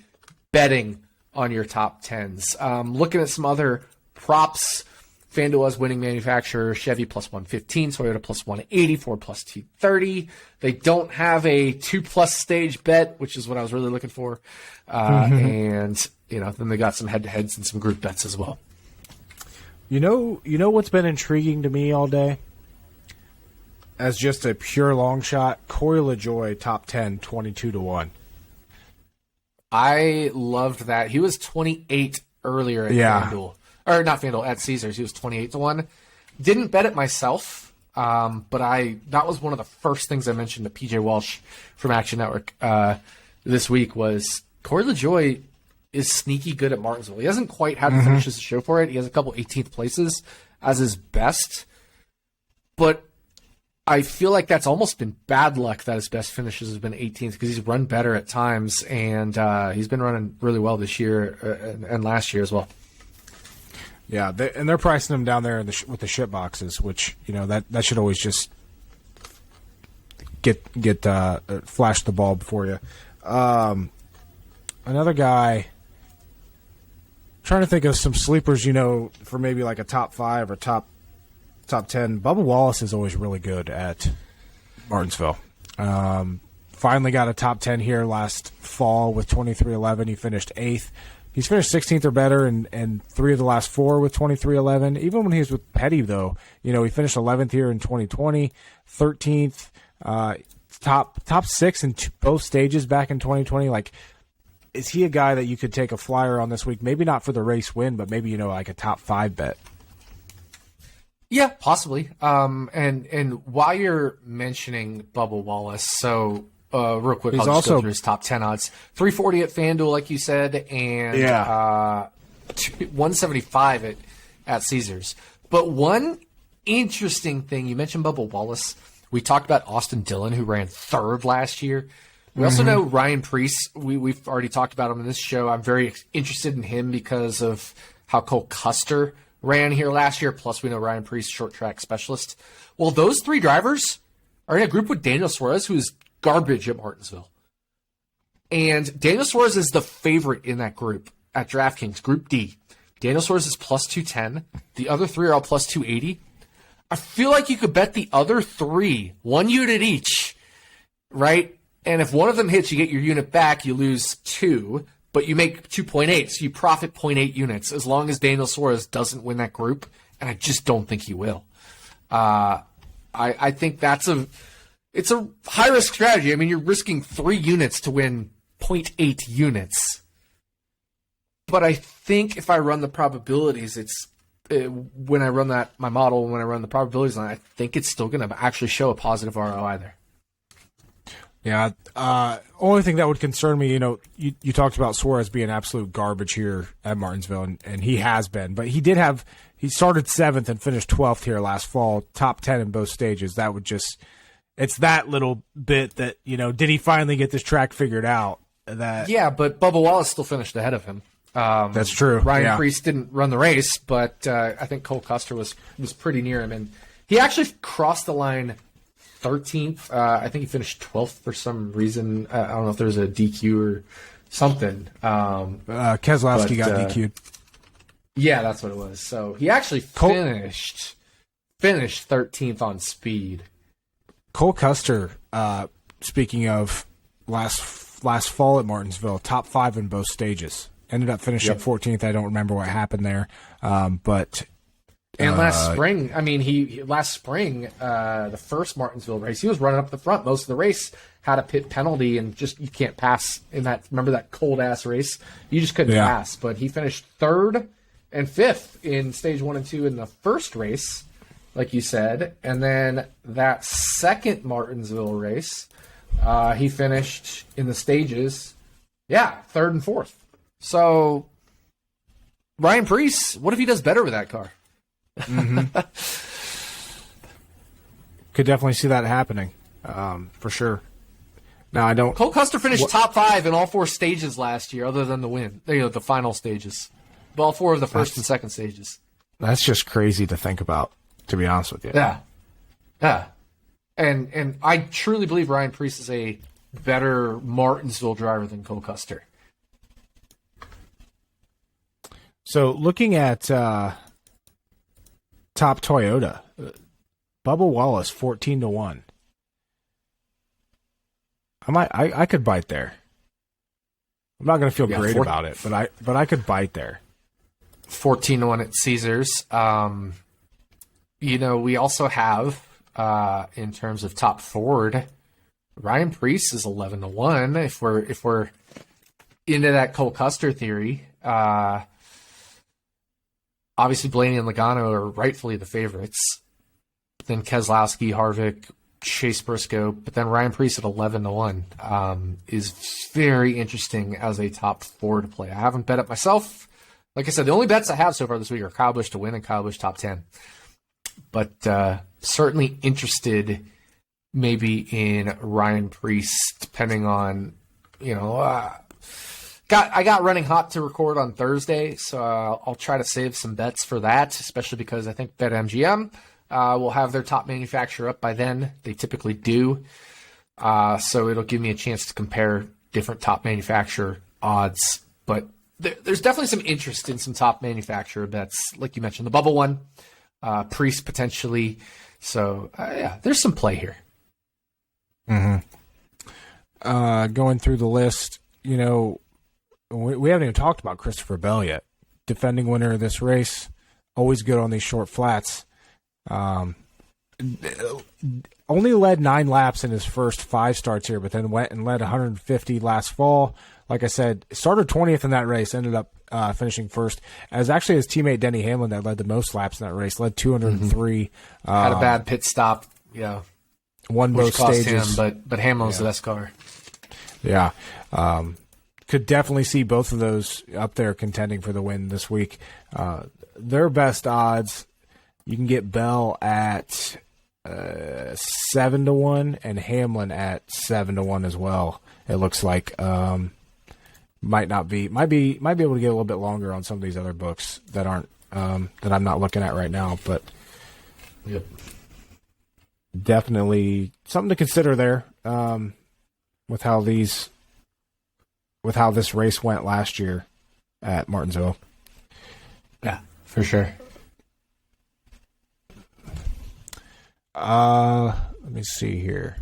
betting on your top 10s. Looking at some other props, FanDuel has winning manufacturer, Chevy plus 115, Toyota plus 180, Ford plus 230. They don't have a 2+ stage bet, which is what I was really looking for. And, then they got some head-to-heads and some group bets as well. You know what's been intriguing to me all day? As just a pure long shot, Corey LaJoie, top 10, 22-1. I loved that. He was 28 earlier at FanDuel. Or not FanDuel, at Caesars. He was 28-1. Didn't bet it myself, but that was one of the first things I mentioned to PJ Walsh from Action Network this week was Corey LaJoie is sneaky good at Martinsville. He hasn't quite had the finishes to show for it. He has a couple 18th places as his best, but I feel like that's almost been bad luck that his best finishes has been 18th because he's run better at times, and he's been running really well this year and last year as well. Yeah, they're pricing him down there with the ship boxes, which that should always just get flash the bulb for you. Another guy, trying to think of some sleepers, for maybe like a top 5 or top 10. Bubba Wallace is always really good at Martinsville. Finally got a top 10 here last fall with 23-11. He finished 8th. He's finished 16th or better in 3 of the last 4 with 23-11. Even when he was with Petty, though, he finished 11th here in 2020, 13th, top 6 in both stages back in 2020. Like, is he a guy that you could take a flyer on this week? Maybe not for the race win, but maybe, like a top 5 bet. Yeah, possibly. And while you're mentioning Bubba Wallace, so real quick. He's I'll just also go through his top 10 odds. 340 at FanDuel, like you said, and 175 at Caesars. But one interesting thing, you mentioned Bubba Wallace. We talked about Austin Dillon, who ran third last year. We also know Ryan Preece. We've already talked about him in this show. I'm very interested in him because of how Cole Custer ran here last year. Plus, we know Ryan Preece, short track specialist. Well, those three drivers are in a group with Daniel Suarez, who is garbage at Martinsville. And Daniel Suarez is the favorite in that group at DraftKings, Group D. Daniel Suarez is plus 210. The other three are all plus 280. I feel like you could bet the other three, 1 unit each, right? And if one of them hits, you get your unit back, you lose 2, but you make 2.8, so you profit 0.8 units as long as Daniel Suarez doesn't win that group, and I just don't think he will. I think it's a high-risk strategy. I mean, you're risking 3 units to win 0.8 units. But I think if I run the probabilities, when I run my model, when I run the probabilities line, I think it's still going to actually show a positive ROI there. Yeah. Only thing that would concern me, you talked about Suarez being absolute garbage here at Martinsville, and he has been. But he started 7th and finished 12th here last fall, top 10 in both stages. That would it's that little bit that, did he finally get this track figured out? Yeah, but Bubba Wallace still finished ahead of him. That's true. Ryan Preece didn't run the race, but I think Cole Custer was pretty near him, and he actually crossed the line 13th. I think he finished 12th for some reason. I don't know if there's a DQ or something. Keselowski got DQ'd. Yeah, that's what it was. So he actually finished 13th on speed. Cole Custer, speaking of last fall at Martinsville, top 5 in both stages. Ended up finishing 14th. I don't remember what happened there, but last spring, the first Martinsville race, he was running up the front most of the race. Had a pit penalty, and you can't pass in that. Remember that cold ass race? You just couldn't pass. But he finished 3rd and 5th in stage 1 and 2 in the first race, like you said, and then that second Martinsville race, he finished in the stages, 3rd and 4th. So, Ryan Preece, what if he does better with that car? Could definitely see that happening, for sure. Now, I don't. Cole Custer finished top 5 in all 4 stages last year, other than the win. The final stages, all 4 of the first and second stages. That's just crazy to think about, to be honest with you. Yeah. And I truly believe Ryan Preece is a better Martinsville driver than Cole Custer. So looking at top Toyota, Bubba Wallace 14-1. I could bite there. I'm not going to feel great about it, but I could bite there. 14-1 at Caesars. We also have in terms of top Ford, Ryan Preece is 11-1. If we're into that Cole Custer theory. Obviously, Blaney and Logano are rightfully the favorites. Then Keselowski, Harvick, Chase Briscoe, but then Ryan Preece at 11-1 is very interesting as a top Ford to play. I haven't bet it myself. Like I said, the only bets I have so far this week are Kyle Busch to win and Kyle Busch top 10. But certainly interested maybe in Ryan Preece, depending on, I got running hot to record on Thursday, so I'll try to save some bets for that, especially because I think BetMGM will have their top manufacturer up by then. They typically do. So it'll give me a chance to compare different top manufacturer odds. But there's definitely some interest in some top manufacturer bets, like you mentioned, the Bubble one, Preece potentially. So, there's some play here. Going through the list, we haven't even talked about Christopher Bell yet. Defending winner of this race, always good on these short flats. Only led 9 laps in his first 5 starts here, but then went and led 150 last fall. Like I said, started 20th in that race, ended up finishing first. As actually his teammate Denny Hamlin that led the most laps in that race, led 203. Had a bad pit stop, won which both cost stages. him, but Hamlin's the best car. Yeah. Could definitely see both of those up there contending for the win this week. Their best odds, you can get Bell at 7-1 and Hamlin at 7-1 as well. It looks like might be able to get a little bit longer on some of these other books that aren't that I'm not looking at right now, but yep. Definitely something to consider there with how this race went last year at Martinsville. Yeah, for sure. Let me see here.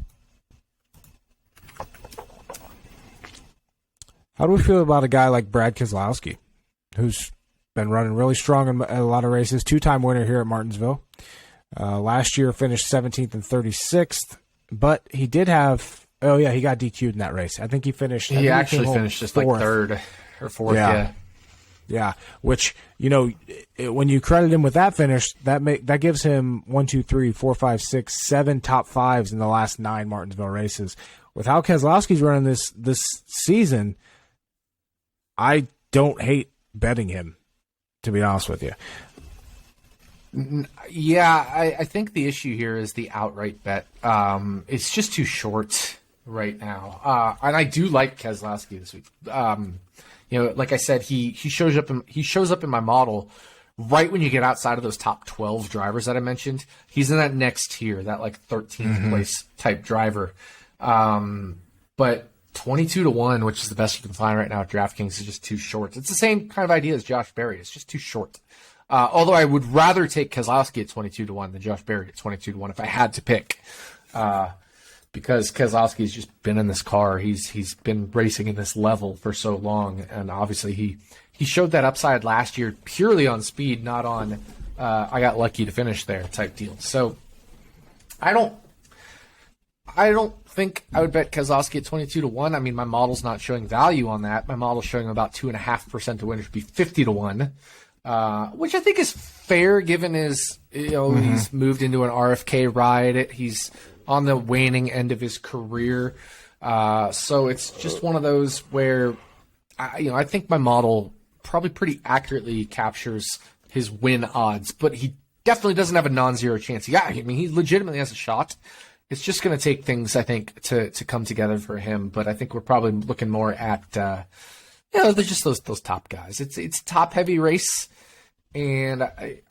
How do we feel about a guy like Brad Keselowski, who's been running really strong in a lot of races, two-time winner here at Martinsville? Last year finished 17th and 36th, but he did have he got DQ'd in that race. I think he finished. He actually finished just fourth. like third or fourth. Yeah. Which, when you credit him with that finish, that gives him 1, 2, 3, 4, 5, 6, 7 top fives in the last 9 Martinsville races. With how Keselowski's running this season, I don't hate betting him, to be honest with you. Yeah, I think the issue here is the outright bet. It's just too short right now, and I do like Keselowski this week. Like I said, he shows up in my model right when you get outside of those top 12 drivers that I mentioned. He's in that next tier, that like 13th place type driver. But 22-1, which is the best you can find right now at DraftKings, is just too short. It's the same kind of idea as Josh Berry. It's just too short. Although I would rather take Keselowski at 22-1 than Josh Berry at 22-1 if I had to pick. Because Keselowski's just been in this car. He's been racing in this level for so long, and obviously he showed that upside last year purely on speed, not on I got lucky to finish there type deal. So I don't think I would bet Keselowski at 22-1. I mean, my model's not showing value on that. My model's showing about 2.5% to win, which would be 50-1. Which I think is fair given his, he's moved into an RFK ride. He's on the waning end of his career. So it's just one of those where, I think my model probably pretty accurately captures his win odds, but he definitely doesn't have a non-zero chance. Yeah, I mean, he legitimately has a shot. It's just going to take things, I think, to come together for him. But I think we're probably looking more at, they're just those top guys. It's a top-heavy race. And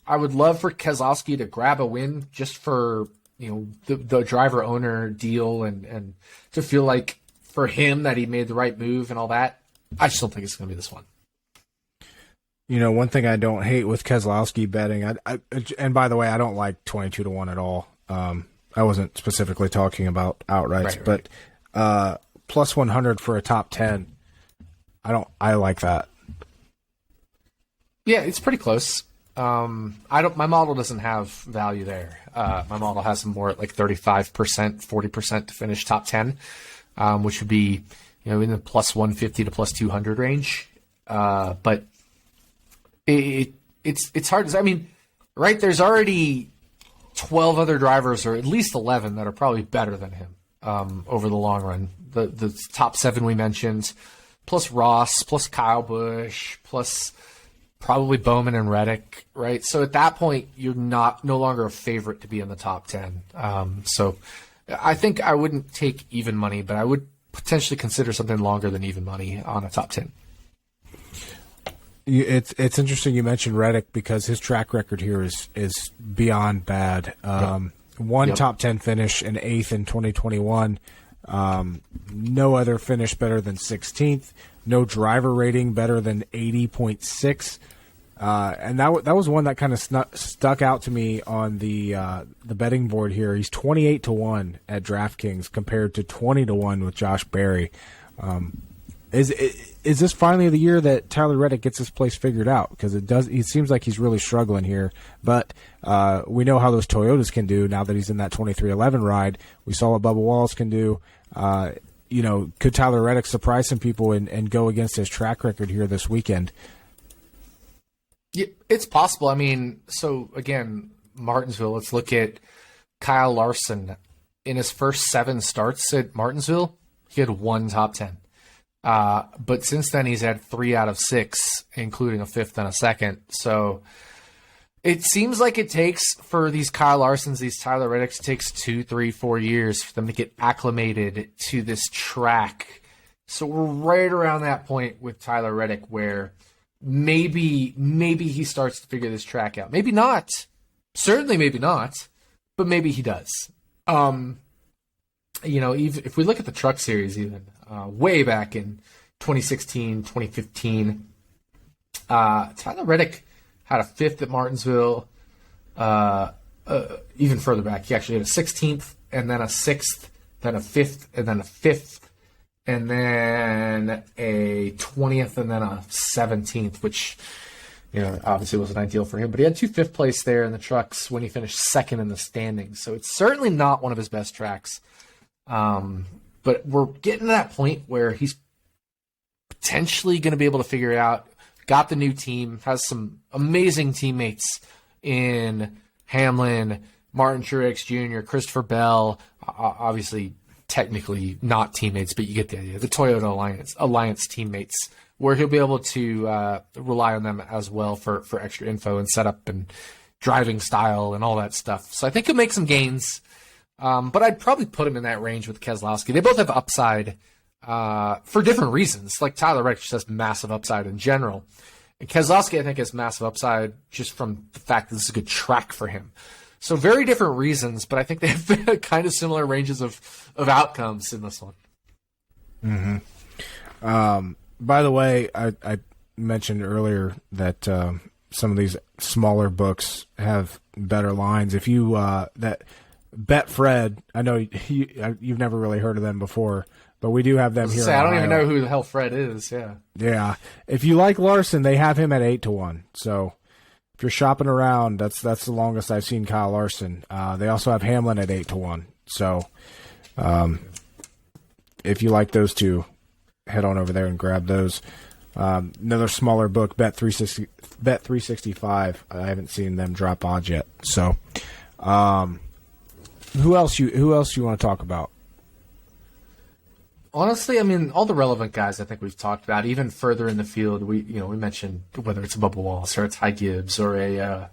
I would love for Keselowski to grab a win just for, the driver-owner deal and to feel like for him that he made the right move and all that. I just don't think it's going to be this one. One thing I don't hate with Keselowski betting, and by the way, I don't like 22-1 at all. I wasn't specifically talking about outrights, right. But plus 100 for a top 10, I like that. Yeah, it's pretty close. My model doesn't have value there. My model has them more at like 35%, 40% to finish top 10, which would be, in the plus 150 to plus 200 range. But it's hard. I mean, right? There's already 12 other drivers, or at least 11, that are probably better than him over the long run. The top 7 we mentioned, plus Ross, plus Kyle Busch, plus probably Bowman and Reddick, right? So at that point, you're no longer a favorite to be in the top 10. So I think I wouldn't take even money, but I would potentially consider something longer than even money on a top 10. It's interesting you mentioned Reddick because his track record here is beyond bad. One top 10 finish and 8th in 2021. No other finish better than 16th. No driver rating better than 80.6. And that was one that kind of stuck out to me on the betting board here. He's 28-1 at DraftKings compared to 20-1 with Josh Berry. Is this finally the year that Tyler Reddick gets his place figured out? Because it seems like he's really struggling here. But we know how those Toyotas can do now that he's in that 2311 ride. We saw what Bubba Wallace can do. Could Tyler Reddick surprise some people and go against his track record here this weekend? Yeah, it's possible. I mean, so again, Martinsville, let's look at Kyle Larson in his first 7 starts at Martinsville, he had 1 top 10. But since then, he's had 3 out of 6, including a 5th and a 2nd. So it seems like it takes for these Kyle Larsons, these Tyler Reddicks, it takes 2, 3, 4 years for them to get acclimated to this track. So we're right around that point with Tyler Reddick where maybe he starts to figure this track out. Maybe not. Certainly maybe not. But maybe he does. Even if we look at the Truck Series even, way back in 2016, 2015, Tyler Reddick had a 5th at Martinsville. Even further back, he actually had a 16th, and then a 6th, then a 5th, and then a 5th, and then a 20th, and then a 17th, which obviously wasn't ideal for him. But he had 2 5th place there in the trucks when he finished 2nd in the standings. So it's certainly not one of his best tracks. But we're getting to that point where he's potentially going to be able to figure it out. Got the new team, has some amazing teammates in Hamlin, Martin Truex Jr., Christopher Bell, obviously technically not teammates, but you get the idea. The Toyota Alliance teammates, where he'll be able to rely on them as well for extra info and setup and driving style and all that stuff. So I think he'll make some gains. But I'd probably put him in that range with Keselowski. They both have upside for different reasons. Like Tyler Reddick just has massive upside in general. And Keselowski, I think, has massive upside just from the fact that this is a good track for him. So very different reasons, but I think they have kind of similar ranges of outcomes in this one. Mm-hmm. By the way, I mentioned earlier that some of these smaller books have better lines. If you Betfred, I know you've never really heard of them before, but we do have them here. I don't even know who the hell Fred is. Yeah. Yeah. If you like Larson, they have him at 8-1. So if you're shopping around, that's the longest I've seen Kyle Larson. They also have Hamlin at 8-1. So if you like those two, head on over there and grab those. Another smaller book, Bet365. I haven't seen them drop odds yet. So. Who else you want to talk about? Honestly, I mean, all the relevant guys I think we've talked about. Even further in the field, we mentioned whether it's a Bubba Wallace or a Ty Gibbs or a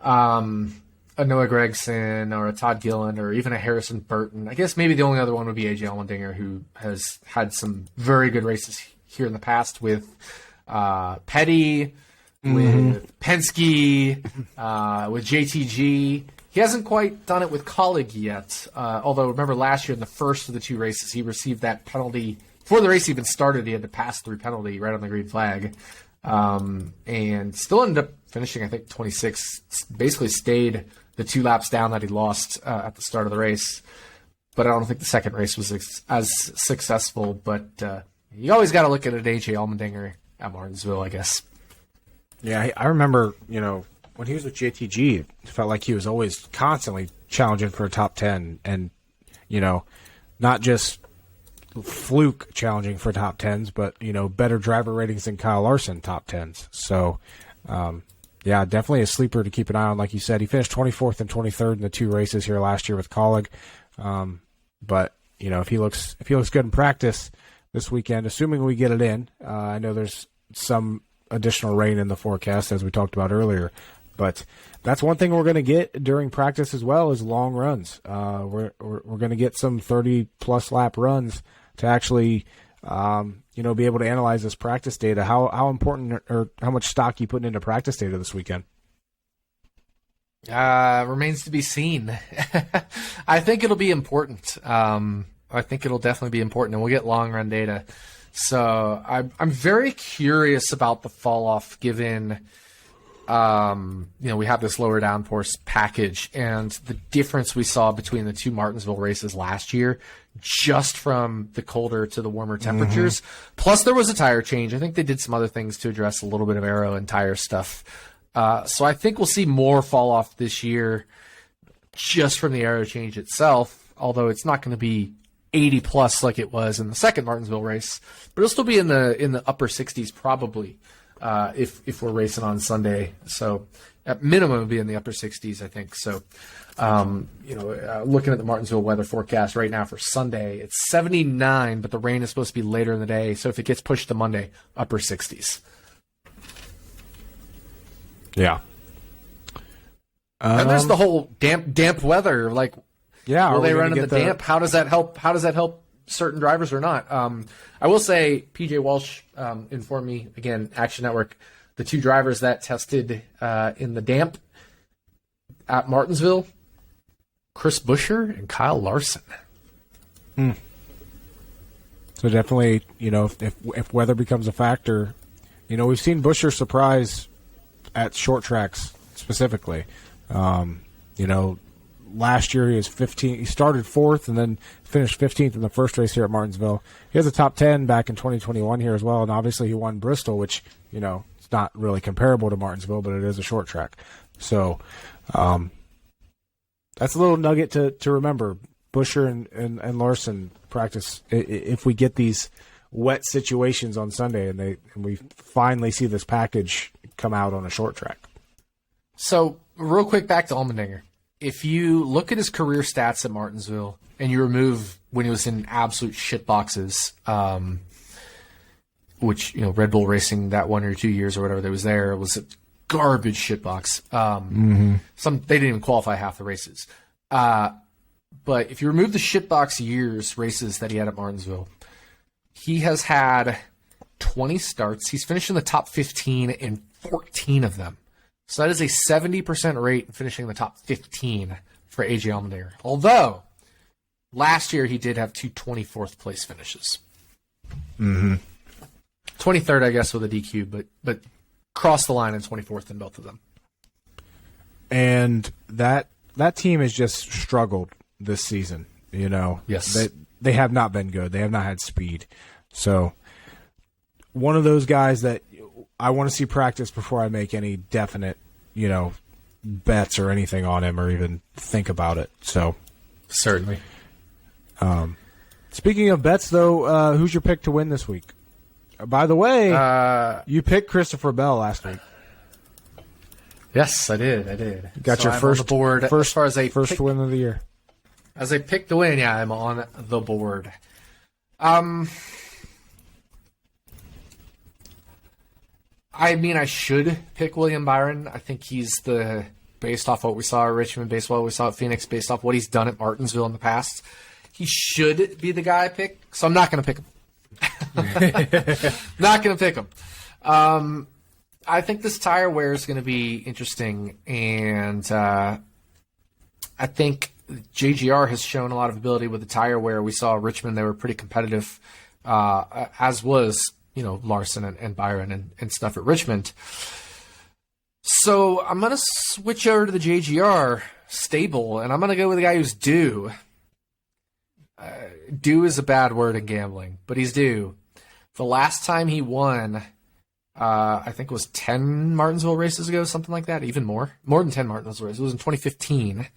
Noah Gragson or a Todd Gilliland or even a Harrison Burton. I guess maybe the only other one would be A.J. Allmendinger, who has had some very good races here in the past with Petty, with Penske, with JTG. He hasn't quite done it with Colleague yet, although remember last year in the first of the 2 races, he received that penalty. Before the race even started, he had the pass-through penalty right on the green flag, and still ended up finishing, I think, 26th. Basically stayed the 2 laps down that he lost at the start of the race. But I don't think the second race was as successful. But you always got to look at an A.J. Allmendinger at Martinsville, I guess. Yeah, I remember, when he was with JTG, it felt like he was always constantly challenging for a top 10 and, not just fluke challenging for top 10s, but, better driver ratings than Kyle Larson top 10s. So, yeah, definitely a sleeper to keep an eye on. Like you said, he finished 24th and 23rd in the 2 races here last year with Colleague. But, if he looks good in practice this weekend, assuming we get it in, I know there's some additional rain in the forecast, as we talked about earlier. But that's one thing we're going to get during practice as well is long runs. We're going to get some 30-plus lap runs to actually, be able to analyze this practice data. How important or how much stock you putting into practice data this weekend? Remains to be seen. I think it'll be important. I think it'll definitely be important, and we'll get long run data. So I'm very curious about the fall off given. We have this lower downforce package and the difference we saw between the 2 Martinsville races last year, just from the colder to the warmer temperatures. Mm-hmm. Plus there was a tire change. I think they did some other things to address a little bit of aero and tire stuff. So I think we'll see more fall off this year just from the aero change itself, although it's not going to be 80 plus like it was in the second Martinsville race, but it'll still be in the upper 60s probably. if we're racing on Sunday. So at minimum, it'll be in the upper 60s, I think. So, looking at the Martinsville weather forecast right now for Sunday, it's 79, but the rain is supposed to be later in the day. So if it gets pushed to Monday, upper 60s. Yeah. And there's the whole damp weather. Like, yeah, will they run in the damp? How does that help? How does that help certain drivers or not? I will say PJ Walsh informed me, again, Action Network, the two drivers that tested in the damp at Martinsville, Chris Buescher and Kyle Larson. So definitely, if weather becomes a factor, we've seen Buescher surprise at short tracks specifically. Last year he was 15. He started fourth and then finished 15th in the first race here at Martinsville. He has a top 10 back in 2021 here as well, and obviously he won Bristol, which it's not really comparable to Martinsville, but it is a short track. So that's a little nugget to remember. Buescher and Larson practice if we get these wet situations on Sunday and we finally see this package come out on a short track. So real quick, back to Allmendinger. If you look at his career stats at Martinsville and you remove when he was in absolute shit boxes, which, Red Bull Racing that 1 or 2 years or whatever that was there, it was a garbage shit box. They didn't even qualify half the races. But if you remove the shit box races that he had at Martinsville, he has had 20 starts. He's finished in the top 15 in 14 of them. So that is a 70% rate in finishing in the top 15 for AJ Allmendinger. Although, last year he did have two 24th place finishes. 23rd, I guess, with a DQ, but crossed the line in 24th in both of them. And that team has just struggled this season. Yes. They have not been good. They have not had speed. So one of those guys that I want to see practice before I make any definite, bets or anything on him or even think about it. So certainly. Speaking of bets, though, who's your pick to win this week? By the way, you picked Christopher Bell last week. Yes, I did. Got your first board as far as first win of the year. As I pick to win, yeah, I'm on the board. I should pick William Byron. I think he's based off what we saw at Richmond, based off what we saw at Phoenix, based off what he's done at Martinsville in the past. He should be the guy I pick, so I'm not going to pick him. Not going to pick him. I think this tire wear is going to be interesting, and I think JGR has shown a lot of ability with the tire wear. We saw at Richmond, they were pretty competitive, as was Larson and Byron and stuff at Richmond. So I'm going to switch over to the JGR stable, and I'm going to go with a guy who's due. Due is a bad word in gambling, but he's due. The last time he won, I think it was 10 Martinsville races ago, something like that, even more than 10 Martinsville races. It was in 2015.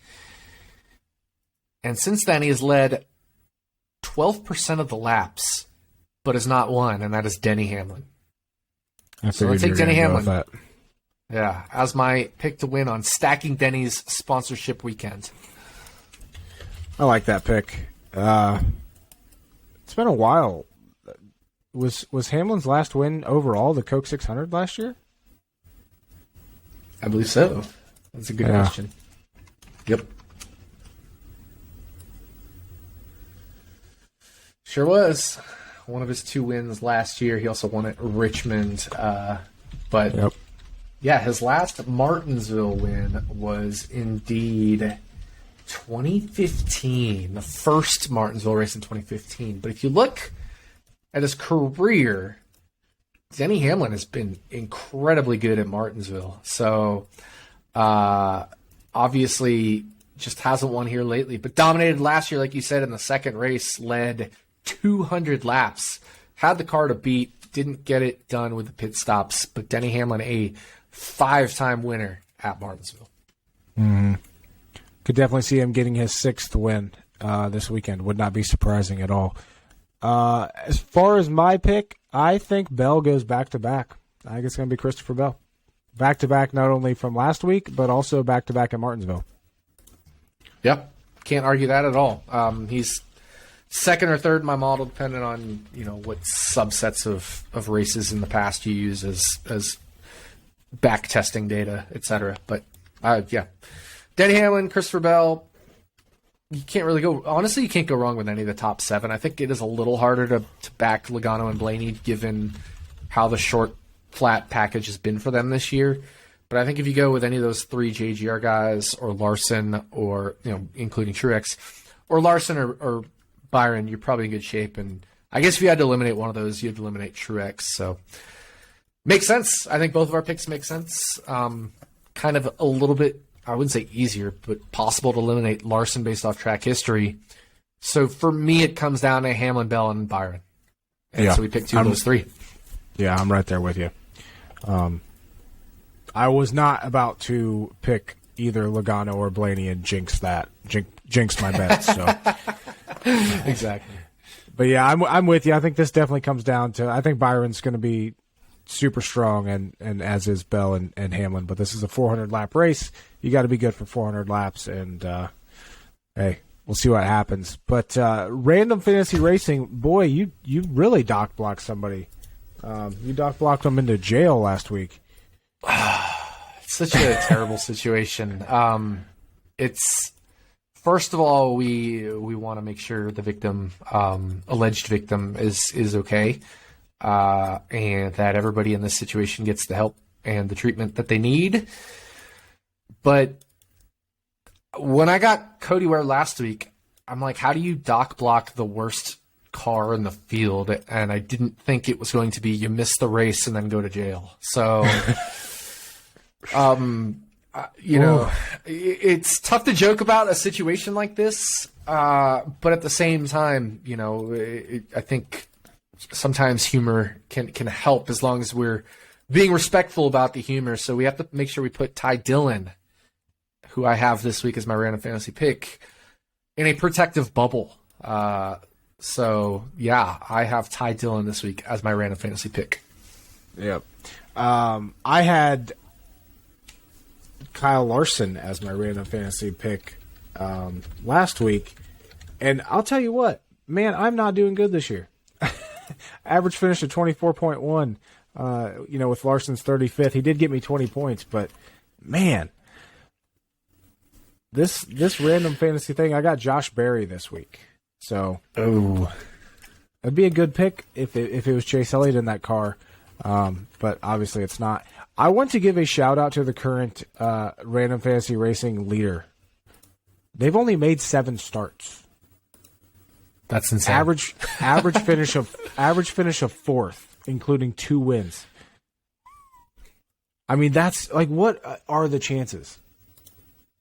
And since then, he has led 12% of the laps, but has not won, and that is Denny Hamlin. So I take Denny Hamlin. Yeah, as my pick to win on Stacking Dennys sponsorship weekend. I like that pick. It's been a while. Was Hamlin's last win overall the Coke 600 last year? I believe so. That's a good question. Yep. Sure was. One of his 2 wins last year. He also won at Richmond. But, yep. Yeah, his last Martinsville win was indeed 2015, the first Martinsville race in 2015. But if you look at his career, Denny Hamlin has been incredibly good at Martinsville. So, obviously, just hasn't won here lately. But dominated last year, like you said, in the second race, led 200 laps. Had the car to beat, didn't get it done with the pit stops. But Denny Hamlin, a 5-time winner at Martinsville. Mm-hmm. Could definitely see him getting his 6th win this weekend. Would not be surprising at all. As far as my pick, I think Bell goes back-to-back I think it's going to be Christopher Bell. Back-to-back not only from last week, but also back-to-back in Martinsville. Yep. Can't argue that at all. He's second or third in my model, depending on what subsets of races in the past you use as back testing data, etc. But yeah, Denny Hamlin, Christopher Bell. You can't really go. Honestly, you can't go wrong with any of the top 7. I think it is a little harder to back Logano and Blaney given how the short flat package has been for them this year. But I think if you go with any of those 3 JGR guys or Larson or, including Truex or Larson or Byron, you're probably in good shape. And I guess if you had to eliminate one of those, you'd eliminate Truex. So makes sense. I think both of our picks make sense. Kind of a little bit, I wouldn't say easier, but possible to eliminate Larson based off track history. So for me, it comes down to Hamlin, Bell, and Byron. And so we picked 2 of those 3. Yeah, I'm right there with you. I was not about to pick either Logano or Blaney and jinx my bets. So exactly. But yeah, I'm with you. I think this definitely comes down to, I think Byron's going to be super strong, and as is Bell and Hamlin. But this is a 400-lap race. You got to be good for 400 laps, and hey, we'll see what happens. But random fantasy racing, boy, you really dock blocked somebody. You dock blocked them into jail last week. It's such a terrible situation. It's first of all, we want to make sure the victim, alleged victim, is okay, and that everybody in this situation gets the help and the treatment that they need. But when I got Cody Ware last week, I'm like, how do you dock block the worst car in the field? And I didn't think it was going to be you miss the race and then go to jail. So it's tough to joke about a situation like this, but at the same time, I think sometimes humor can help as long as we're being respectful about the humor. So we have to make sure we put Ty Dillon, who I have this week as my random fantasy pick, in a protective bubble. So yeah, I have Ty Dillon this week as my random fantasy pick. Yep. I had Kyle Larson as my random fantasy pick last week, and I'll tell you what, man, I'm not doing good this year. Average finish of 24.1. With Larson's 35th, he did get me 20 points, but man, this random fantasy thing, I got Josh Berry this week, so it'd be a good pick if it was Chase Elliott in that car, but obviously it's not. I want to give a shout out to the current random fantasy racing leader. They've only made 7 starts. That's insane. Average finish of 4th, including 2 wins. I mean, that's like, what are the chances?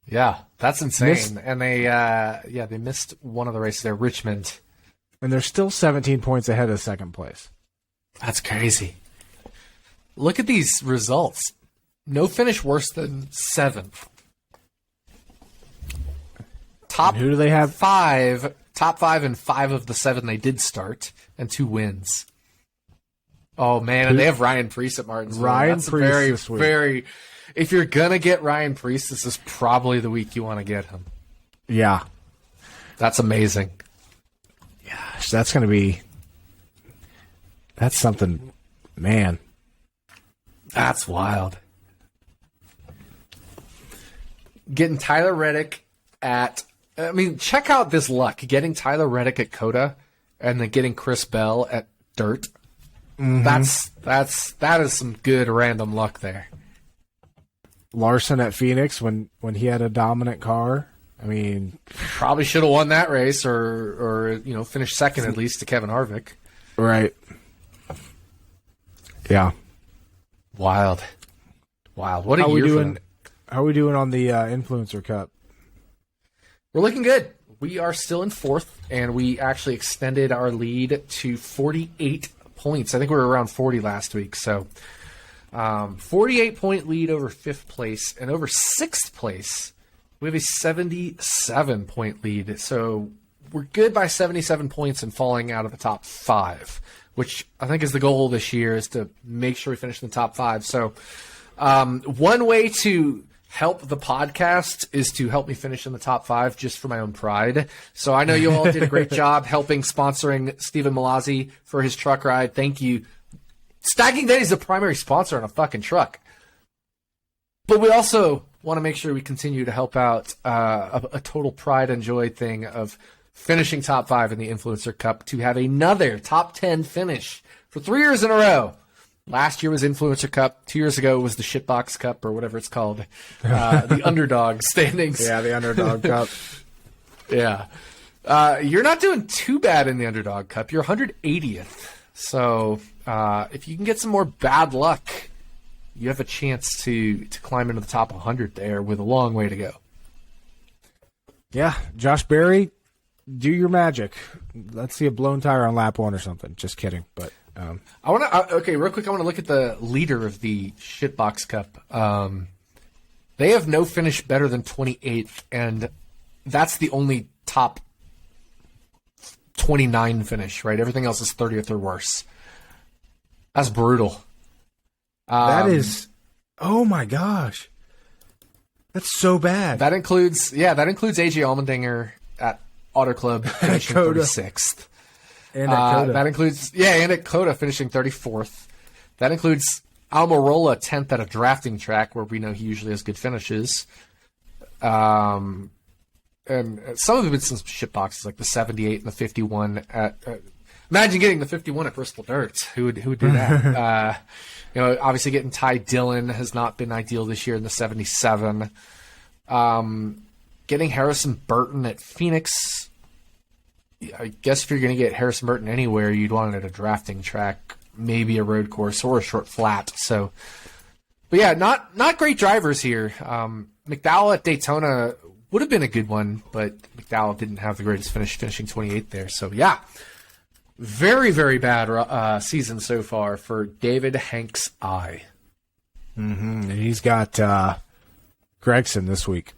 Yeah, that's insane. And they missed one of the races there, Richmond, and they're still 17 points ahead of second place. That's crazy. Look at these results. No finish worse than 7th. And who do they have? Top 5 and 5 of the 7 they did start, and 2 wins. Oh man, and they have Ryan Preece at Martinsville. Ryan Preece, very. If you're gonna get Ryan Preece, this is probably the week you want to get him. Yeah, that's amazing. Gosh, that's something, man. That's wild. Getting Tyler Reddick check out this luck. Getting Tyler Reddick at Coda and then getting Chris Bell at Dirt. Mm-hmm. That is some good random luck there. Larson at Phoenix when he had a dominant car. I mean, probably should have won that race or finished second at least to Kevin Harvick. Right. Yeah. Wild. What a year for them. How are we doing on the Influencer Cup? We're looking good. We are still in 4th, and we actually extended our lead to 48 points. I think we were around 40 last week. So 48-point lead over 5th place. And over 6th place, we have a 77-point lead. So we're good by 77 points and falling out of the top 5, which I think is the goal this year, is to make sure we finish in the top 5. So one way to help the podcast is to help me finish in the top 5 just for my own pride. So I know you all did a great job helping sponsoring Stephen Mallozzi for his truck ride. Thank you. Stacking Dennys is the primary sponsor on a fucking truck. But we also want to make sure we continue to help out a total pride and joy thing of finishing top 5 in the Influencer Cup to have another top 10 finish for 3 years in a row. Last year was Influencer Cup. 2 years ago was the Shitbox Cup or whatever it's called. The underdog standings. Yeah, the Underdog Cup. Yeah. You're not doing too bad in the Underdog Cup. You're 180th. So if you can get some more bad luck, you have a chance to climb into the top 100 there with a long way to go. Yeah, Josh Berry, do your magic. Let's see a blown tire on lap 1 or something. Just kidding, but I want to okay, real quick. I want to look at the leader of the Shitbox Cup. They have no finish better than 28th, and that's the only top 29 finish. Right, everything else is 30th or worse. That's brutal. That is, oh my gosh, that's so bad. That includes AJ Allmendinger at Auto Club finishing 36th. And at Coda. That includes, and at Coda finishing 34th. That includes Almirola 10th at a drafting track where we know he usually has good finishes. And some of it's some shit boxes like the 78 and the 51 at. Imagine getting the 51 at Bristol Dirt. Who would do that? Obviously getting Ty Dillon has not been ideal this year in the 77. Getting Harrison Burton at Phoenix. I guess if you're going to get Harrison Burton anywhere, you'd want it at a drafting track, maybe a road course or a short flat. So, but yeah, not great drivers here. McDowell at Daytona would have been a good one, but McDowell didn't have the greatest finish, finishing 28th there. So yeah, very, very bad season so far for David Hanks I. Mm-hmm. And he's got Gregson this week.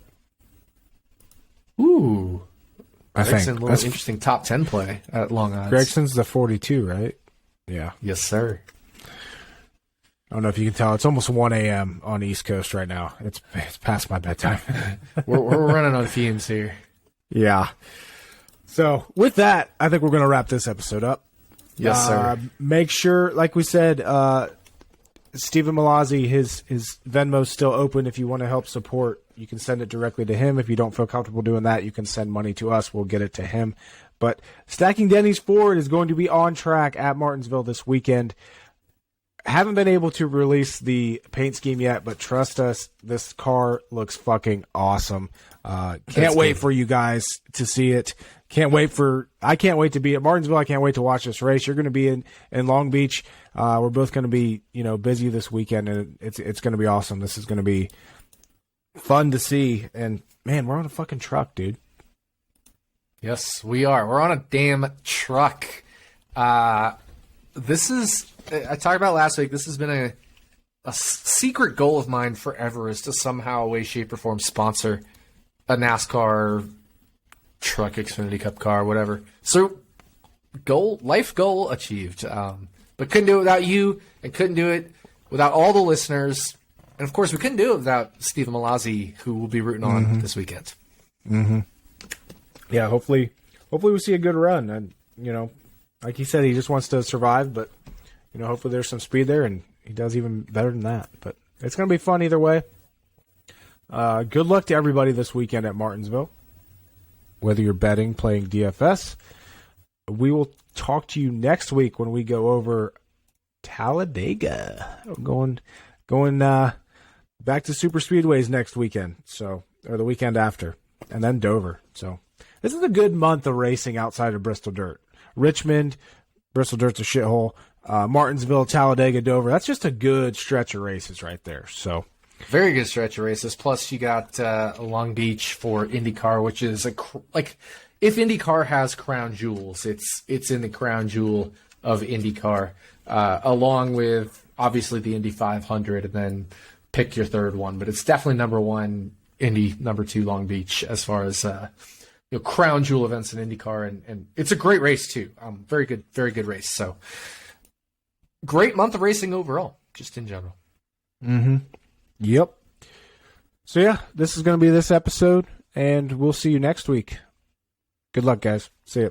Ooh. I think a little interesting top 10 play at long odds. Gregson's the 42, right? Yeah. Yes, sir. I don't know if you can tell. It's almost 1 a.m. on the East Coast right now. It's past my bedtime. we're running on fumes here. Yeah. So with that, I think we're going to wrap this episode up. Yes, sir. Make sure, like we said, Stephen Mallozzi, his Venmo's still open. If you want to help support, you can send it directly to him. If you don't feel comfortable doing that, you can send money to us. We'll get it to him. But Stacking Dennys Ford is going to be on track at Martinsville this weekend. Haven't been able to release the paint scheme yet, but trust us, this car looks fucking awesome. Can't wait for you guys to see it. I can't wait to be at Martinsville. I can't wait to watch this race. You're going to be in Long Beach. We're both going to be, busy this weekend, and it's going to be awesome. This is going to be fun to see. And man, we're on a fucking truck, dude. Yes, we are. We're on a damn truck. This is, I talked about last week, this has been a secret goal of mine forever, is to somehow, way, shape, or form sponsor a NASCAR truck, Xfinity Cup car, whatever. So, life goal achieved. But couldn't do it without you, and couldn't do it without all the listeners. And of course, we couldn't do it without Stephen Mallozzi, who will be rooting on this weekend. Mm-hmm. Yeah, hopefully we'll see a good run. And, like he said, he just wants to survive, but, hopefully there's some speed there, and he does even better than that. But it's going to be fun either way. Good luck to everybody this weekend at Martinsville, whether you're betting, playing DFS. We will talk to you next week when we go over Talladega. Going back to super speedways next weekend, or the weekend after, and then Dover. So this is a good month of racing outside of Bristol Dirt. Richmond, Bristol Dirt's a shithole. Martinsville, Talladega, Dover. That's just a good stretch of races right there. So very good stretch of races. Plus, you got Long Beach for IndyCar, which is if IndyCar has crown jewels, it's in the crown jewel of IndyCar, along with obviously the Indy 500, and then pick your third one. But it's definitely number one Indy, number two Long Beach as far as crown jewel events in IndyCar, and it's a great race too. Very good race. So great month of racing overall, just in general. Mm-hmm. Yep. So, yeah, this is going to be this episode, and we'll see you next week. Good luck, guys. See ya.